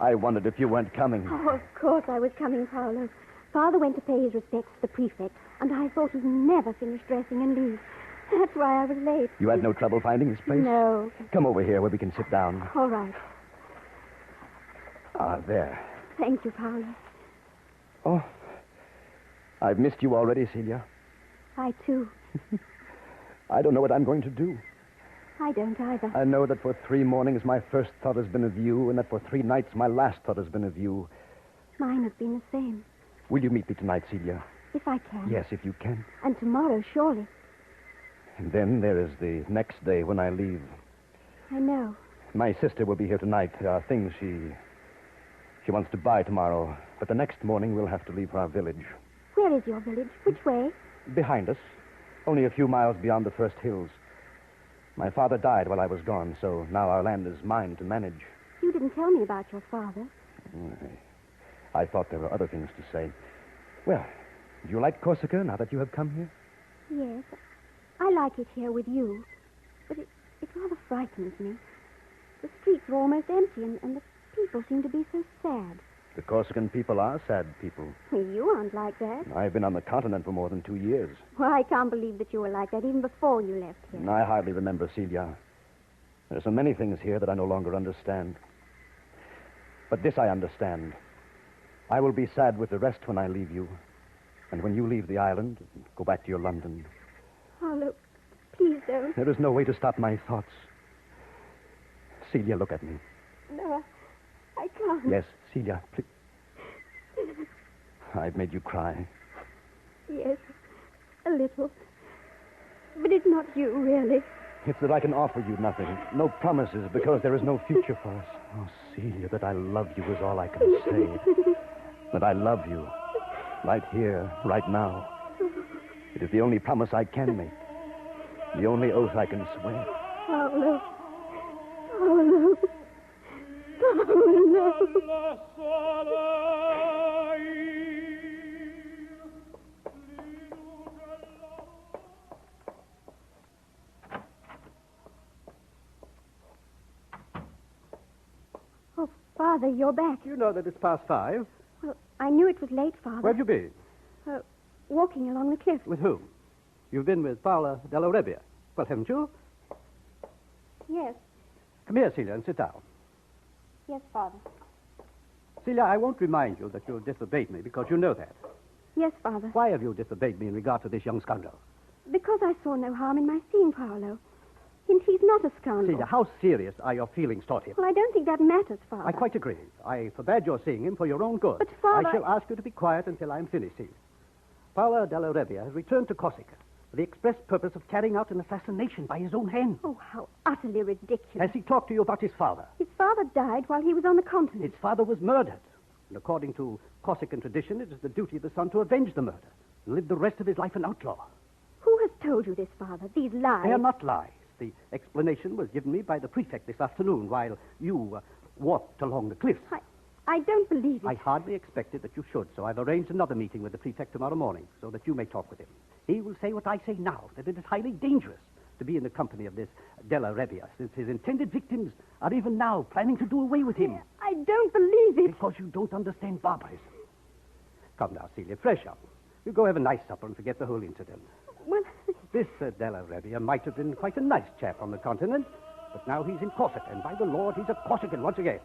I wondered if you weren't coming. Oh, of course I was coming, Paolo. Father went to pay his respects to the prefect, and I thought he'd never finish dressing and leave. That's why I was late. You had no trouble finding this place? No. Come over here where we can sit down. All right. Ah, there. Thank you, Paolo. Oh, I've missed you already, Celia. I, too. I don't know what I'm going to do. I don't either. I know that for 3 mornings my first thought has been of you, and that for 3 nights my last thought has been of you. Mine has been the same. Will you meet me tonight, Celia? If I can. Yes, if you can. And tomorrow, surely. And then there is the next day when I leave. I know. My sister will be here tonight. There are things she wants to buy tomorrow. But the next morning we'll have to leave for our village. Where is your village? Which way? Behind us. Only a few miles beyond the first hills. My father died while I was gone, so now our land is mine to manage. You didn't tell me about your father. I thought there were other things to say. Well, do you like Corsica now that you have come here? Yes. I like it here with you. But it rather frightens me. The streets are almost empty, and the people seem to be so sad. The Corsican people are sad people. You aren't like that. I've been on the continent for more than 2 years. Well, I can't believe that you were like that even before you left here. I hardly remember, Celia. There are so many things here that I no longer understand. But this I understand. I will be sad with the rest when I leave you. And when you leave the island, go back to your London. Oh, look, please don't. There is no way to stop my thoughts. Celia, look at me. No, I can't. Yes, Celia, please. I've made you cry. Yes, a little. But it's not you, really. It's that I can offer you nothing. No promises, because there is no future for us. Oh, Celia, that I love you is all I can say. That I love you. Right here, right now. It is the only promise I can make. The only oath I can swear. Oh, no. Oh, no. Oh, no. Oh, Father, you're back. You know that it's past 5. Well, I knew it was late, Father. Where have you been? Walking along the cliff. With whom? You've been with Paola della Rebbia. Well, haven't you? Yes. Come here, Celia, and sit down. Yes, Father. Celia, I won't remind you that you disobeyed me, because you know that. Yes, Father. Why have you disobeyed me in regard to this young scoundrel? Because I saw no harm in my seeing Paolo. And he's not a scoundrel. Celia, how serious are your feelings toward him? Well, I don't think that matters, Father. I quite agree. I forbade your seeing him for your own good. But, Father... I shall ask you to be quiet until I'm finished, Celia. Paolo della Rebbia has returned to Corsica for the express purpose of carrying out an assassination by his own hand. Oh, how utterly ridiculous. Has he talked to you about his father? His father died while he was on the continent. His father was murdered. And according to Corsican tradition, it is the duty of the son to avenge the murder and live the rest of his life an outlaw. Who has told you this, Father? These lies? They are not lies. The explanation was given me by the prefect this afternoon while you walked along the cliffs. I don't believe it. I hardly expected that you should, so I've arranged another meeting with the prefect tomorrow morning so that you may talk with him. He will say what I say now, that it is highly dangerous to be in the company of this della Rebbia, since his intended victims are even now planning to do away with him. I don't believe it. Because you don't understand barbarism. Come now, Celia, fresh up. You go have a nice supper and forget the whole incident. Well... This della Rebbia might have been quite a nice chap on the continent, but now he's in Corsica, and by the Lord, he's a Corsican once again.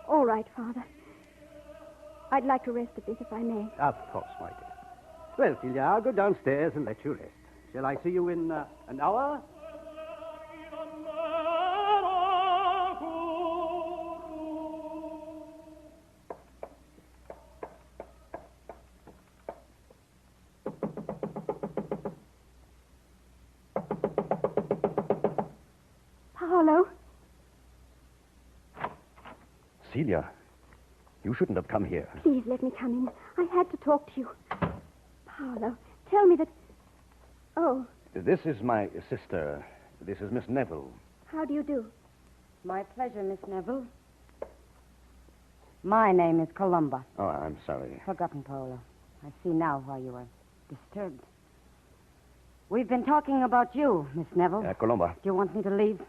All right, Father. I'd like to rest a bit, if I may. Of course, my dear. Well, Celia, I'll go downstairs and let you rest. Shall I see you in an hour? Paolo? Celia, you shouldn't have come here. Please let me come in. I had to talk to you. Paolo, tell me that... Oh, This is my sister. This is Miss Neville. how do you do? My pleasure, Miss Neville. My name is Columba. Oh, I'm sorry. Forgotten, Paolo. I see now why you were disturbed. We've been talking about you, Miss Neville. Columba. Do you want me to leave?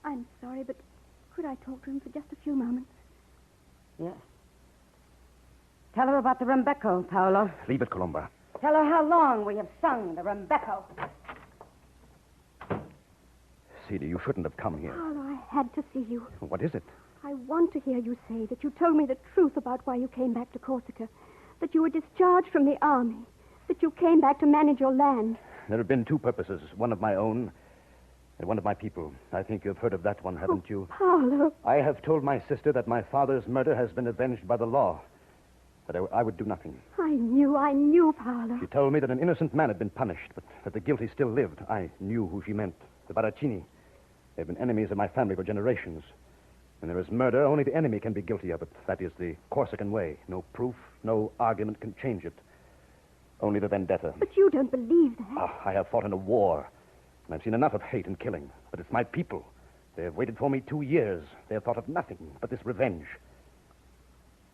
I'm sorry, but could I talk to him for just a few moments? Yes. Tell her about the Rembecco, Paolo. Leave it, Columba. Tell her how long we have sung the Rembecco. Celia, you shouldn't have come here. Paolo, I had to see you. What is it? I want to hear you say that you told me the truth about why you came back to Corsica. that you were discharged from the army, that you came back to manage your land. There have been two purposes, one of my own and one of my people. I think you've heard of that one, haven't you? Paolo. I have told my sister that my father's murder has been avenged by the law, but I would do nothing. I knew, Paolo. She told me that an innocent man had been punished, but that the guilty still lived. I knew who she meant, the Baracchini. They've been enemies of my family for generations. When there is murder, only the enemy can be guilty of it. That is the Corsican way. No proof, no argument can change it. Only the vendetta. But you don't believe that. I have fought in a war, and I've seen enough of hate and killing. But it's my people. They have waited for me 2 years. They have thought of nothing but this revenge.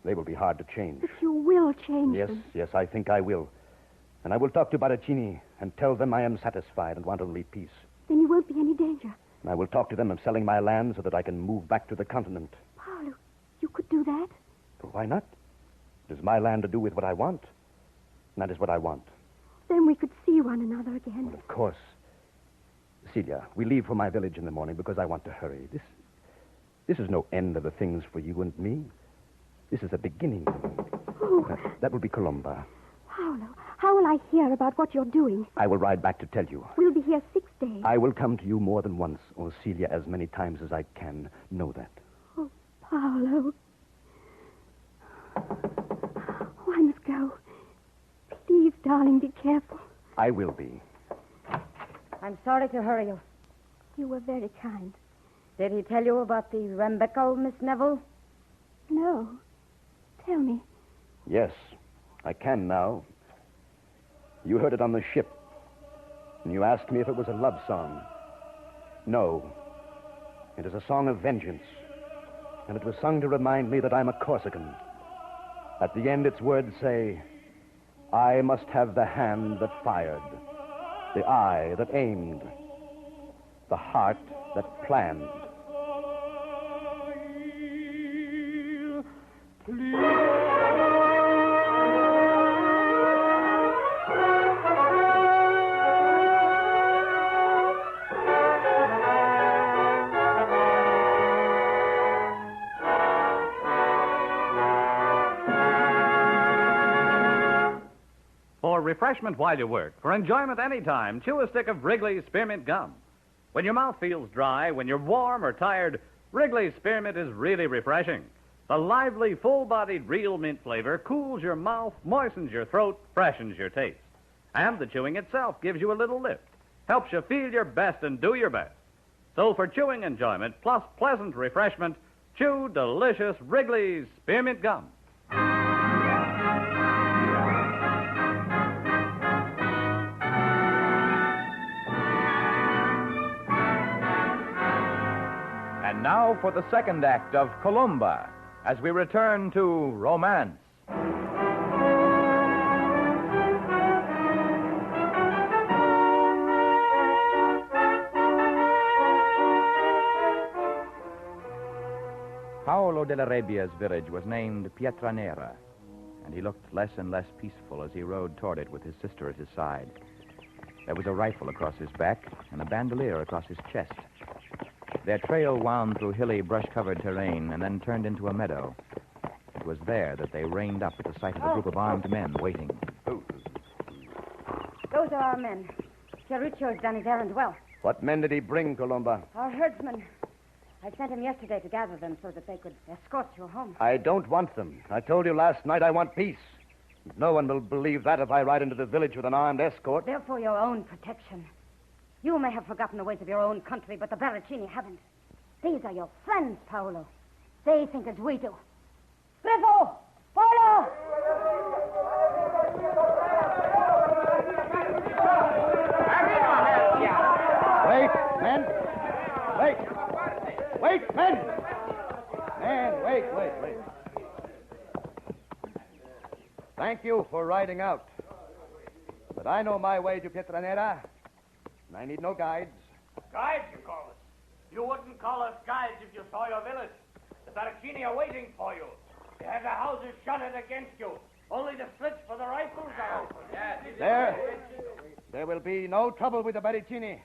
They will be hard to change. But you will change them. Yes, I think I will. And I will talk to Baracchini and tell them I am satisfied and want only peace. Then you won't be any danger. And I will talk to them of selling my land so that I can move back to the continent. Paolo, you could do that? But why not? It is my land to do with what I want. And that is what I want. Then we could see one another again. Well, of course. Celia, we leave for my village in the morning because I want to hurry. This is no end of the things for you and me. This is a beginning. Oh. That will be Colomba. Paolo, how will I hear about what you're doing? I will ride back to tell you. We'll be here 6 days. I will come to you more than once, or Celia, as many times as I can. Know that. Oh, Paolo. Oh, I must go. Please, darling, be careful. I will be. I'm sorry to hurry you. You were very kind. Did he tell you about the Rembeco, Miss Neville? No. Tell me. Yes, I can now. You heard it on the ship. And you asked me if it was a love song. No. It is a song of vengeance. And it was sung to remind me that I'm a Corsican. At the end, its words say, I must have the hand that fired, the eye that aimed, the heart that planned. For refreshment while you work, for enjoyment any time, chew a stick of Wrigley's Spearmint Gum. When your mouth feels dry, when you're warm or tired, Wrigley's Spearmint is really refreshing. The lively, full-bodied real mint flavor cools your mouth, moistens your throat, freshens your taste. And the chewing itself gives you a little lift, helps you feel your best and do your best. So for chewing enjoyment plus pleasant refreshment, chew delicious Wrigley's Spearmint Gum. And now for the second act of Columba, as we return to romance. Paolo della Rebbia's village was named Pietranera, and he looked less and less peaceful as he rode toward it with his sister at his side. There was a rifle across his back and a bandolier across his chest. Their trail wound through hilly, brush-covered terrain and then turned into a meadow. It was there that they reined up at the sight of a group of armed men waiting. Those are our men. Chiaricchio's done his errand well. What men did he bring, Colomba? Our herdsmen. I sent him yesterday to gather them so that they could escort you home. I don't want them. I told you last night I want peace. No one will believe that if I ride into the village with an armed escort. They're for your own protection. You may have forgotten the ways of your own country, but the Baracchini haven't. These are your friends, Paolo. They think as we do. Griffo! Paolo! Wait, men! Wait! Wait, men! Men, wait. Thank you for riding out. But I know my way to Pietranera, and I need no guides. Guides, you call us? You wouldn't call us guides if you saw your village. The Baracchini are waiting for you. They have the houses shuttered against you. Only the slits for the rifles are open. There will be no trouble with the Baracchini.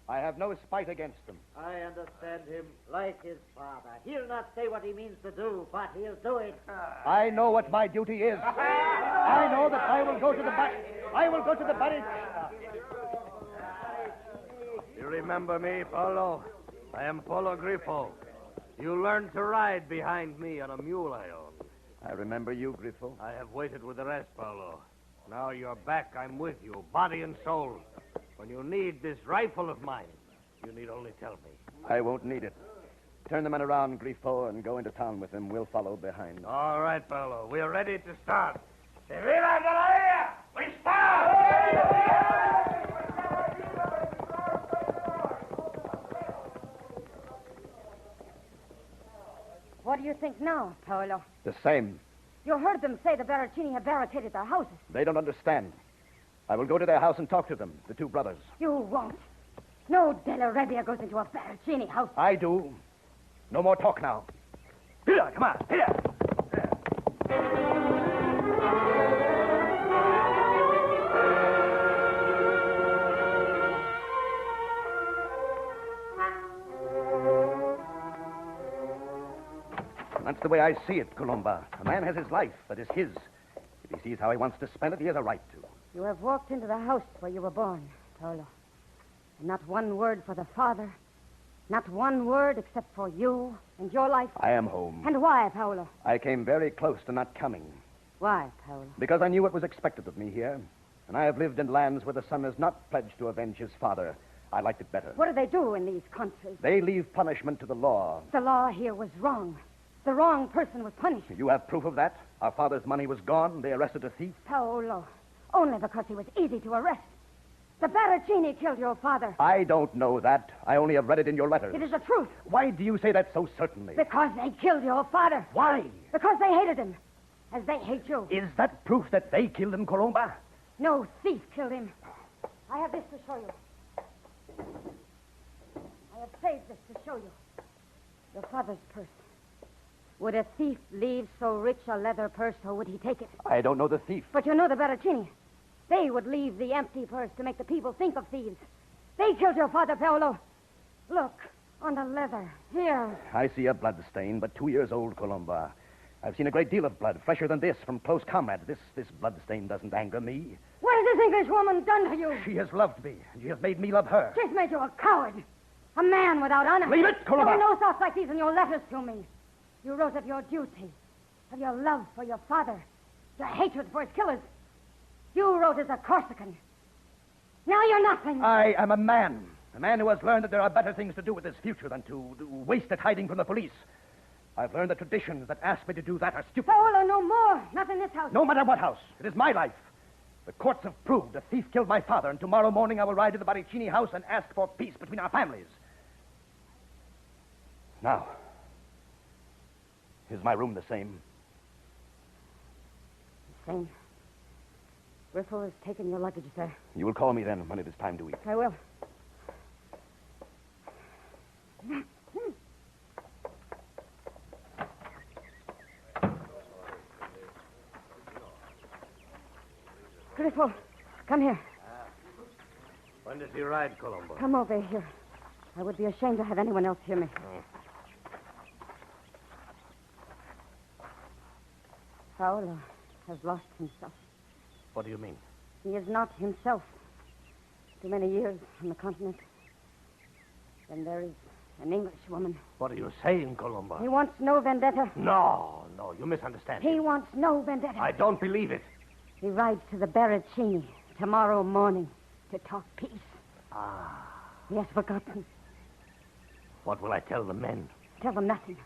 I have no spite against them. I understand him like his father. He'll not say what he means to do, but he'll do it. I know what my duty is. I know that I will go to the barracks. You remember me, Paolo? I am Polo Grifo. You learned to ride behind me on a mule I own. I remember you, Grifo. I have waited with the rest, Paolo. Now you're back, I'm with you, body and soul. When you need this rifle of mine, you need only tell me. I won't need it. Turn the men around, Grifo, and go into town with him. We'll follow behind. All right, Paolo. We're ready to start. Se viva de la vida! We start! What do you think now, Paolo? The same. You heard them say the Baracchini have barricaded their houses. They don't understand. I will go to their house and talk to them, the two brothers. You won't. No Della Rebbia goes into a Baracchini house. I do. No more talk now. Here, come on, here. That's the way I see it, Colomba. A man has his life that is his. If he sees how he wants to spend it, he has a right to. You have walked into the house where you were born, Paolo. And not one word for the father. Not one word except for you and your life. I am home. And why, Paolo? I came very close to not coming. Why, Paolo? Because I knew what was expected of me here. And I have lived in lands where the son is not pledged to avenge his father. I liked it better. What do they do in these countries? They leave punishment to the law. The law here was wrong. The wrong person was punished. You have proof of that? Our father's money was gone. They arrested a thief. Paolo, only because he was easy to arrest. The Baracchini killed your father. I don't know that. I only have read it in your letters. It is the truth. Why do you say that so certainly? Because they killed your father. Why? Because they hated him, as they hate you. Is that proof that they killed him, Colomba? No thief killed him. I have this to show you. I have saved this to show you. Your father's purse. Would a thief leave so rich a leather purse, or would he take it? I don't know the thief. But you know the Baracchini. They would leave the empty purse to make the people think of thieves. They killed your father, Paolo. Look, on the leather. Here. I see a blood stain, but 2 years old, Colomba. I've seen a great deal of blood, fresher than this, from close combat. This blood stain doesn't anger me. What has this English woman done to you? She has loved me, and she has made me love her. She's made you a coward. A man without honor. Leave it, Colomba. There were no thoughts like these in your letters to me. You wrote of your duty, of your love for your father, your hatred for his killers. You wrote as a Corsican. Now you're nothing. I am a man who has learned that there are better things to do with his future than to waste it hiding from the police. I've learned that traditions that ask me to do that are stupid. Paolo, no more. Not in this house. No matter what house. It is my life. The courts have proved the thief killed my father, and tomorrow morning I will ride to the Baracchini house and ask for peace between our families. Now, is my room the same? The same. Grifo has taken your luggage, sir. You will call me then when it is time to eat. I will. Grifo, come here. When does he ride, Colombo? Come over here. I would be ashamed to have anyone else hear me. Paolo has lost himself. What do you mean? He is not himself. Too many years on the continent. Then there is an English woman. What are you saying, Colombo? He wants no vendetta. No, you misunderstand. He wants no vendetta. I don't believe it. He rides to the Baracchini tomorrow morning to talk peace. Ah. He has forgotten. What will I tell the men? Tell them nothing.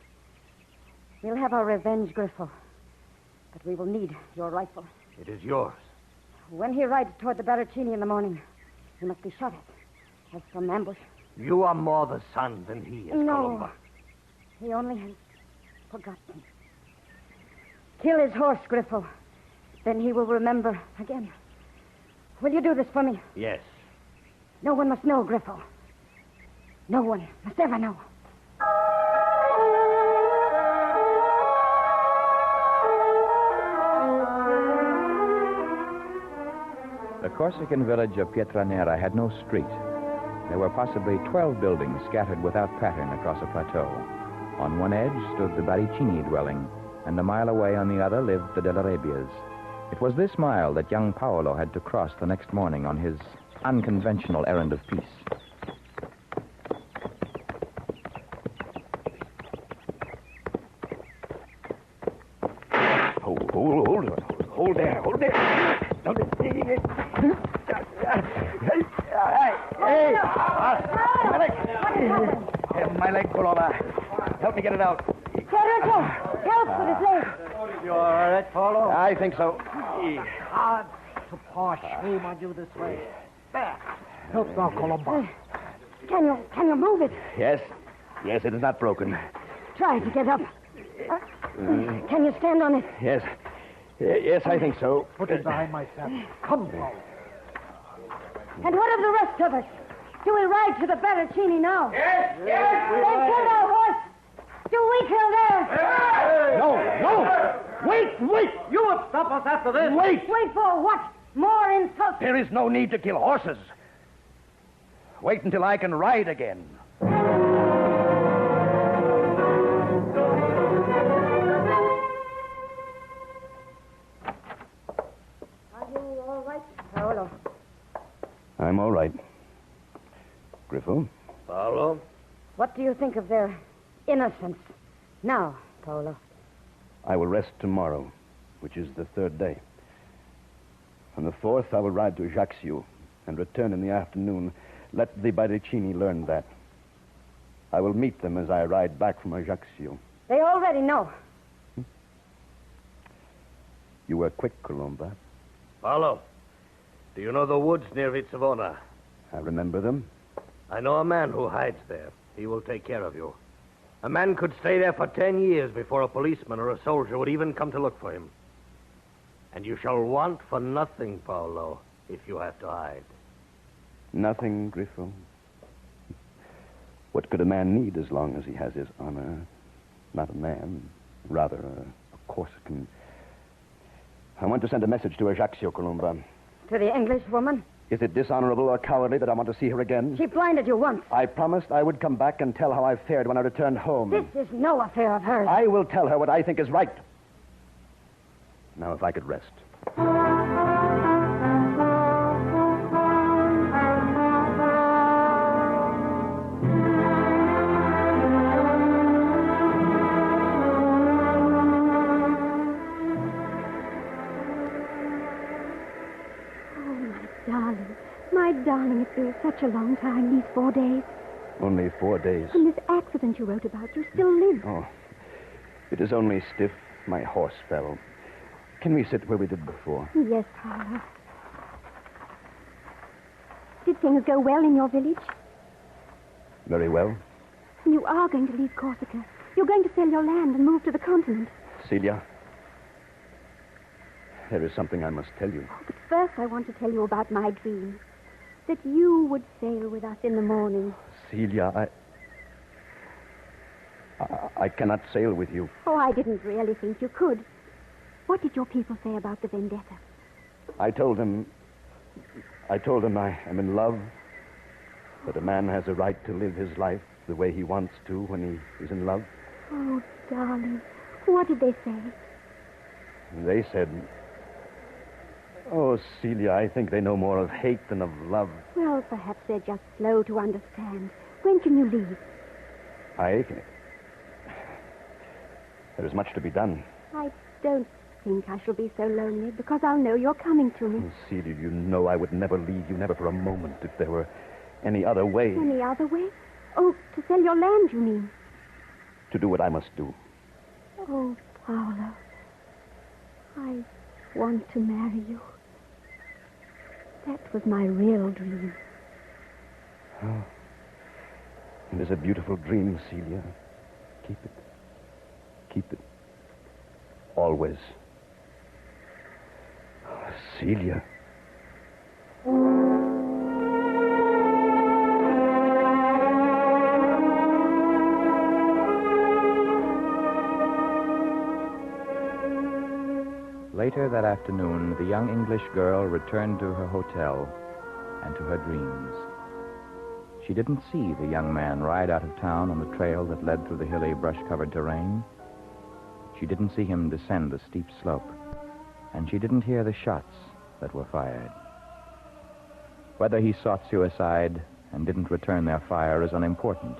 We'll have our revenge, Grifo. But we will need your rifle. It is yours. When he rides toward the Baracchini in the morning, he must be shot at, as from ambush. You are more the son than he is, No. Colombo. He only has forgotten. Kill his horse, Grifo. Then he will remember again. Will you do this for me? Yes. No one must know, Grifo. No one must ever know. The Corsican village of Pietranera had no street. There were possibly 12 buildings scattered without pattern across a plateau. On one edge stood the Baricini dwelling, and a mile away on the other lived the Della Rebbias. It was this mile that young Paolo had to cross the next morning on his unconventional errand of peace. Hold there. Hey! My leg, Coloma. Help me get it out. Help with his leg. You all right, Paulo? I think so. Hard to pour shame on you this way. There. Help now, Colombo. Can you move it? Yes, it is not broken. Try to get up. Can you stand on it? Yes, I think so. Put it behind my saddle. Come, Paulo. And what of the rest of us? Do we ride to the Berrettini now? Yes. They killed our horse. Do we kill theirs? No. Wait. You would stop us after this. Wait. Wait for what? More insults? There is no need to kill horses. Wait until I can ride again. Are you all right, Paolo? I'm all right. Griffo? Paolo? What do you think of their innocence now, Paolo? I will rest tomorrow, which is the third day. On the fourth, I will ride to Ajaccio and return in the afternoon. Let the Baricini learn that. I will meet them as I ride back from Ajaccio. They already know. You were quick, Colomba. Paolo, do you know the woods near Vizzavona? I remember them. I know a man who hides there. He will take care of you. A man could stay there for 10 years before a policeman or a soldier would even come to look for him. And you shall want for nothing, Paolo, if you have to hide. Nothing, Griffo. What could a man need as long as he has his honor? Not a man, rather a Corsican. I want to send a message to Ajaccio, Colomba. To the English woman? Is it dishonorable or cowardly that I want to see her again? She blinded you once. I promised I would come back and tell how I fared when I returned home. This is no affair of hers. I will tell her what I think is right. Now, if I could rest. Darling, it's been such a long time, these 4 days. Only 4 days. And this accident you wrote about, you still limp. Oh, it is only stiff. My horse fell. Can we sit where we did before? Yes, Paolo. Did things go well in your village? Very well. You are going to leave Corsica. You're going to sell your land and move to the continent. Celia, there is something I must tell you. Oh, but first I want to tell you about my dream. That you would sail with us in the morning. Celia, I cannot sail with you. Oh, I didn't really think you could. What did your people say about the vendetta? I told them I am in love, that a man has a right to live his life the way he wants to when he is in love. Oh, darling, what did they say? They said, oh, Celia, I think they know more of hate than of love. Well, perhaps they're just slow to understand. When can you leave? There is much to be done. I don't think I shall be so lonely, because I'll know you're coming to me. Oh, Celia, you know I would never leave you, never for a moment, if there were any other way. Any other way? Oh, to sell your land, you mean? To do what I must do. Oh, Paolo, I want to marry you. That was my real dream. Oh, it is a beautiful dream, Celia. Keep it. Keep it. Always. Oh, Celia. Later that afternoon, the young English girl returned to her hotel and to her dreams. She didn't see the young man ride out of town on the trail that led through the hilly, brush-covered terrain. She didn't see him descend the steep slope. And she didn't hear the shots that were fired. Whether he sought suicide and didn't return their fire is unimportant.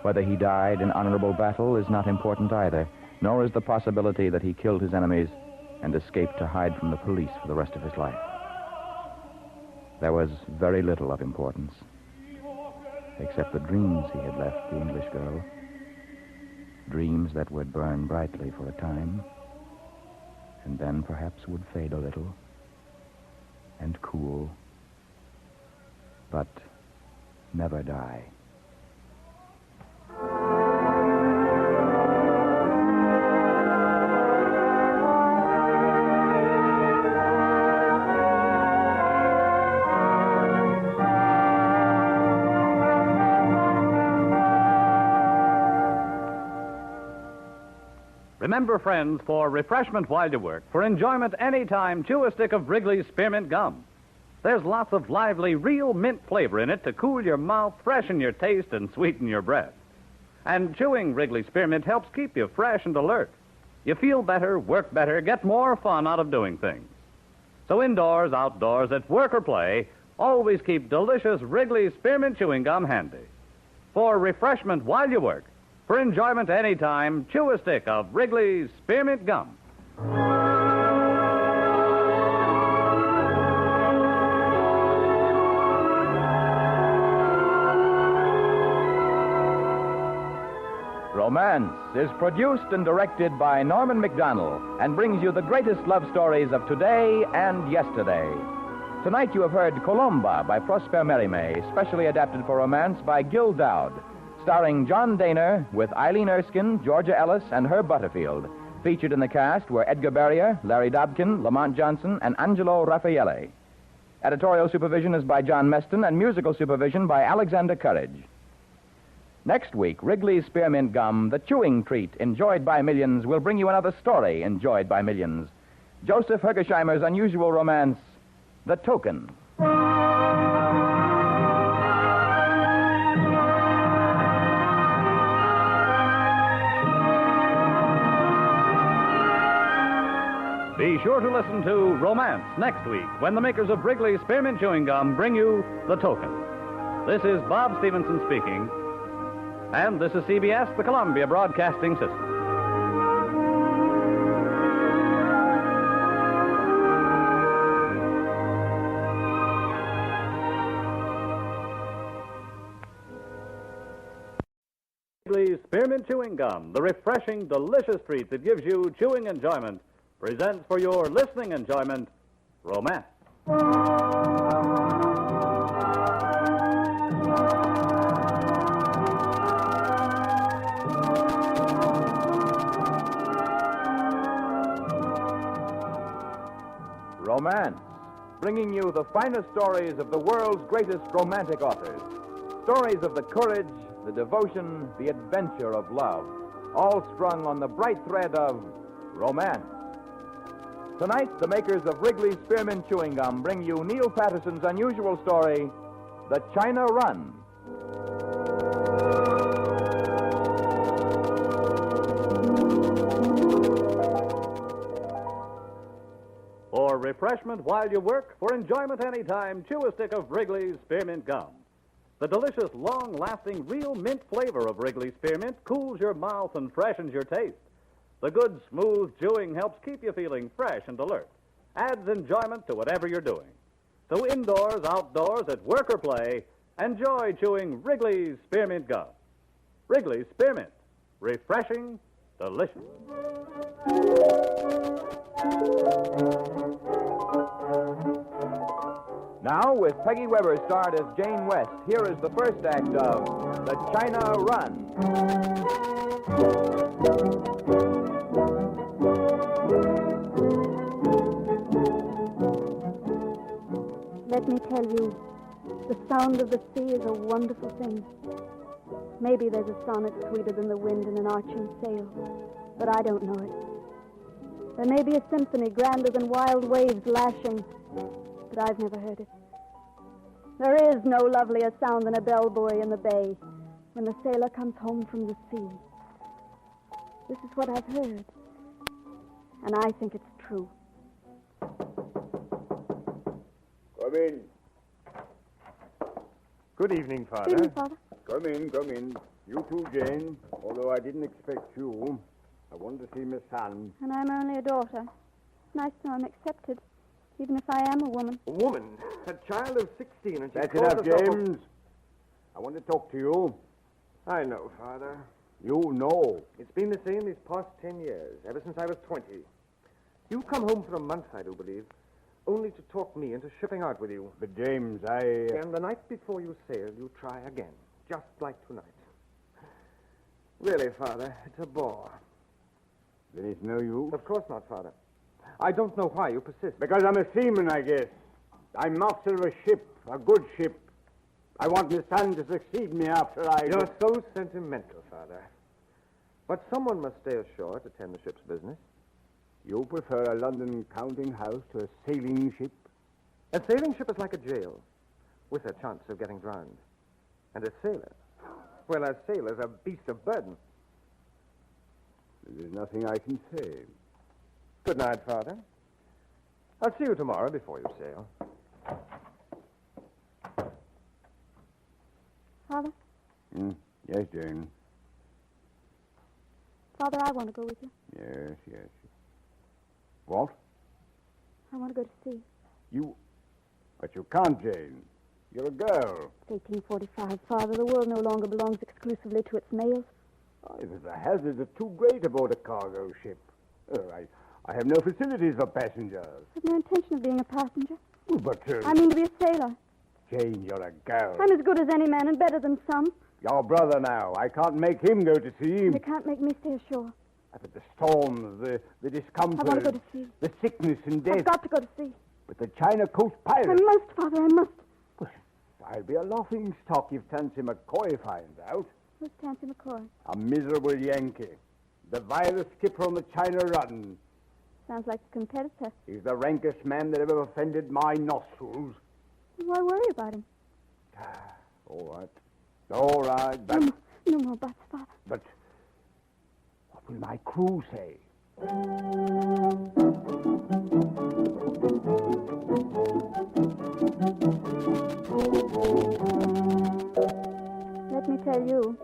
Whether he died in honorable battle is not important either, nor is the possibility that he killed his enemies and escaped to hide from the police for the rest of his life. There was very little of importance, except the dreams he had left the English girl. Dreams that would burn brightly for a time, and then perhaps would fade a little and cool, but never die. Remember, friends, for refreshment while you work, for enjoyment any time, chew a stick of Wrigley's Spearmint Gum. There's lots of lively, real mint flavor in it to cool your mouth, freshen your taste, and sweeten your breath. And chewing Wrigley's Spearmint helps keep you fresh and alert. You feel better, work better, get more fun out of doing things. So indoors, outdoors, at work or play, always keep delicious Wrigley's Spearmint Chewing Gum handy. For refreshment while you work, for enjoyment any time, chew a stick of Wrigley's Spearmint Gum. Romance is produced and directed by Norman MacDonald and brings you the greatest love stories of today and yesterday. Tonight you have heard Colomba by Prosper Mérimée, specially adapted for romance by Gil Dowd, starring John Daner with Eileen Erskine, Georgia Ellis, and Herb Butterfield. Featured in the cast were Edgar Barrier, Larry Dobkin, Lamont Johnson, and Angelo Raffaele. Editorial supervision is by John Meston, and musical supervision by Alexander Courage. Next week, Wrigley's Spearmint Gum, the chewing treat enjoyed by millions, will bring you another story enjoyed by millions. Joseph Hergesheimer's unusual romance, The Token. Be sure to listen to Romance next week when the makers of Wrigley's Spearmint Chewing Gum bring you The Token. This is Bob Stevenson speaking, and this is CBS, the Columbia Broadcasting System. Wrigley's Spearmint Chewing Gum, the refreshing, delicious treat that gives you chewing enjoyment, presents for your listening enjoyment, Romance. Romance, bringing you the finest stories of the world's greatest romantic authors. Stories of the courage, the devotion, the adventure of love, all strung on the bright thread of romance. Tonight, the makers of Wrigley's Spearmint Chewing Gum bring you Neil Patterson's unusual story, The China Run. For refreshment while you work, for enjoyment any time, chew a stick of Wrigley's Spearmint Gum. The delicious, long-lasting, real mint flavor of Wrigley's Spearmint cools your mouth and freshens your taste. The good, smooth chewing helps keep you feeling fresh and alert. Adds enjoyment to whatever you're doing. So indoors, outdoors, at work or play, enjoy chewing Wrigley's Spearmint Gum. Wrigley's Spearmint. Refreshing, delicious. Now, with Peggy Weber starred as Jane West, here is the first act of The China Run. Let me tell you, the sound of the sea is a wonderful thing. Maybe there's a sonnet sweeter than the wind in an arching sail, but I don't know it. There may be a symphony grander than wild waves lashing, but I've never heard it. There is no lovelier sound than a bell buoy in the bay when the sailor comes home from the sea. This is what I've heard, and I think it's true. Come in. Good evening, Father. Good evening, Father. Come in, come in. You too, Jane. Although I didn't expect you. I wanted to see my son. And I'm only a daughter. Nice to know I'm accepted, even if I am a woman. A woman? A child of 16, and she That's calls enough, herself James. I want to talk to you. I know, Father. You know. It's been the same these past 10 years, ever since I was 20. You've come home for a month, I do believe, only to talk me into shipping out with you. But, James, And the night before you sail, you try again, just like tonight. Really, Father, it's a bore. Then it's no use? Of course not, Father. I don't know why you persist. Because I'm a seaman, I guess. I'm master of a ship, a good ship. I want my son to succeed me after I... You're so sentimental, Father. But someone must stay ashore to tend the ship's business. You prefer a London counting house to a sailing ship? A sailing ship is like a jail, with a chance of getting drowned. And a sailor, well, a sailor's a beast of burden. There's nothing I can say. Good night, Father. I'll see you tomorrow before you sail. Father? Yes, Jane. Father, I want to go with you. Yes. What? I want to go to sea. But you can't, Jane. You're a girl. It's 1845, Father. The world no longer belongs exclusively to its males. The hazards are too great aboard a cargo ship. I have no facilities for passengers. I have no intention of being a passenger. But, I mean to be a sailor. Jane, you're a girl. I'm as good as any man and better than some. Your brother now. I can't make him go to sea. You can't make me stay ashore. But the storms, the discomfort. I want to go to sea. The sickness and death. I've got to go to sea. With the China Coast pirates. I must, Father, I must. Well, I'll be a laughing stock if Tansy McCoy finds out. Who's Tansy McCoy? A miserable Yankee. The vilest skipper on the China run. Sounds like a competitor. He's the rankest man that ever offended my nostrils. Why worry about him? All right, but... No more buts, Father. But what will my crew say? Let me tell you,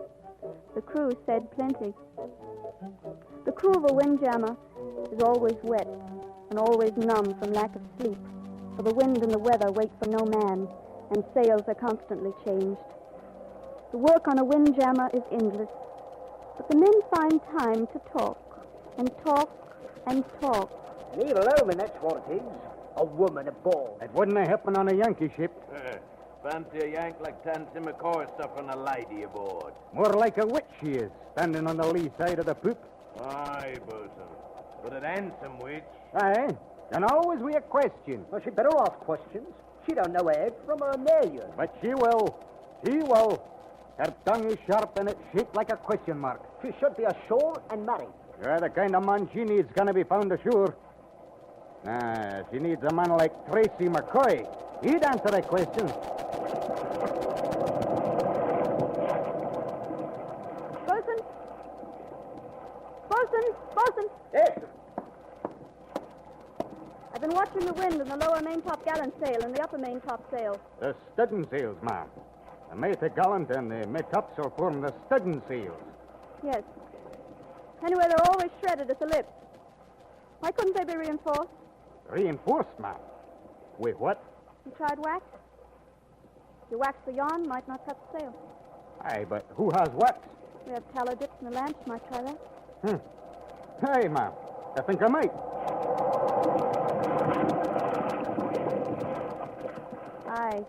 the crew said plenty. The crew of a windjammer is always wet and always numb from lack of sleep, for the wind and the weather wait for no man, and sails are constantly changed. The work on a windjammer is endless, but the men find time to talk, and talk, and talk. Leave alone, and that's what it is. A woman aboard. It wouldn't have happened on a Yankee ship. Fancy a Yank like Tansy McCoy suffering a lady aboard. More like a witch she is, standing on the lee side of the poop. Aye, bosun. But an handsome witch. Aye, and always we a question. Well, she'd better ask questions. She don't know egg from a million. But she will. She will. Her tongue is sharp and it's shaped like a question mark. She should be ashore and married. You're the kind of man she needs gonna be found ashore. She needs a man like Tracy McCoy. He'd answer a question. Bosun! Yes. I've been watching the wind and the lower maintop gallant sail and the upper maintop sail. The studding sails, ma'am. The main-top-gallant and the main-topsail form the studding sails. Yes. Anyway, they're always shredded at the lips. Why couldn't they be reinforced? Reinforced, ma'am? With what? You tried wax? If you wax the yarn, might not cut the sail. Aye, but who has wax? We have tallow dips in the lamps. Might try that. Hey, ma'am. I think I might. Aye.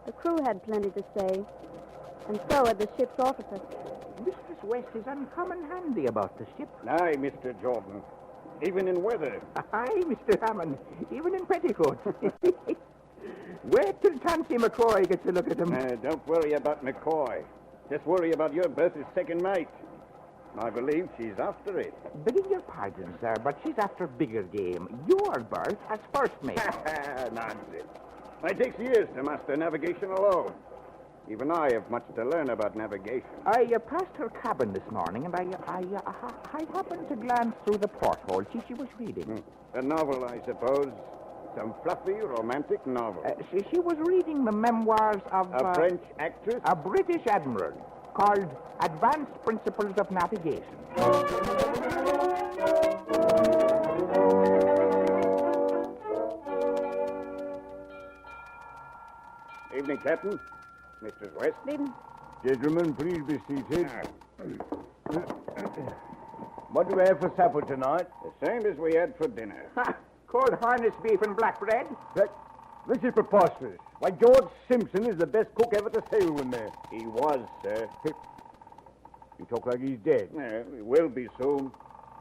The crew had plenty to say, and so had the ship's officers. Mistress West is uncommon handy about the ship. Aye, Mr. Jordan. Even in weather. Aye, Mr. Hammond. Even in petticoats. Wait till Tansy McCoy gets a look at him. Don't worry about McCoy. Just worry about your berth as second mate. I believe she's after it. Begging your pardon, sir, but she's after bigger game. Your berth as first mate. Nonsense. It takes years to master navigation alone. Even I have much to learn about navigation. I passed her cabin this morning, and I happened to glance through the porthole. She was reading. A novel, I suppose. Some fluffy, romantic novel. She was reading the memoirs of... A French actress? A British admiral called Advanced Principles of Navigation. Evening, Captain. Mrs. West. Evening. Gentlemen, please be seated. What do we have for supper tonight? The same as we had for dinner. Cold harness beef and black bread. This is preposterous. Why, George Simpson is the best cook ever to sail with me. He was, sir. You talk like he's dead. Yeah, he will be soon.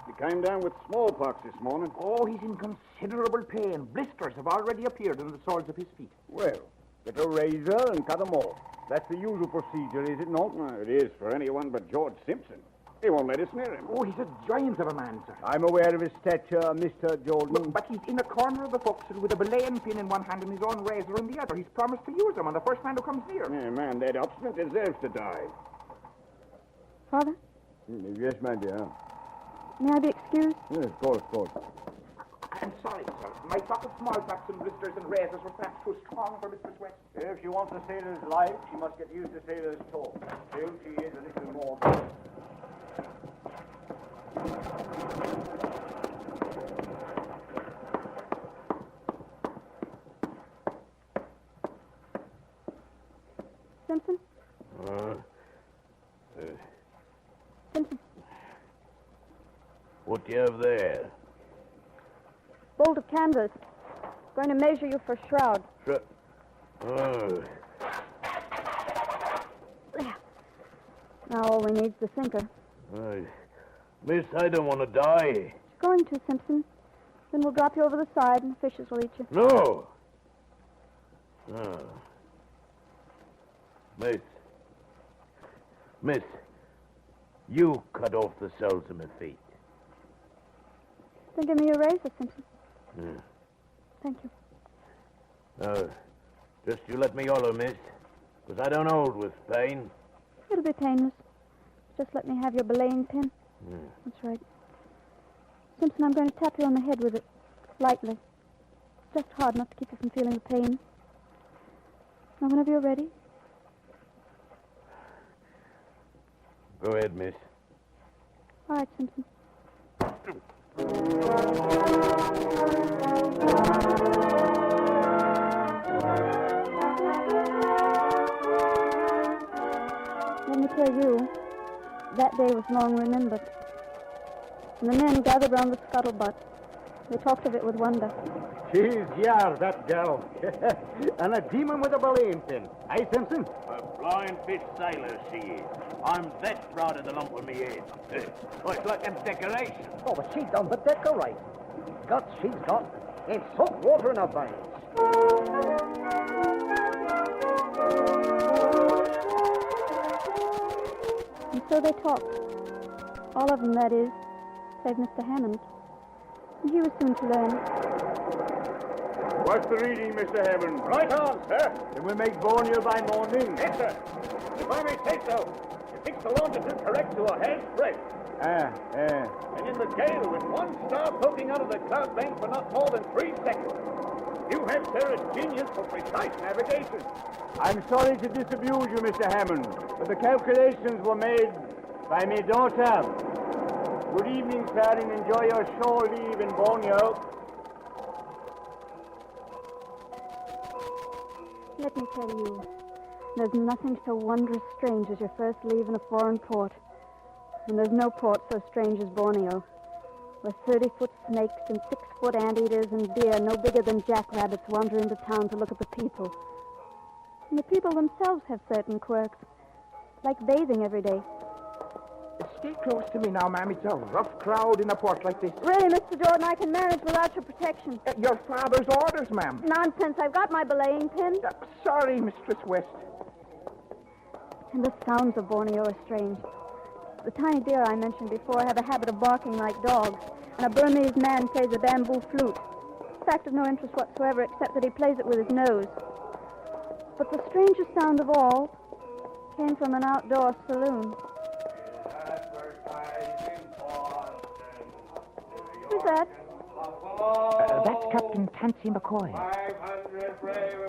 He came down with smallpox this morning. Oh, he's in considerable pain. Blisters have already appeared on the soles of his feet. Well, get a razor and cut them off. That's the usual procedure, is it not? Well, it is for anyone but George Simpson. He won't let us near him. Oh, he's a giant of a man, sir. I'm aware of his stature, Mr. Jordan. But he's in a corner of the forecastle with a belaying pin in one hand and his own razor in the other. He's promised to use them on the first man who comes near. Yeah, man, that obstinate deserves to die. Father? Yes, my dear. May I be excused? Yes, of course. I'm sorry, sir. My stock of smallpox and blisters and razors were perhaps too strong for Mistress West. If she wants a sailor's life, she must get used to sailor's talk. Still, she is a little more... Simpson? Simpson. What do you have there? Bolt of canvas. Going to measure you for shroud. Oh. There. Now all we need's the sinker. Miss, I don't want to die. Going to, Simpson. Then we'll drop you over the side and the fishes will eat you. No. Miss, you cut off the soles of my feet. Then give me your razor, Simpson. Yeah. Thank you. Just you let me holler, miss, because I don't hold with pain. It'll be painless. Just let me have your belaying pin. Yeah. That's right. Simpson, I'm going to tap you on the head with it. Lightly. Just hard enough to keep you from feeling the pain. Now, whenever you're ready. Go ahead, miss. All right, Simpson. Let me tell you, that day was long remembered. And the men gathered round the scuttlebutt. They talked of it with wonder. She's yar, that girl. And a demon with a belaying pin. Aye, Simpson? A blind fish sailor, she is. I'm that proud of the lump on me head. Oh, it's like a decoration. Oh, but she done but decorate. Guts she's got ain't soaked water in her veins. And so they talked. All of them, that is, save Mr. Hammond. And he was soon to learn. What's the reading, Mr. Hammond? Right on, sir. Then we'll make Borneo by morning. Yes, sir. If I may say so, you fix the longitude correct to a hair's breadth. And in the gale with one star poking out of the cloud bank for not more than 3 seconds. You have, sir, a genius for precise navigation. I'm sorry to disabuse you, Mr. Hammond, but the calculations were made by my daughter. Good evening, sir, and enjoy your shore leave in Borneo. Let me tell you, there's nothing so wondrous strange as your first leave in a foreign port. And there's no port so strange as Borneo, where 30-foot snakes and 6-foot anteaters and deer no bigger than jackrabbits wander into town to look at the people. And the people themselves have certain quirks, like bathing every day. Stay close to me now, ma'am. It's a rough crowd in a port like this. Really, Mr. Jordan, I can manage without your protection. Your father's orders, ma'am. Nonsense. I've got my belaying pin. Sorry, Mistress West. And the sounds of Borneo are strange. The tiny deer I mentioned before have a habit of barking like dogs, and a Burmese man plays a bamboo flute. fact of no interest whatsoever, except that he plays it with his nose. But the strangest sound of all came from an outdoor saloon. Who's that? That's Captain Tansy McCoy.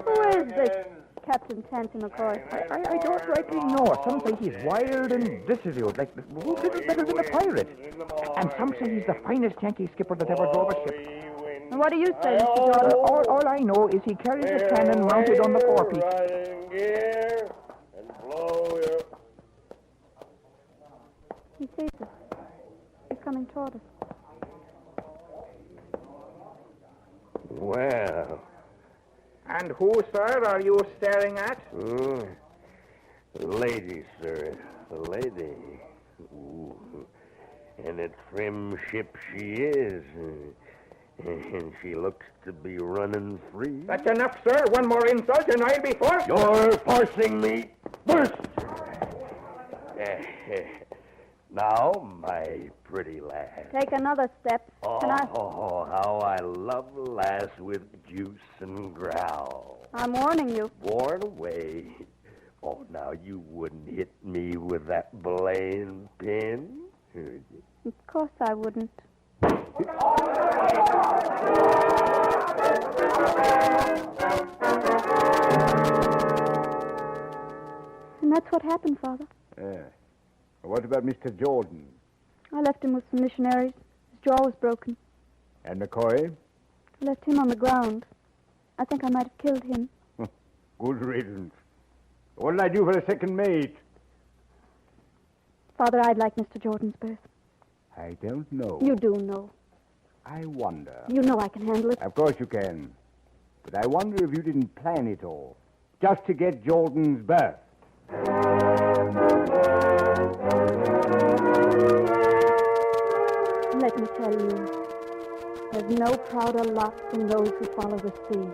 Who is this Captain Tansy McCoy? I don't rightly know. Some say he's wild and dissolute, like little better than a pirate. And some say he's the finest Yankee skipper that ever drove a ship. And what do you say, Mr. Jordan? All I know is he carries a cannon mounted on the forepeak. He sees us. He's coming toward us. Well. And who, sir, are you staring at? The lady, sir. The lady. Ooh. And a trim ship she is. And she looks to be running free. That's enough, sir. One more insult and I'll be forced. You're forcing me first. Now, my pretty lad. Take another step. Can I? Oh, how I love a lass with juice and growl. I'm warning you. Warn away. Oh, now you wouldn't hit me with that belaying pin? Of course I wouldn't. And that's what happened, Father. What about Mr. Jordan? I left him with some missionaries. His jaw was broken. And McCoy? I left him on the ground. I think I might have killed him. Good riddance. What'll I do for a second mate? Father, I'd like Mr. Jordan's berth. I don't know. You do know. I wonder. You know I can handle it. Of course you can. But I wonder if you didn't plan it all, just to get Jordan's berth. Let me tell you, there's no prouder lot than those who follow the sea.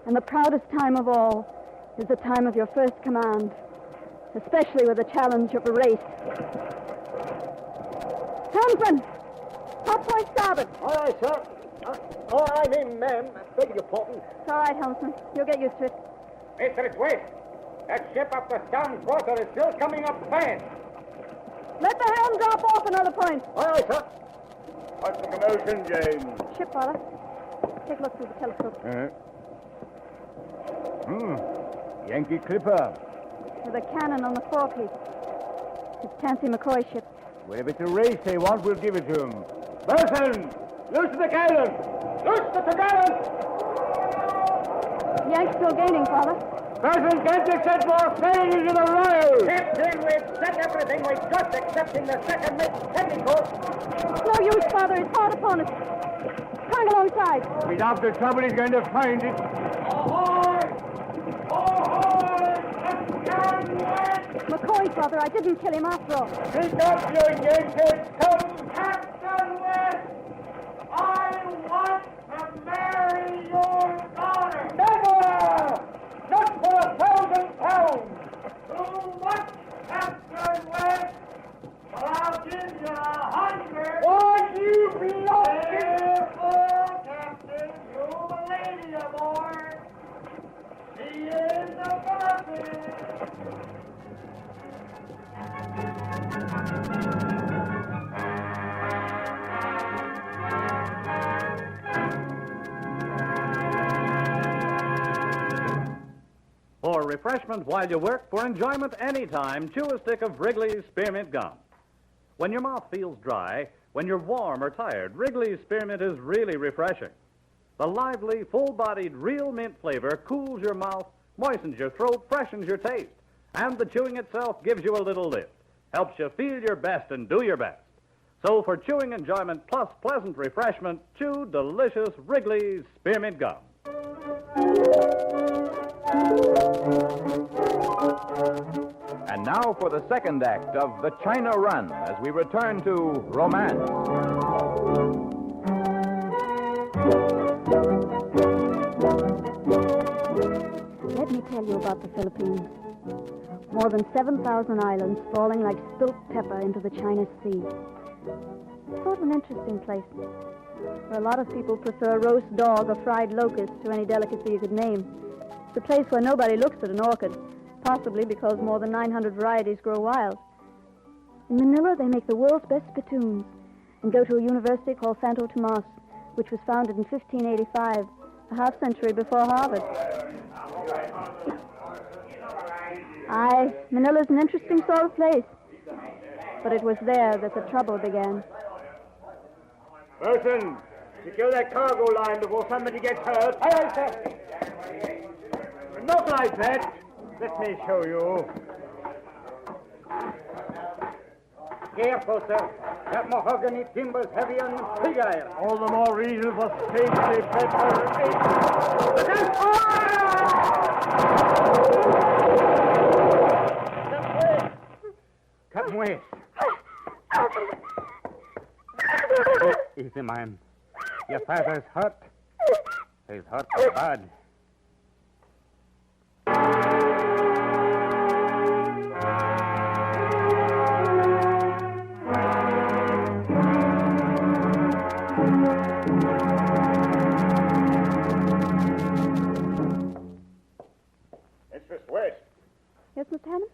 And the proudest time of all is the time of your first command, especially with the challenge of a race. Helmsman! Top point starboard! All right, sir. I mean, ma'am. Beg your pardon. It's all right, Helmsman. You'll get used to it. Mister, it's west. That ship up the storm quarter is still coming up fast. Let the helm drop off another point. All right, sir. What's the commotion, James? Ship, Father. Take a look through the telescope. Yankee clipper. With a cannon on the forepeak. It's Tansy McCoy's ship. Well, if it's a race they want, we'll give it to them. Bosun! Loose the cannon! Loose the cannon! The Yanks still gaining, Father. Bosun, can't you set more sail into the royal? Captain, we've set everything we've got excepting the second mate petticoat. It's no use, Father. He's hard upon us. Hang alongside. Without the trouble, he's going to find it. McCoy, Father, I didn't kill him after all. Speak up, you Yankees! Come! Captain West, I want to marry your daughter. Never! Not for £1,000! Too much, Captain West. Well, I'll give you 100. Why, you blocked Careful, Captain. You're a lady aboard. She is a virgin. For refreshment while you work, for enjoyment anytime, chew a stick of Wrigley's Spearmint Gum. When your mouth feels dry, when you're warm or tired, Wrigley's Spearmint is really refreshing. The lively, full-bodied, real mint flavor cools your mouth, moistens your throat, freshens your taste. And the chewing itself gives you a little lift, helps you feel your best and do your best. So for chewing enjoyment plus pleasant refreshment, chew delicious Wrigley's Spearmint Gum. And now for the second act of The China Run as we return to romance. Let me tell you about the Philippines. More than 7,000 islands falling like spilt pepper into the China Sea. Sort of an interesting place. where a lot of people prefer roast dog or fried locust to any delicacy you could name. It's a place where nobody looks at an orchid, possibly because more than 900 varieties grow wild. In Manila, they make the world's best spittoons and go to a university called Santo Tomas, which was founded in 1585, a half-century before Harvard. Aye, Manila's an interesting sort of place. But it was there that the trouble began. Burton, secure that cargo line before somebody gets hurt. Aye, aye, sir. Not like that. Let me show you. Careful, sir. That mahogany timber's heavy on pig iron. All the more reason for safety, Pepper. Captain West. Easy, man. Your father's hurt. He's hurt bad. Mistress West. Yes, Mr. Hammond?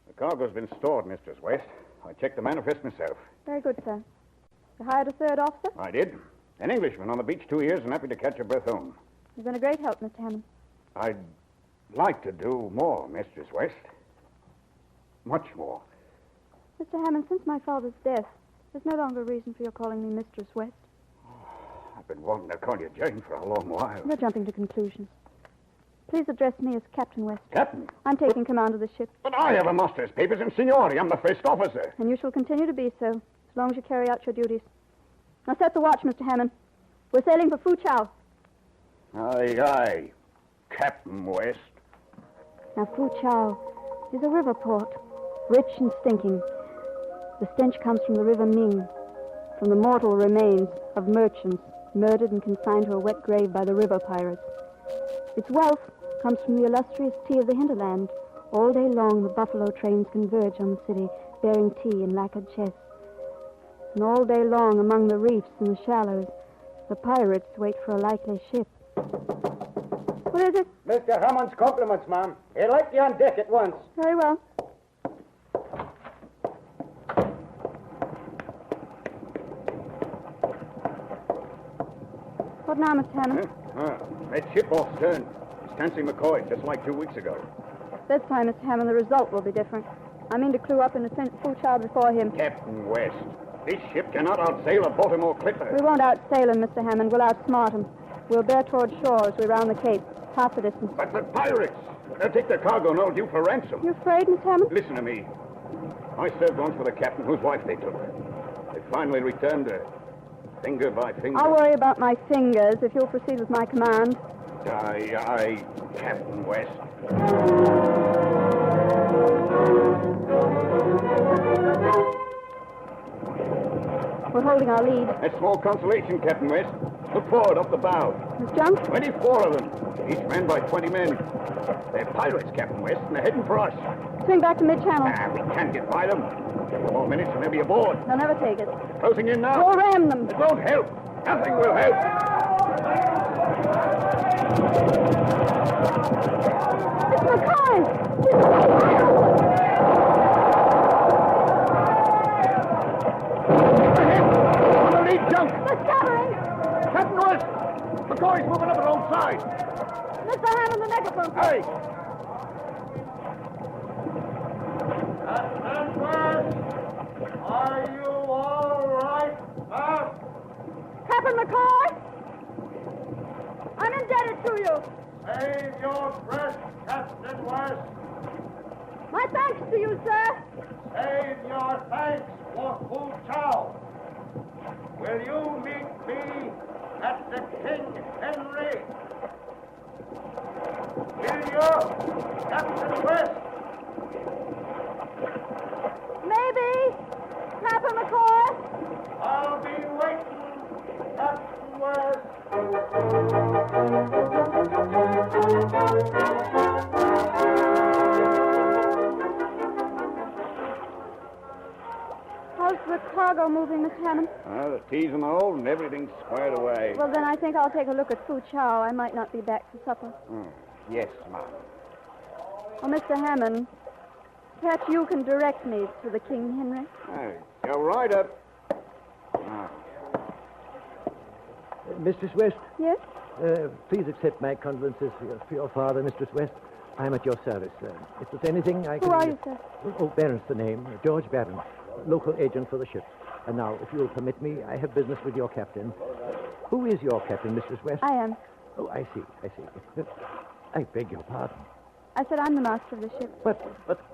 The cargo's been stored, Mistress West. I checked the manifest myself. Very good, sir. You hired a third officer? I did. An Englishman on the beach 2 years and happy to catch a breath home. You've been a great help, Mr. Hammond. I'd like to do more, Mistress West. Much more. Mr. Hammond, since my father's death, there's no longer a reason for your calling me Mistress West. I've been wanting to call you Jane for a long while. You're jumping to conclusions. Please address me as Captain West. Captain? I'm taking command of the ship. But I have a master's papers and seniority. I'm the first officer. And you shall continue to be so, as long as you carry out your duties. Now set the watch, Mr. Hammond. We're sailing for Fu Chau. Aye, aye. Captain West. Now, Fu Chau is a river port, rich and stinking. The stench comes from the River Ming, from the mortal remains of merchants murdered and consigned to a wet grave by the river pirates. Its wealth comes from the illustrious tea of the hinterland. All day long, the buffalo trains converge on the city, bearing tea in lacquered chests. And all day long, among the reefs and the shallows, the pirates wait for a likely ship. What is it? Mr. Hammond's compliments, ma'am. He'd like you on deck at once. Very well. What now, Mr. Hammond? That ship off stern. Stancy McCoy, just like 2 weeks ago. This time, Mr. Hammond, the result will be different. I mean to clue up and to send Fu Chau before him. Captain West, this ship cannot outsail a Baltimore clipper. We won't outsail him, Mr. Hammond. We'll outsmart him. We'll bear toward shore as we round the cape, half the distance. But the pirates! They'll take their cargo and all due for ransom. You afraid, Mr. Hammond? Listen to me. I served once with a captain whose wife they took. They finally returned her, finger by finger. I'll worry about my fingers if you'll proceed with my command. Aye, Captain West. We're holding our lead. That's small consolation, Captain West. Look forward, up the bow. Miss Junk? 24 of them, each manned by 20 men. They're pirates, Captain West, and they're heading for us. Swing back to mid-channel. We can't get by them. 2 more minutes and they'll be aboard. They'll never take it. Closing in now. We'll ram them. It won't help. Nothing will help. It's McCoy! On the lead junk! They're scattering! Captain West! McCoy's moving up alongside! Mr. Hammond, the megaphone! Hey! Captain West, are you all right, sir? Captain McCoy! I'm indebted to you. Save your breath, Captain West. My thanks to you, sir. Save your thanks for Fu Chau. Will you meet me at the King Henry? Will you, Captain West? Maybe. Captain McCoy. I'll be waiting, Captain West. How's the cargo cargo moving, Mr. Hammond? The tea's in the hold and everything's squared away. Well, then I think I'll take a look at Fu Chow. I might not be back for supper. Yes, ma'am. Oh, Mr. Hammond, perhaps you can direct me to the King Henry. Go right up. Mistress West? Yes? Please accept my condolences for your father, Mistress West. I'm at your service. If there's anything I can... Who are you, sir? Oh, Barron's the name. George Barron, local agent for the ship. And now, if you'll permit me, I have business with your captain. Who is your captain, Mistress West? I am. Oh, I see. I beg your pardon. I said I'm the master of the ship. But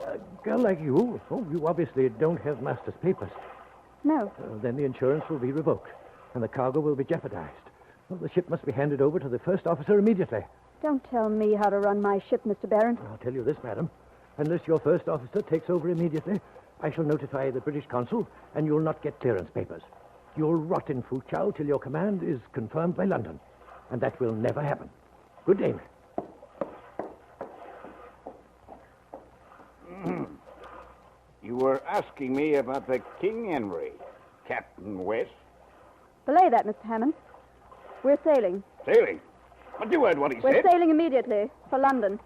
a girl like you, you obviously don't have master's papers. No. Then the insurance will be revoked, and the cargo will be jeopardized. Well, the ship must be handed over to the first officer immediately. Don't tell me how to run my ship, Mr. Barron. I'll tell you this, madam. Unless your first officer takes over immediately, I shall notify the British consul, and you'll not get clearance papers. You'll rot in Fu Chow till your command is confirmed by London. And that will never happen. Good day, ma'am. You were asking me about the King Henry, Captain West. Belay that, Mr. Hammond. We're sailing. Sailing? But you heard what he We're said. We're sailing immediately for London.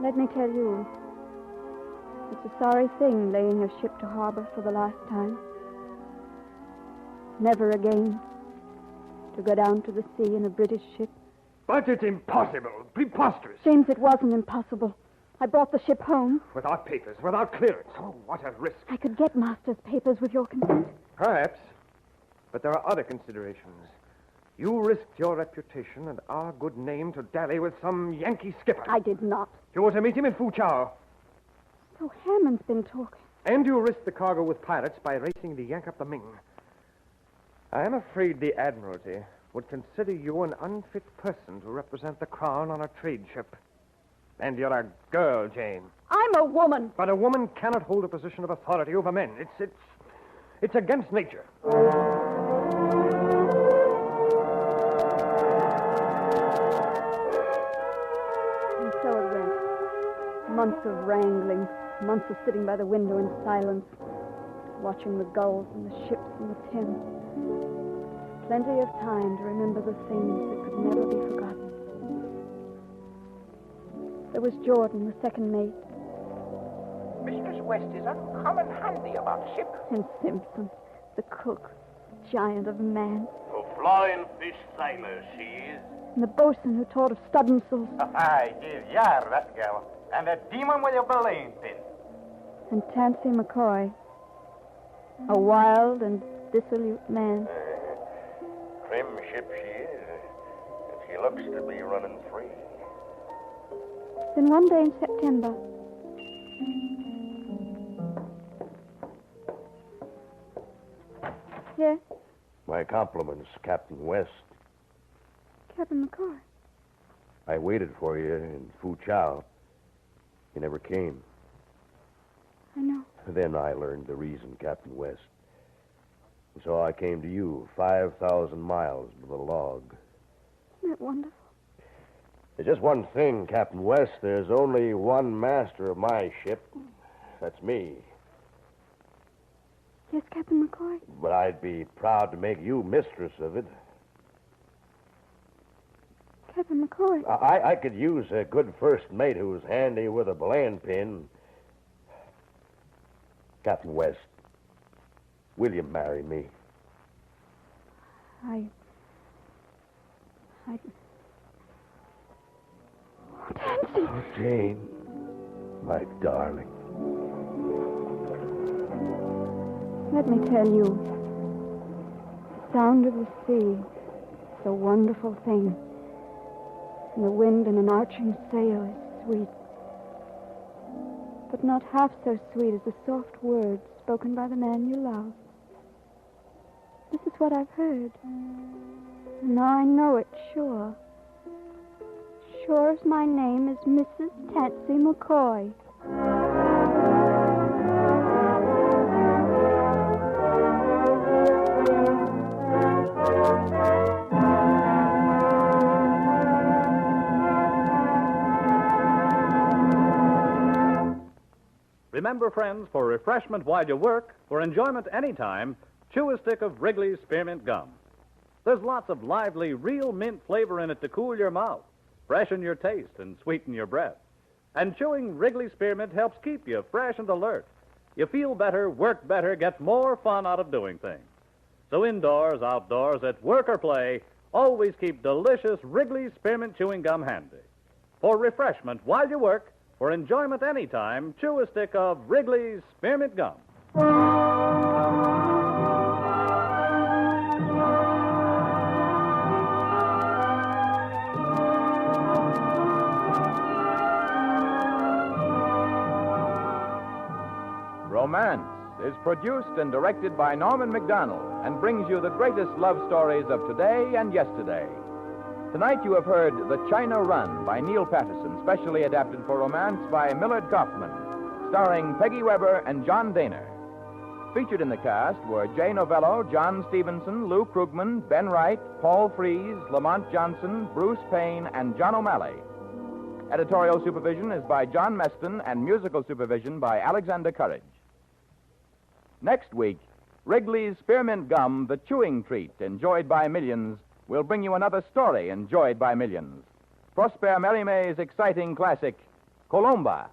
Let me tell you, it's a sorry thing laying a ship to harbor for the last time. Never again to go down to the sea in a British ship. But it's impossible. Preposterous. James, it wasn't impossible. I brought the ship home. Without papers, without clearance. Oh, what a risk. I could get master's papers with your consent. Perhaps. But there are other considerations. You risked your reputation and our good name to dally with some Yankee skipper. I did not. You were to meet him in Fu Chow. So Hammond's been talking. And you risked the cargo with pirates by racing the Yank up the Ming. I am afraid the Admiralty would consider you an unfit person to represent the Crown on a trade ship. And you're a girl, Jane. I'm a woman. But a woman cannot hold a position of authority over men. It's against nature. And so it went. Months of wrangling, months of sitting by the window in silence, watching the gulls and the ships and the Thames. Plenty of time to remember the things that could never be forgotten. There was Jordan, the second mate. Mistress West is uncommon handy about ship. And Simpson, the cook, giant of a man. A flying fish sailor, she is. And the boatswain who taught of studensels. Aye, give yar, that gal. And a demon with a belaying pin. And Tansy McCoy, a wild and dissolute man. Trim ship she is, and she looks to be running free. Then one day in September, yes, My compliments, Captain West. Captain McCoy. I waited for you in Fu Chow. You never came. I know. Then I learned the reason, Captain West. So I came to you, 5,000 miles with a log. Isn't that wonderful? There's just one thing, Captain West. There's only one master of my ship. That's me. Yes, Captain McCoy? But I'd be proud to make you mistress of it. Captain McCoy? I could use a good first mate who's handy with a belaying pin. Captain West, will you marry me? I... Oh, Tansy! Oh, Jane, my darling. Let me tell you, the sound of the sea is a wonderful thing. And the wind in an arching sail is sweet. But not half so sweet as the soft words spoken by the man you love. This is what I've heard. And now I know it, sure. Sure as my name is Mrs. Tansy McCoy. Remember, friends, for refreshment while you work, for enjoyment anytime, chew a stick of Wrigley's Spearmint Gum. There's lots of lively, real mint flavor in it to cool your mouth, freshen your taste, and sweeten your breath. And chewing Wrigley's Spearmint helps keep you fresh and alert. You feel better, work better, get more fun out of doing things. So indoors, outdoors, at work or play, always keep delicious Wrigley's Spearmint Chewing Gum handy. For refreshment while you work, for enjoyment anytime, chew a stick of Wrigley's Spearmint Gum. Romance is produced and directed by Norman MacDonald and brings you the greatest love stories of today and yesterday. Tonight you have heard The China Run by Neil Patterson, specially adapted for romance by Millard Kaufman, starring Peggy Weber and John Daner. Featured in the cast were Jay Novello, John Stevenson, Lou Krugman, Ben Wright, Paul Frees, Lamont Johnson, Bruce Payne, and John O'Malley. Editorial supervision is by John Meston and musical supervision by Alexander Courage. Next week, Wrigley's Spearmint Gum, the chewing treat enjoyed by millions, will bring you another story enjoyed by millions. Prosper Mérimée exciting classic, Colomba.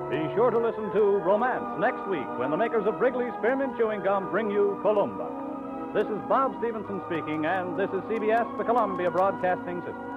Be sure to listen to Romance next week when the makers of Wrigley's Spearmint Chewing Gum bring you Colomba. This is Bob Stevenson speaking, and this is CBS, the Columbia Broadcasting System.